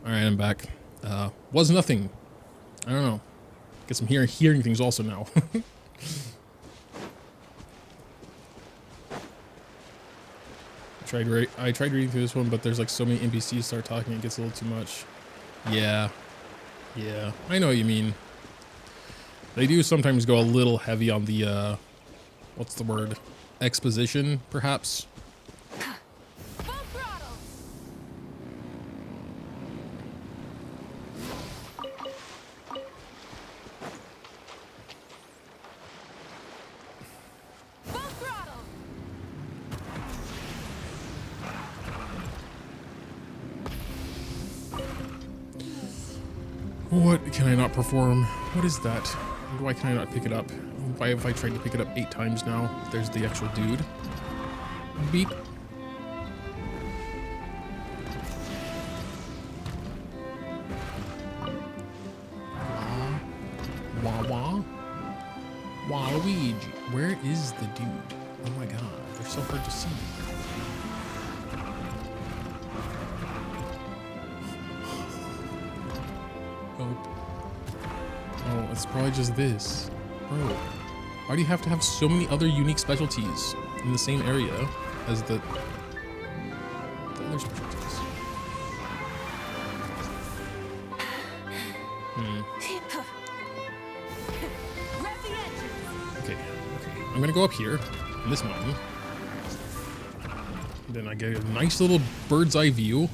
All right, I'm back. Was nothing. I don't know. Guess I'm hearing things also now. I tried reading through this one, but there's like so many NPCs start talking, it gets a little too much. Yeah, I know what you mean. They do sometimes go a little heavy on the what's the word? Exposition, perhaps. Full throttle. Full throttle. What can I not perform? What is that? Why can I not pick it up? Why have I tried to pick it up 8 times now? There's the actual dude. Beep. Wah wah. Waluigi. Where is the dude? Oh my god, they're so hard to see. Oh, it's probably just this. Bro, why do you have to have so many other unique specialties in the same area as the other specialties? Rev the engines. Okay. I'm gonna go up here in this mountain. Then I get a nice little bird's eye view.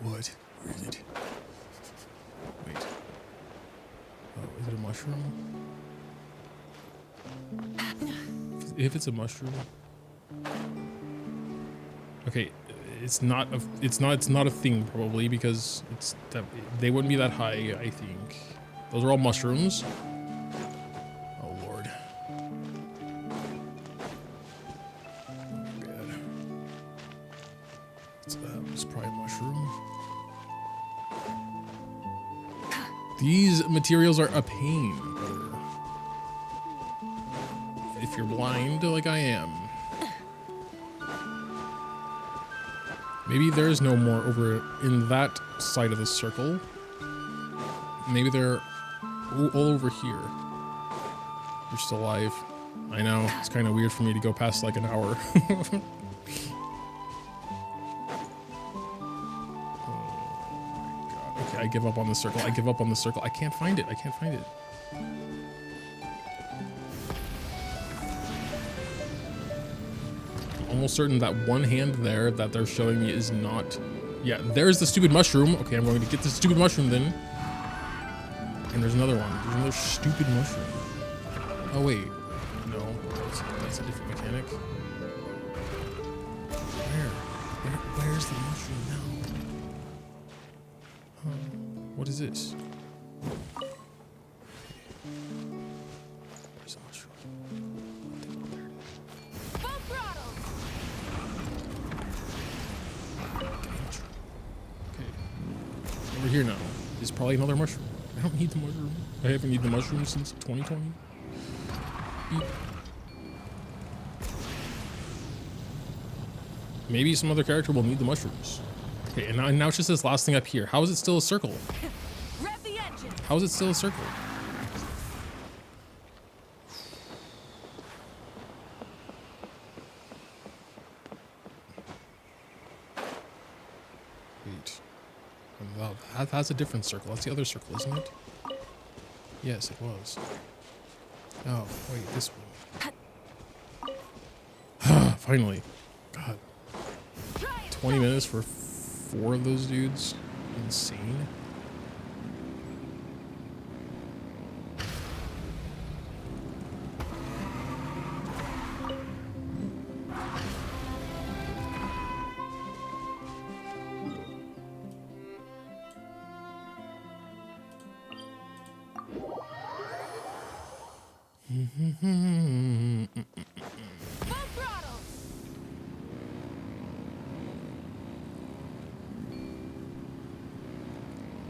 What? Where is it? Wait. Oh, is it a mushroom? If it's a mushroom. Okay, it's not a thing probably because they wouldn't be that high, I think. Those are all mushrooms. Oh lord. Oh god. It's probably a mushroom. These materials are a pain, brother. If you're blind like I am. Maybe there is no more over in that side of the circle. Maybe they're all over here. You're still alive. I know, it's kind of weird for me to go past like an hour. I give up on the circle. I give up on the circle. I can't find it. I can't find it. I'm almost certain that one hand there that they're showing me is not... Yeah, there's the stupid mushroom. Okay, I'm going to get the stupid mushroom then. And there's another one. There's another stupid mushroom. Oh, wait. No, that's a different mechanic. Where's the mushroom now? What is this? Where's the mushroom? Full throttle. Okay. Over here now. There's probably another mushroom. I don't need the mushroom. I haven't needed the mushroom since 2020. Beep. Maybe some other character will need the mushrooms. Okay, and now it's just this last thing up here. How is it still a circle? Rev the engine. How is it still a circle? Wait. Wow, that's a different circle. That's the other circle, isn't it? Yes, it was. Oh, wait, this one. Finally. God. 20 minutes for 4 of those dudes? Insane. Full throttle.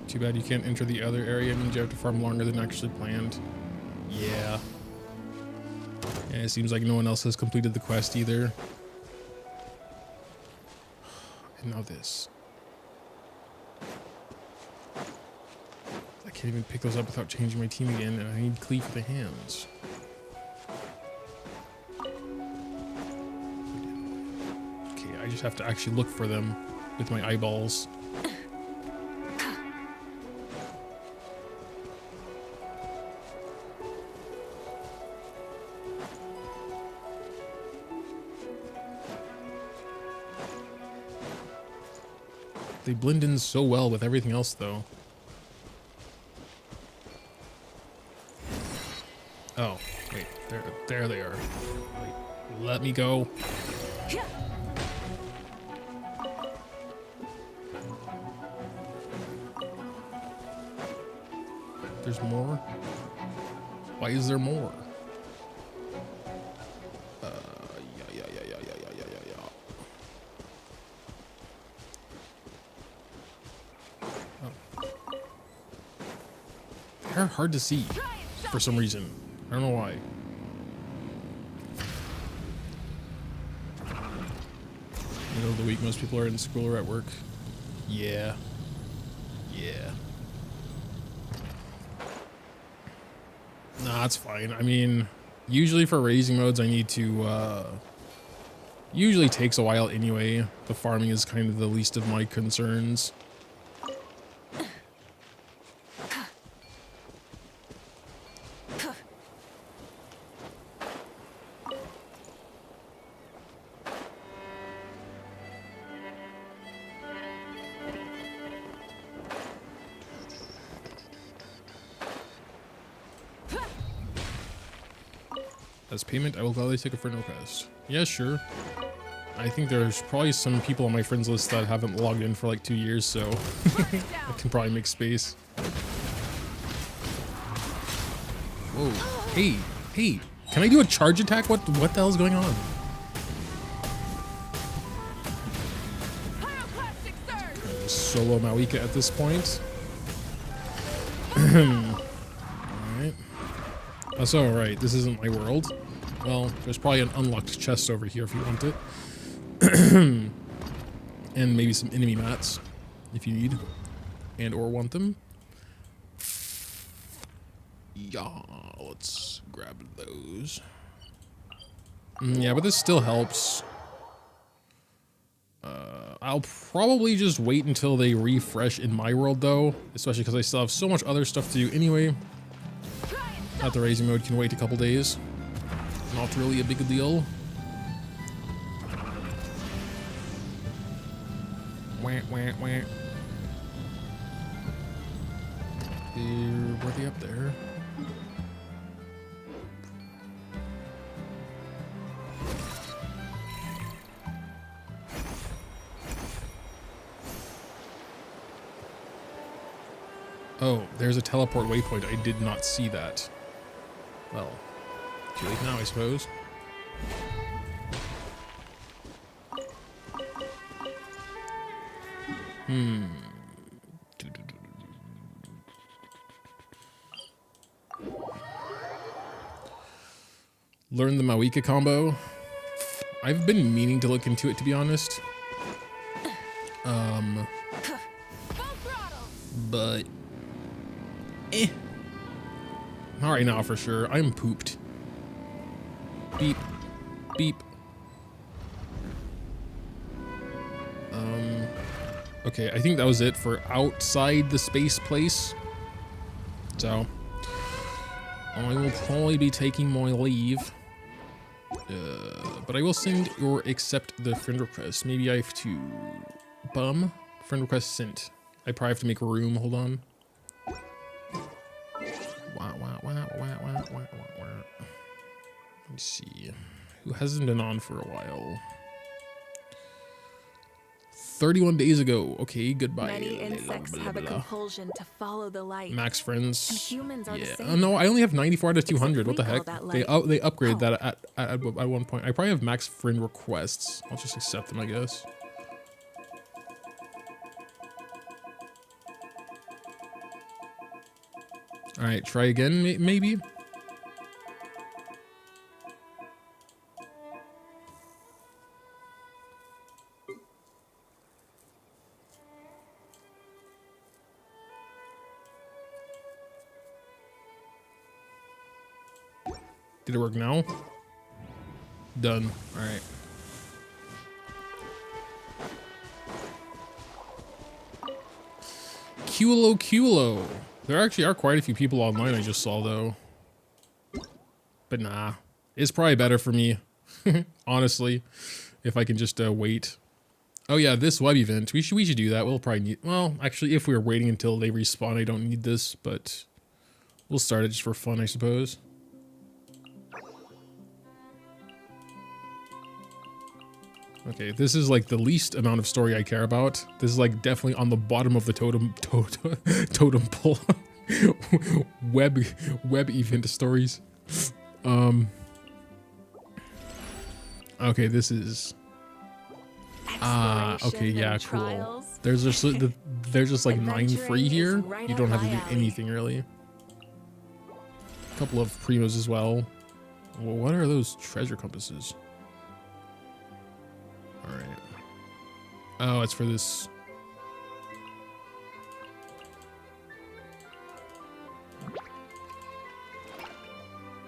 Too bad you can't enter the other area. It means you have to farm longer than actually planned. Yeah. And it seems like no one else has completed the quest either. Now this. I can't even pick those up without changing my team again, and I need cleave for the hands. Okay, I just have to actually look for them with my eyeballs. They blend in so well with everything else, though. Oh, wait, there they are. Wait, let me go. There's more? Why is there more? They're hard to see for some reason. I don't know why. Middle of the week, most people are in school or at work. Yeah. Yeah. Nah, it's fine. I mean, usually for raising modes, I need to, usually takes a while anyway. The farming is kind of the least of my concerns. As payment, I will gladly take a friend request. Yeah, sure. I think there's probably some people on my friends list that haven't logged in for like 2 years, so I can probably make space. Whoa. Hey, hey, can I do a charge attack? What the hell is going on? Solo Mawika at this point. Alright. That's alright, this isn't my world. Well, there's probably an unlocked chest over here if you want it. And maybe some enemy mats if you need and or want them. Yeah, let's grab those. Yeah, but this still helps. I'll probably just wait until they refresh in my world though, especially because I still have so much other stuff to do anyway. That the raising mode can wait a couple days. Not really a big deal. Wah, wah, wah. Were they up there? Oh, there's a teleport waypoint. I did not see that. Well, too late now, I suppose. Learn the Mawika combo. I've been meaning to look into it, to be honest. But not right now for sure. I'm pooped. Beep. Beep. Okay, I think that was it for outside the space place. So I will probably be taking my leave. But I will send or accept the friend request. Maybe I have to friend request sent. I probably have to make room. Hold on. Let me see. Who hasn't been on for a while? 31 days ago. Okay, goodbye. Many insects have a compulsion to follow the light. Max friends. And humans are the Yeah. same. No, I only have 94 out of 200. What the we heck? call that They light. upgraded that at one point. I probably have max friend requests. I'll just accept them, I guess. All right, try again, maybe. Did it work now? Done. All right. Culo. There actually are quite a few people online I just saw though. But nah, it's probably better for me, honestly, if I can just wait. Oh yeah, this web event, we should do that. We'll probably need, well, actually, if we were waiting until they respawn, I don't need this, but we'll start it just for fun, I suppose. Okay, this is like the least amount of story I care about. This is like definitely on the bottom of the totem pole. web event stories. Okay, this is okay, yeah, cool. Trials. There's just like 9 free here. Right You don't up have to my do alley. anything really. A couple of primos as well. Well, what are those treasure compasses? All right. Oh, it's for this.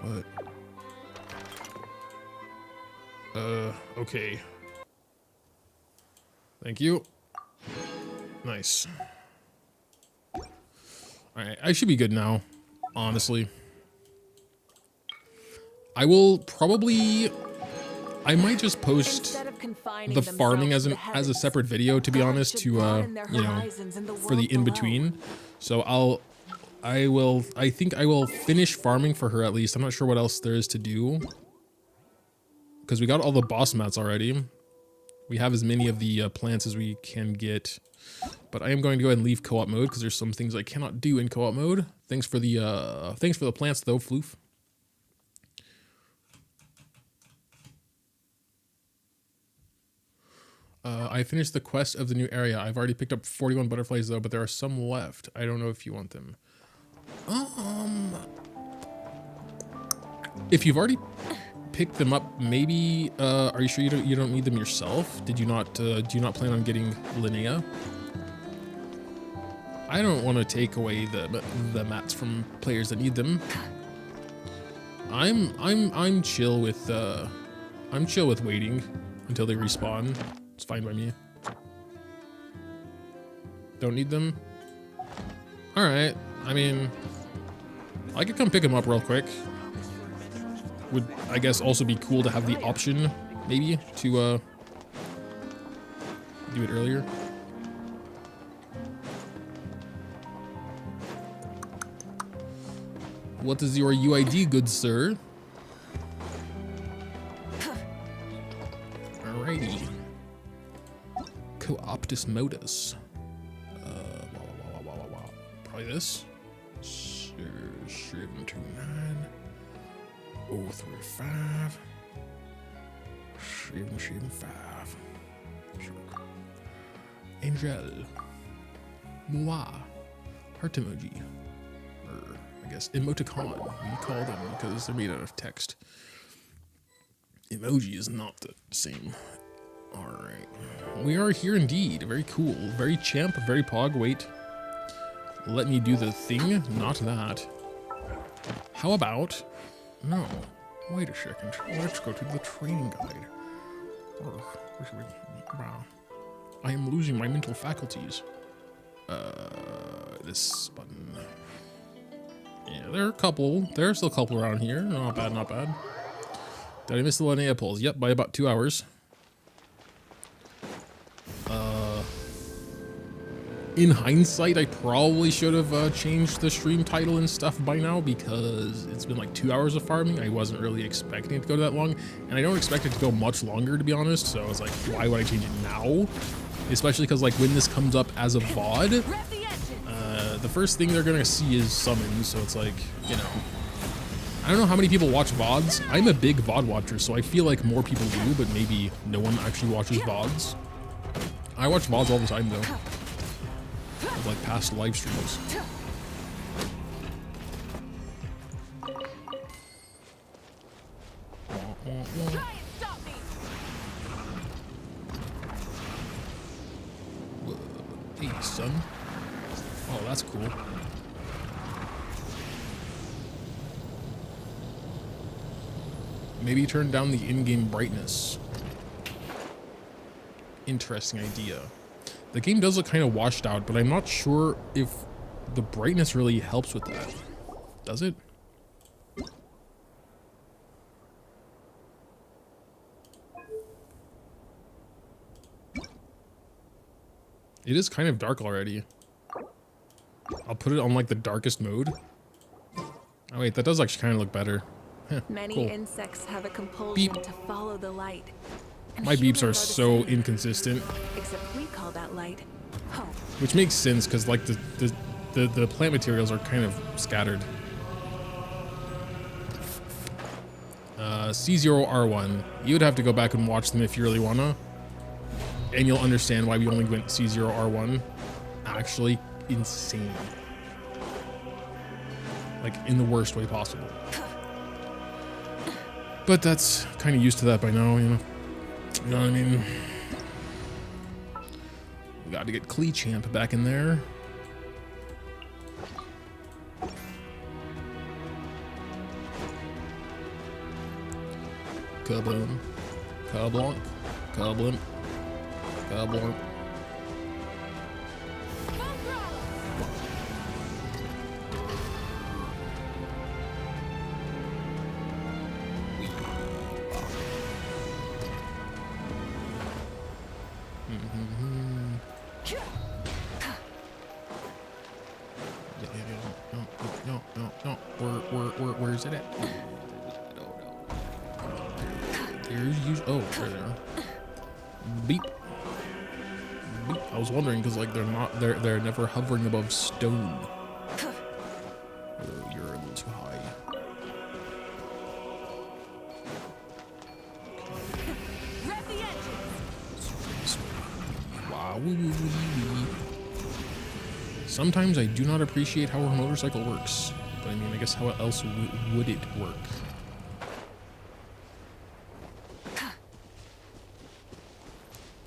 What? Okay. Thank you. Nice. All right, I should be good now, honestly. I will probably, I might just post Instead of confining the farming as themselves an to the as a heavens, separate video, to be gods honest, should to broaden their you know, horizons in the for the world in below. between. So I think I will finish farming for her at least. I'm not sure what else there is to do, because we got all the boss mats already. We have as many of the plants as we can get, but I am going to go ahead and leave co-op mode because there's some things I cannot do in co-op mode. Thanks for the plants though, Floof. I finished the quest of the new area. I've already picked up 41 butterflies though, but there are some left. I don't know if you want them. If you've already picked them up, maybe, are you sure you don't need them yourself? Did you not, do you not plan on getting LINNEA? I don't want to take away the mats from players that need them. I'm chill with, waiting until they respawn. It's fine by me. Don't need them? Alright, I mean, I could come pick them up real quick. Would, I guess, also be cool to have the option, maybe, to do it earlier. What is your UID, good sir? Alrighty. Cooptus modus. Probably this. 729 035 775. Angel. Moi. Heart emoji. Or I guess emoticon. We call them because they're made out of text. Emoji is not the same. Alright. We are here indeed. Very cool. Very champ, very pog. Wait. Let me do the thing. Not that. How about... No. Wait a second. Let's go to the training guide. I am losing my mental faculties. This button. Yeah, there are a couple. There's still a couple around here. Not bad, not bad. Did I miss the LINNEA polls? Yep, by about 2 hours. In hindsight, I probably should have changed the stream title and stuff by now because it's been like 2 hours of farming. I wasn't really expecting it to go that long, and I don't expect it to go much longer, to be honest. So I was like, why would I change it now? Especially because like when this comes up as a VOD, the first thing they're gonna see is summons. So it's like, you know, I don't know how many people watch VODs. I'm a big VOD watcher, so I feel like more people do, but maybe no one actually watches VODs. I watch VODs all the time though. Of like past live streams. Try and stop me. Hey, son. Oh, that's cool. Maybe turn down the in-game brightness. Interesting idea. The game does look kind of washed out, but I'm not sure if the brightness really helps with that. Does it? It is kind of dark already. I'll put it on like the darkest mode. Oh wait, that does actually kind of look better. Heh, Many cool. insects have a compulsion Beep. to follow the light. And My beeps humans are the so same. inconsistent, Except we call that light hope. which makes sense because like the plant materials are kind of scattered. C0R1. You would have to go back and watch them if you really wanna, and you'll understand why we only went C0R1. Actually, insane. Like in the worst way possible. But that's kind of used to that by now, you know. You know what I mean? We got to get Champ back in there. Kaboom. Kablonk. Kablimp. Kablonk. No. Where's it at? There's you. Oh, there. Beep. Beep. I was wondering because like they're never hovering above stone. Oh, you're a little too high. Rev the engines. Wow. Sometimes I do not appreciate how a motorcycle works. But I mean, I guess how else would it work?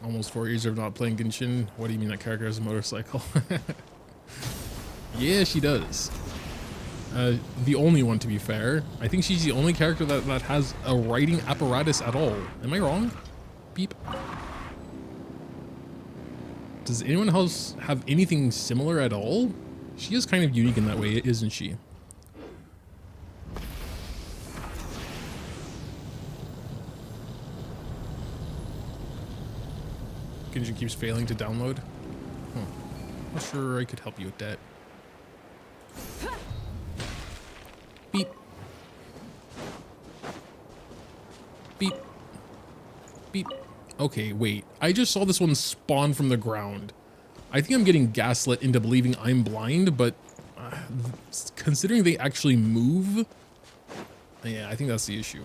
Almost 4 years of not playing Genshin. What do you mean that character has a motorcycle? Yeah, she does. The only one, to be fair. I think she's the only character that has a riding apparatus at all. Am I wrong? Beep. Does anyone else have anything similar at all? She is kind of unique in that way, isn't she? Genshin keeps failing to download. Huh. Not sure I could help you with that. Beep. Beep. Beep. Okay, wait. I just saw this one spawn from the ground. I think I'm getting gaslit into believing I'm blind, but considering they actually move, yeah, I think that's the issue.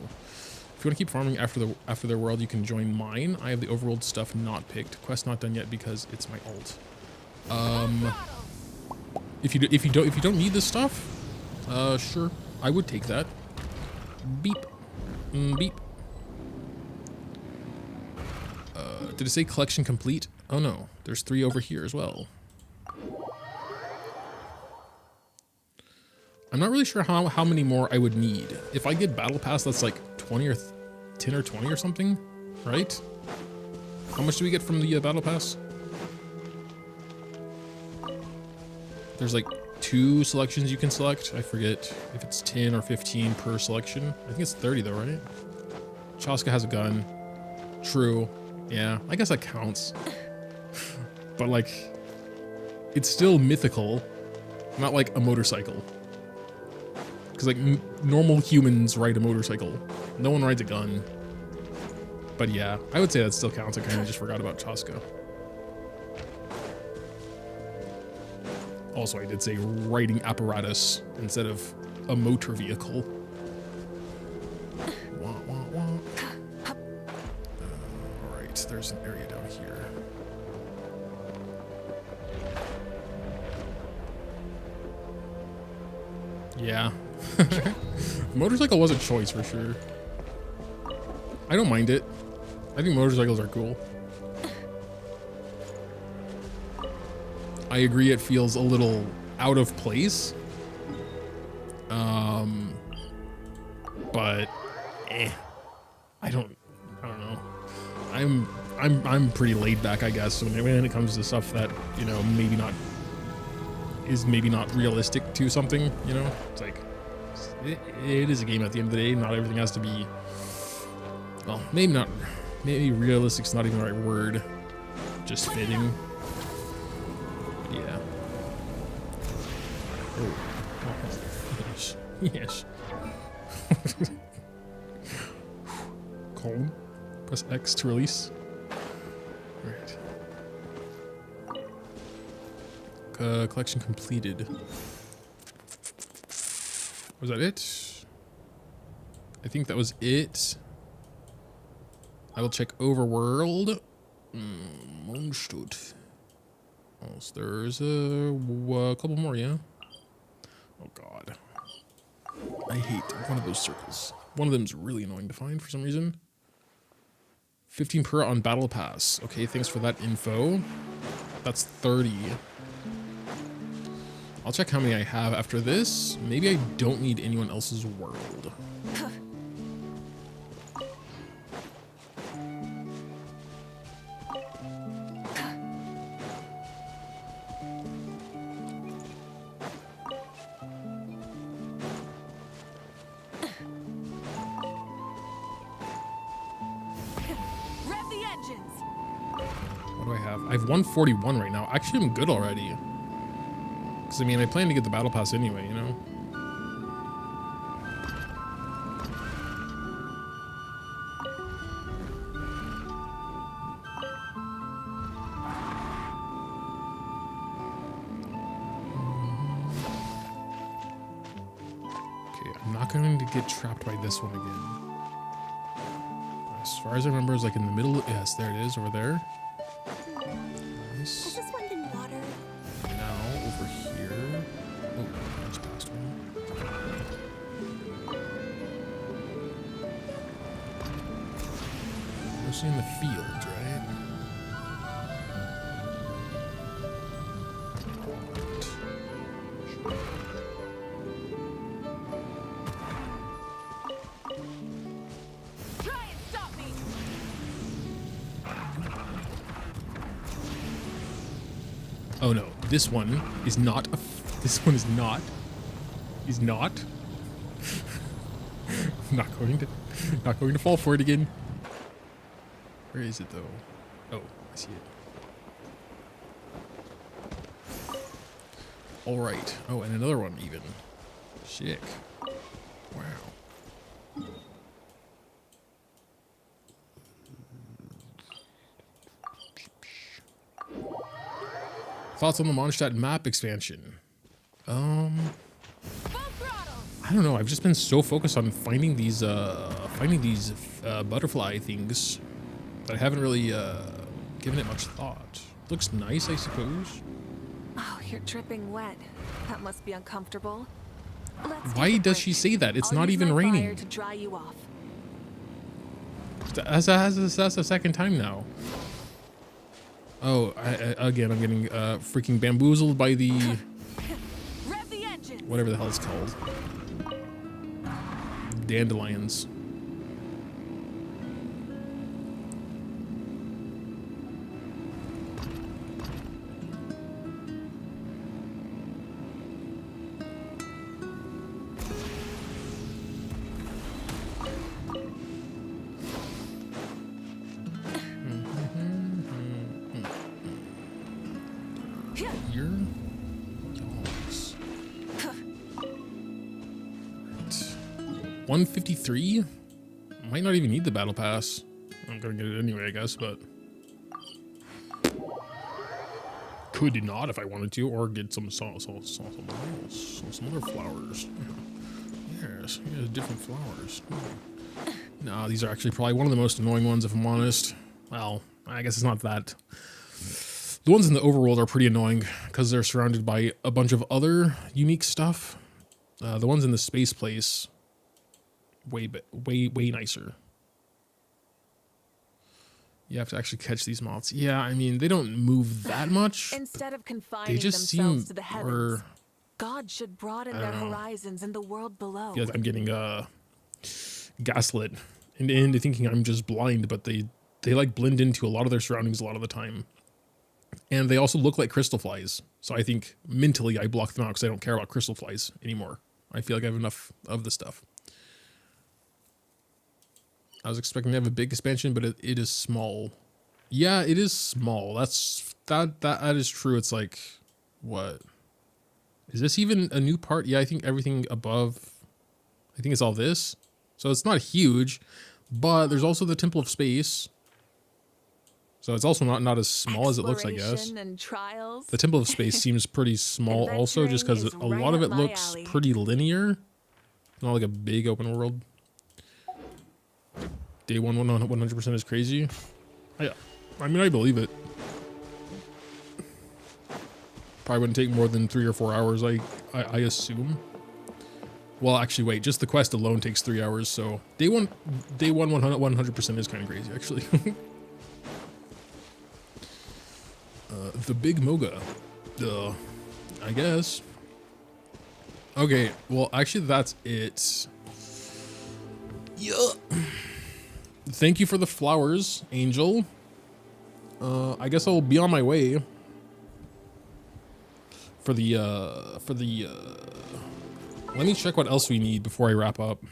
If you want to keep farming after their world, you can join mine. I have the overworld stuff not picked. Quest not done yet because it's my ult. If you don't need this stuff, sure, I would take that. Beep. Beep. Did it say collection complete? Oh no, there's 3 over here as well. I'm not really sure how many more I would need. If I get battle pass, that's like 20 or 10 or 20 or something, right? How much do we get from the battle pass? There's like 2 selections you can select. I forget if it's 10 or 15 per selection. I think it's 30 though, right? Chaska has a gun. True. Yeah, I guess that counts. But like, it's still mythical, not like a motorcycle. Because like normal humans ride a motorcycle. No one rides a gun. But yeah, I would say that still counts. I kind of just forgot about Chaska. Also, I did say riding apparatus instead of a motor vehicle. Wah, wah, wah. Alright, there's an area down here. Yeah. Motorcycle was a choice for sure. I don't mind it. I think motorcycles are cool. I agree it feels a little out of place. But I don't know. I'm pretty laid back, I guess, when it comes to stuff that, you know, maybe not realistic to something, you know? It's like, it is a game at the end of the day. Not everything has to be, well, maybe realistic's not even the right word. Just fitting. Yeah. Oh. Yes. Yes. Calm. Press X to release. Alright. Collection completed. Was that it? I think that was it. I will check Overworld. Mondstadt. Oh, so there's a couple more, yeah? Oh god. I hate one of those circles. One of them's really annoying to find for some reason. 15 per on Battle Pass. Okay, thanks for that info. That's 30. I'll check how many I have after this. Maybe I don't need anyone else's world. Rev the engines. What do I have? I have 141 right now. Actually, I'm good already. Because, I mean, I plan to get the Battle Pass anyway, you know? Okay, I'm not going to get trapped by this one again. As far as I remember, it's like in the middle. Yes, there it is, over there. Nice. Has this one been watered? Now, over here. Oh, I just passed one. Mostly in the fields, right? Try and stop me. Oh no, this one is not. This one is not. Is not. Not going to fall for it again. Where is it though? Oh, I see it. All right. Oh, and another one even. Sick. Wow. Thoughts on the Mondstadt map expansion? Full throttle. I don't know. I've just been so focused on finding these butterfly things that I haven't really given it much thought. Looks nice, I suppose. Oh, you're dripping wet. That must be uncomfortable. Let's Why take a does break. she say that? It's I'll not use even my raining. fire to dry you off. That's the second time now. Oh, again, I'm getting freaking bamboozled by the Rev the engines. whatever the hell it's called. Dandelions. Here. Dogs. 153? Might not even need the battle pass. I'm gonna get it anyway, I guess, but could not if I wanted to, or get some other flowers. Yes, different flowers. No, these are actually probably one of the most annoying ones, if I'm honest. Well, I guess it's not that. The ones in the overworld are pretty annoying because they're surrounded by a bunch of other unique stuff. The ones in the space place, way nicer. You have to actually catch these moths. Yeah, I mean, they don't move that much. Instead of confining just themselves seem to the heavens, more- God should broaden their horizons in the world below. I feel like I'm getting gaslit into thinking I'm just blind, but they like blend into a lot of their surroundings a lot of the time. And they also look like crystal flies. So I think mentally I block them out because I don't care about crystal flies anymore. I feel like I have enough of the stuff. I was expecting to have a big expansion, but it is small. Yeah, it is small. That is true. It's like, what? Is this even a new part? Yeah, I think everything above, I think it's all this. So it's not huge, but there's also the Temple of Space. So it's also not as small as it looks, I guess. Exploration and trials. The Temple of Space seems pretty small also, just because Adventuring a is lot right of up it my looks alley. pretty linear. Not like a big open world. Day one 100% is crazy. I mean, I believe it. Probably wouldn't take more than 3 or 4 hours, I assume. Well, actually, wait, just the quest alone takes 3 hours, so day one 100% is kind of crazy, actually. The big Moga. I guess. Okay, well, actually, that's it. Yeah. Thank you for the flowers, Angel. I guess I'll be on my way for the let me check what else we need before I wrap up.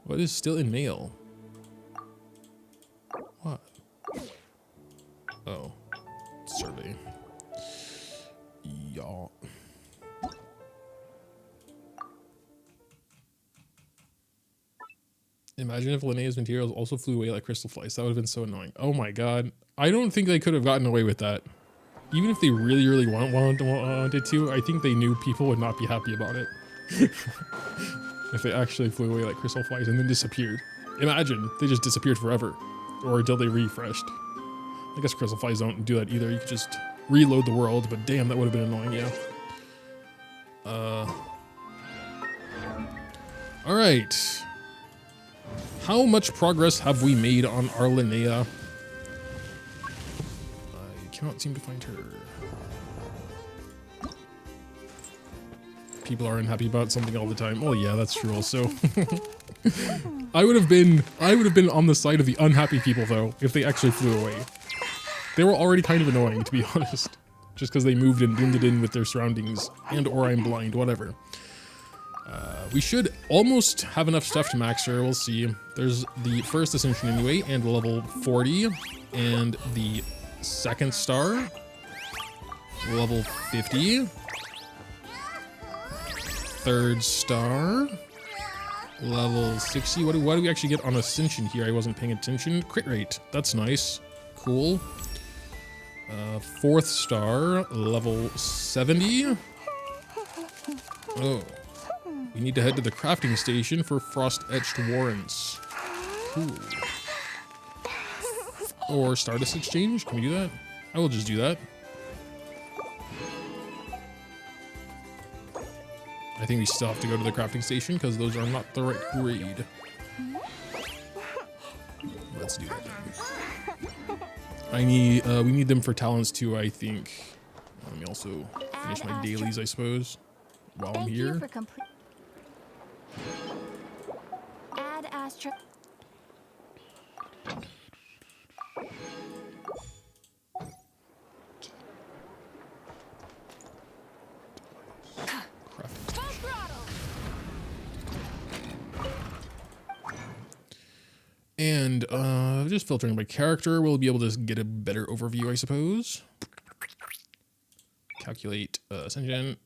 What is still in mail? What? Oh, survey. Y'all. Imagine if Linnea's materials also flew away like crystal flies. That would have been so annoying. Oh my god. I don't think they could have gotten away with that. Even if they really wanted to, I think they knew people would not be happy about it. If they actually flew away like crystal flies and then disappeared. Imagine they just disappeared forever. Or until they refreshed. I guess crystal flies don't do that either. You could just reload the world, but damn, that would have been annoying, yeah. Alright. How much progress have we made on our Linnea? I cannot seem to find her. People are unhappy about something all the time. Well, yeah, that's true also. I would have been on the side of the unhappy people though, if they actually flew away. They were already kind of annoying, to be honest. Just because they moved and blended in with their surroundings, and or I'm blind, whatever. We should almost have enough stuff to max her, we'll see. There's the first ascension anyway, and level 40, and the second star, level 50. Third star, level 60. What do we actually get on ascension here? I wasn't paying attention. Crit rate, that's nice, cool. Fourth star, level 70. Oh. We need to head to the crafting station for frost-etched warrants. Cool. Or Stardust Exchange? Can we do that? I will just do that. I think we still have to go to the crafting station because those are not the right grade. Let's do that then. We need them for talents too, I think. Let me also finish my dailies, I suppose, while I'm here. Add Astra. And just filtering by character, we'll be able to get a better overview, I suppose. Calculate ascension.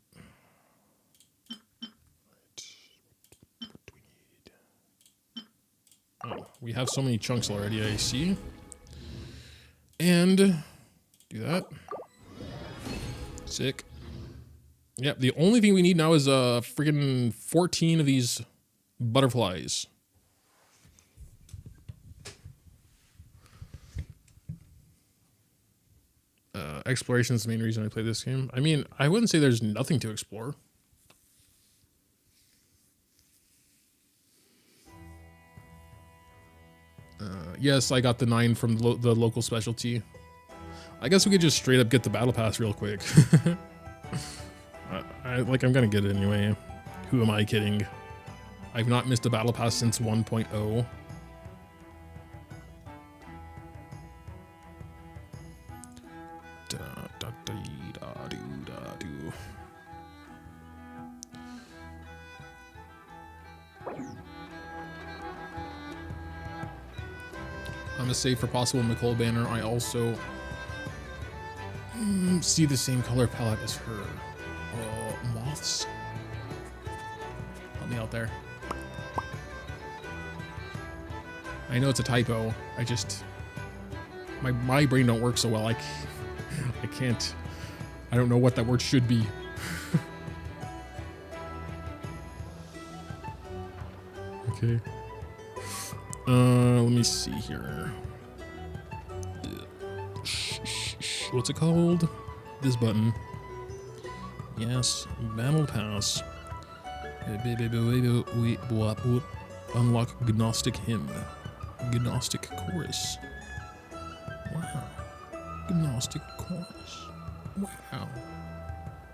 Oh, we have so many chunks already, I see. And do that. Sick. Yep, the only thing we need now is freaking 14 of these butterflies. Exploration is the main reason I play this game. I mean, I wouldn't say there's nothing to explore. Yes, I got the 9 from the local specialty. I guess we could just straight up get the battle pass real quick. I'm gonna get it anyway. Who am I kidding? I've not missed a battle pass since 1.0. I'm gonna say for possible Nicole banner, I also see the same color palette as her. Moths. Help me out there. I know it's a typo. I just my brain don't work so well. I can't. I don't know what that word should be. Okay. Let me see here. What's it called? This button. Yes, battle pass. Unlock Gnostic hymn. Gnostic chorus. Wow. Gnostic chorus. Wow.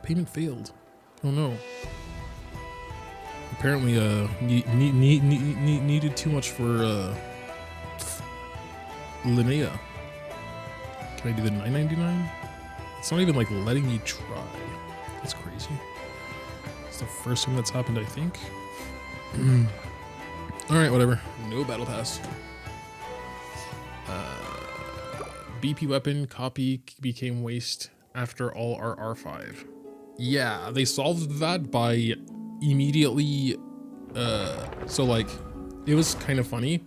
Payment failed. Oh no. Apparently, needed too much for LINNEA. Can I do the $9.99? It's not even like letting me try. That's crazy. It's the first time that's happened, I think. All right, whatever. No battle pass. BP weapon copy became waste after all our R5. Yeah, they solved that by immediately. So like, it was kind of funny.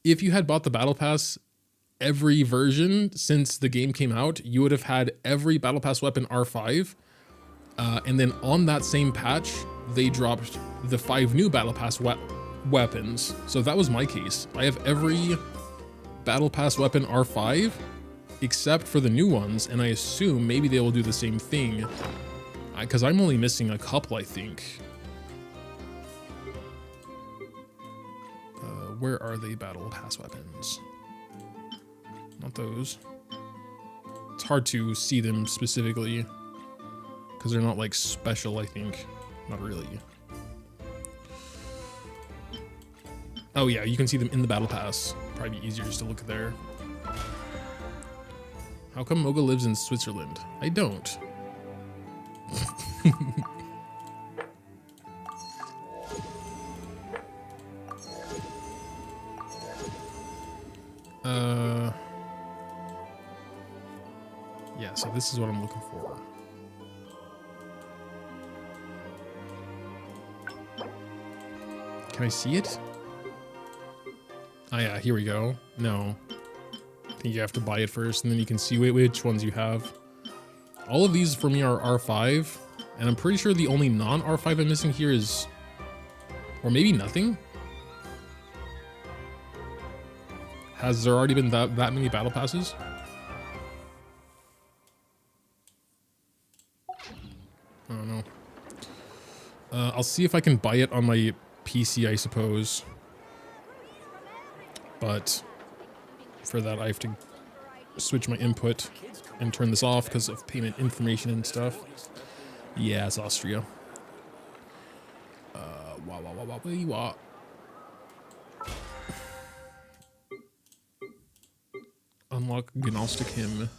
If you had bought the battle pass every version since the game came out, you would have had every battle pass weapon R5. And then on that same patch, they dropped the 5 new battle pass weapons. So that was my case. I have every battle pass weapon R5 except for the new ones, and I assume maybe they will do the same thing because I'm only missing a couple, I think. Where are they battle pass weapons? Not those. It's hard to see them specifically because they're not like special, I think. Not really. Oh yeah, you can see them in the battle pass. Probably be easier just to look there. How come Moga lives in Switzerland? I don't. Yeah, so this is what I'm looking for. Can I see it? Oh yeah, here we go. No. I think you have to buy it first, and then you can see which ones you have. All of these for me are R5, and I'm pretty sure the only non-R5 I'm missing here is... Or maybe nothing? Has there already been that many battle passes? I don't know. I'll see if I can buy it on my PC, I suppose. But for that, I have to switch my input and turn this off because of payment information and stuff. Yeah, it's Austria. Unlock Gnostic hymn.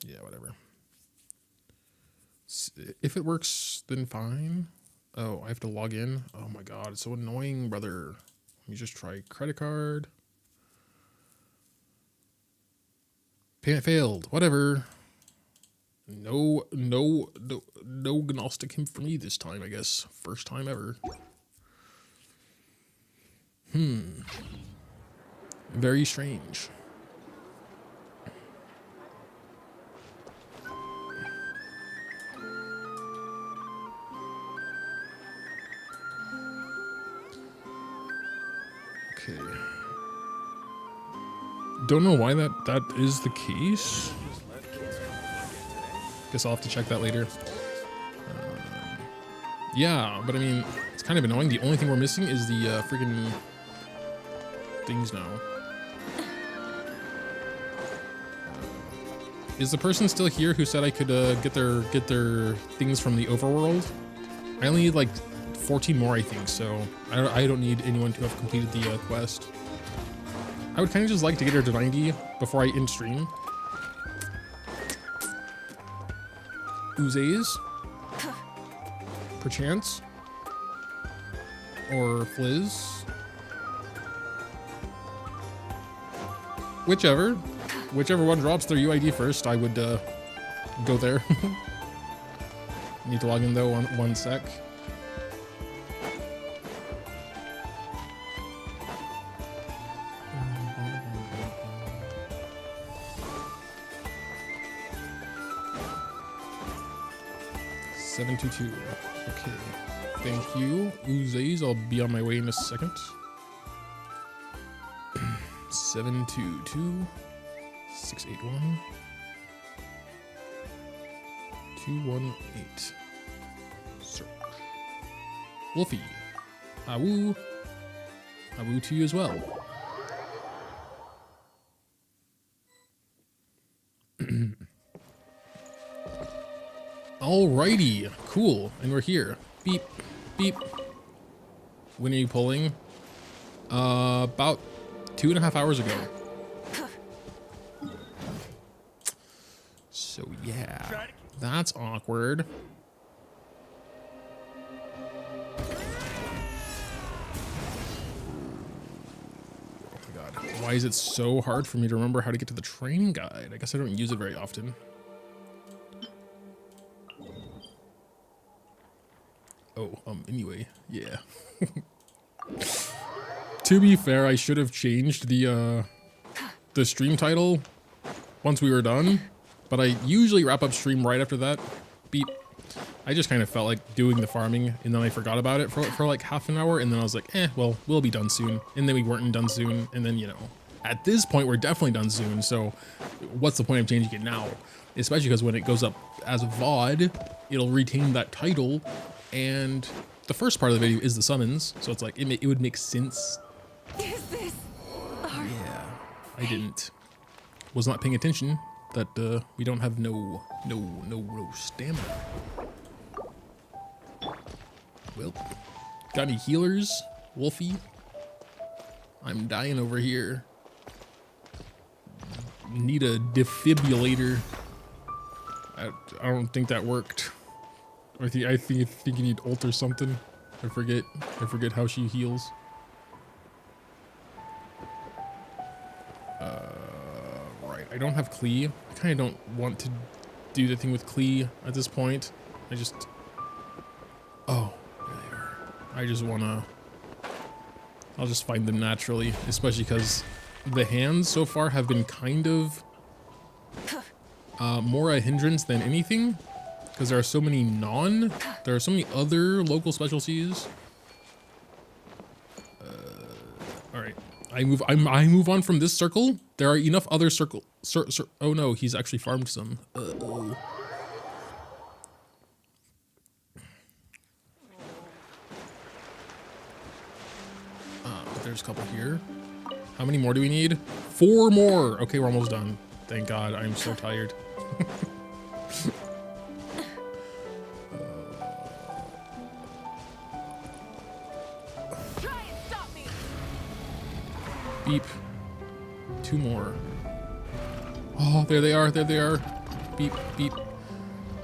Yeah, whatever. If it works, then fine. Oh, I have to log in. Oh my god, it's so annoying, brother. Let me just try credit card. Payment failed. Whatever. No Gnostic hymn for me this time, I guess. First time ever. Very strange. Okay. Don't know why that is the case. Guess I'll have to check that later. Yeah, but I mean, it's kind of annoying. The only thing we're missing is the freaking things now. Is the person still here who said I could get their things from the overworld? I only need like 14 more, I think, so I don't need anyone to have completed the quest. I would kind of just like to get her to 90 before I end stream. Uzes, perchance, or Fliz, whichever one drops their UID first, I would go there. Need to log in though, one sec. $722. Okay. Thank you. Uzes, I'll be on my way in a second. 722 681 218. Search. Wolfie. Awoo. Awoo to you as well. Alrighty, cool, and we're here. Beep, beep. When are you pulling? About 2.5 hours ago. So yeah, that's awkward. Oh my god, why is it so hard for me to remember how to get to the training guide? I guess I don't use it very often. Oh, anyway, yeah. To be fair, I should have changed the stream title once we were done, but I usually wrap up stream right after that. Beep. I just kind of felt like doing the farming, and then I forgot about it for like half an hour, and then I was like, well, we'll be done soon. And then we weren't done soon, and then, you know, at this point, we're definitely done soon, so what's the point of changing it now? Especially because when it goes up as a VOD, it'll retain that title, and the first part of the video is the summons, so it's like, it would make sense. Is this? Yeah, I was not paying attention that we don't have no stamina. Well, got any healers, Wolfie? I'm dying over here. Need a defibrillator. I don't think that worked. I think you need ult or something. I forget how she heals. Right. I don't have Klee. I kind of don't want to do the thing with Klee at this point. I just. Oh, there they are. I just wanna. I'll just find them naturally, especially because the hands so far have been kind of more a hindrance than anything. Because there are so many other local specialties. All right, I move on from this circle. There are enough other oh no, he's actually farmed some. Oh. There's a couple here. How many more do we need? 4 more. Okay, we're almost done. Thank God. I'm so tired. Beep. 2 more. Oh, there they are. There they are. Beep, beep.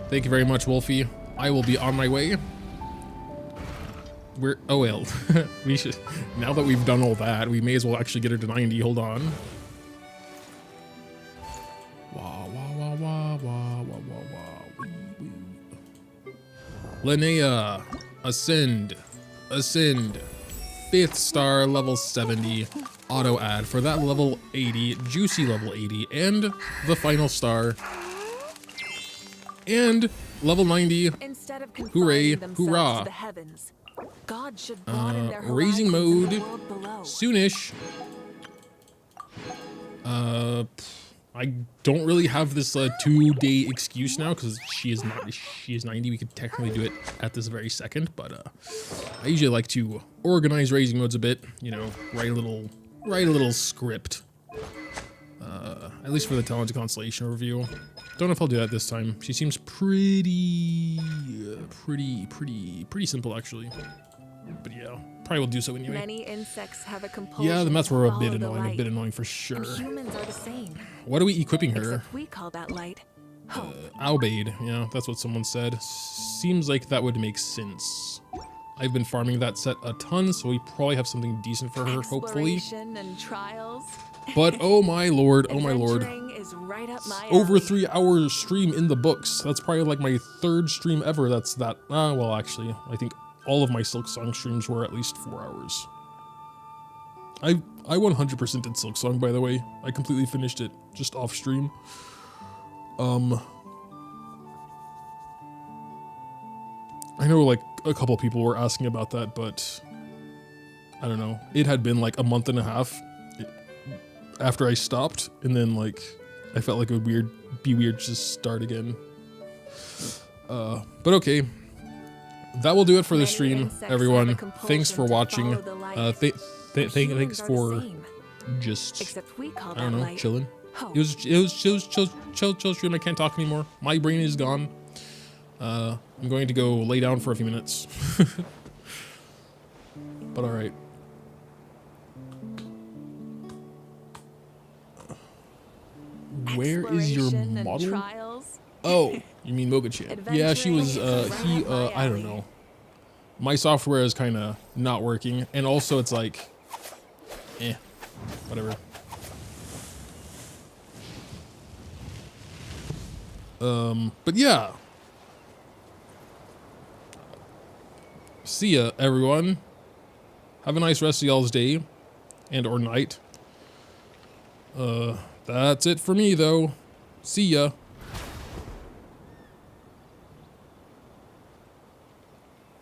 Thank you very much, Wolfie. I will be on my way. Oh well. We should, now that we've done all that, we may as well actually get her to 90. Hold on. Wah, wah, wah, wah, wah, wah, wah, wah. Wee, wee. LINNEA. Ascend. 5th star, level 70. Auto ad for that level 80, juicy level 80, and the final star. And level 90. Instead of Hooray, themselves hoorah. to the heavens, God should broaden their Raising horizons in the mode world below. soonish. I don't really have this 2-day excuse now because she is 90. We could technically do it at this very second, but I usually like to organize raising modes a bit. You know, write a little script. At least for the talented constellation review. Don't know if I'll do that this time. She seems pretty simple actually. But yeah, probably will do so anyway. Many insects have a compulsion. Yeah, the mets were to a follow bit the annoying, light. for sure. And humans are the same. What are we equipping her? Except we call that light hope. Albade, yeah, that's what someone said. Seems like that would make sense. I've been farming that set a ton, so we probably have something decent for her, hopefully. Exploration and trials. But oh my lord, oh my lord. Adventuring is right up my Over alley. 3 hour stream in the books. That's probably like my 3rd stream ever. That's that. Well, actually, I think all of my Silk Song streams were at least 4 hours. I 100% did Silk Song, by the way. I completely finished it just off stream. I know like a couple people were asking about that, but I don't know. It had been like a month and a half after I stopped, and then like I felt like it would be weird to just start again. But okay. That will do it for the Many stream, insects have everyone. a compulsion Thanks for to watching. follow the light. Thanks Humans are the for same. just, Except we call I that don't know, light chilling. hope. It was chill stream. I can't talk anymore. My brain is gone. I'm going to go lay down for a few minutes. But all right. Where is your Exploration and model? trials. Oh, you mean Moga-chan. Yeah, she was, I don't know. My software is kind of not working. And also it's like, whatever. But yeah. See ya, everyone. Have a nice rest of y'all's day and or night. That's it for me though. See ya.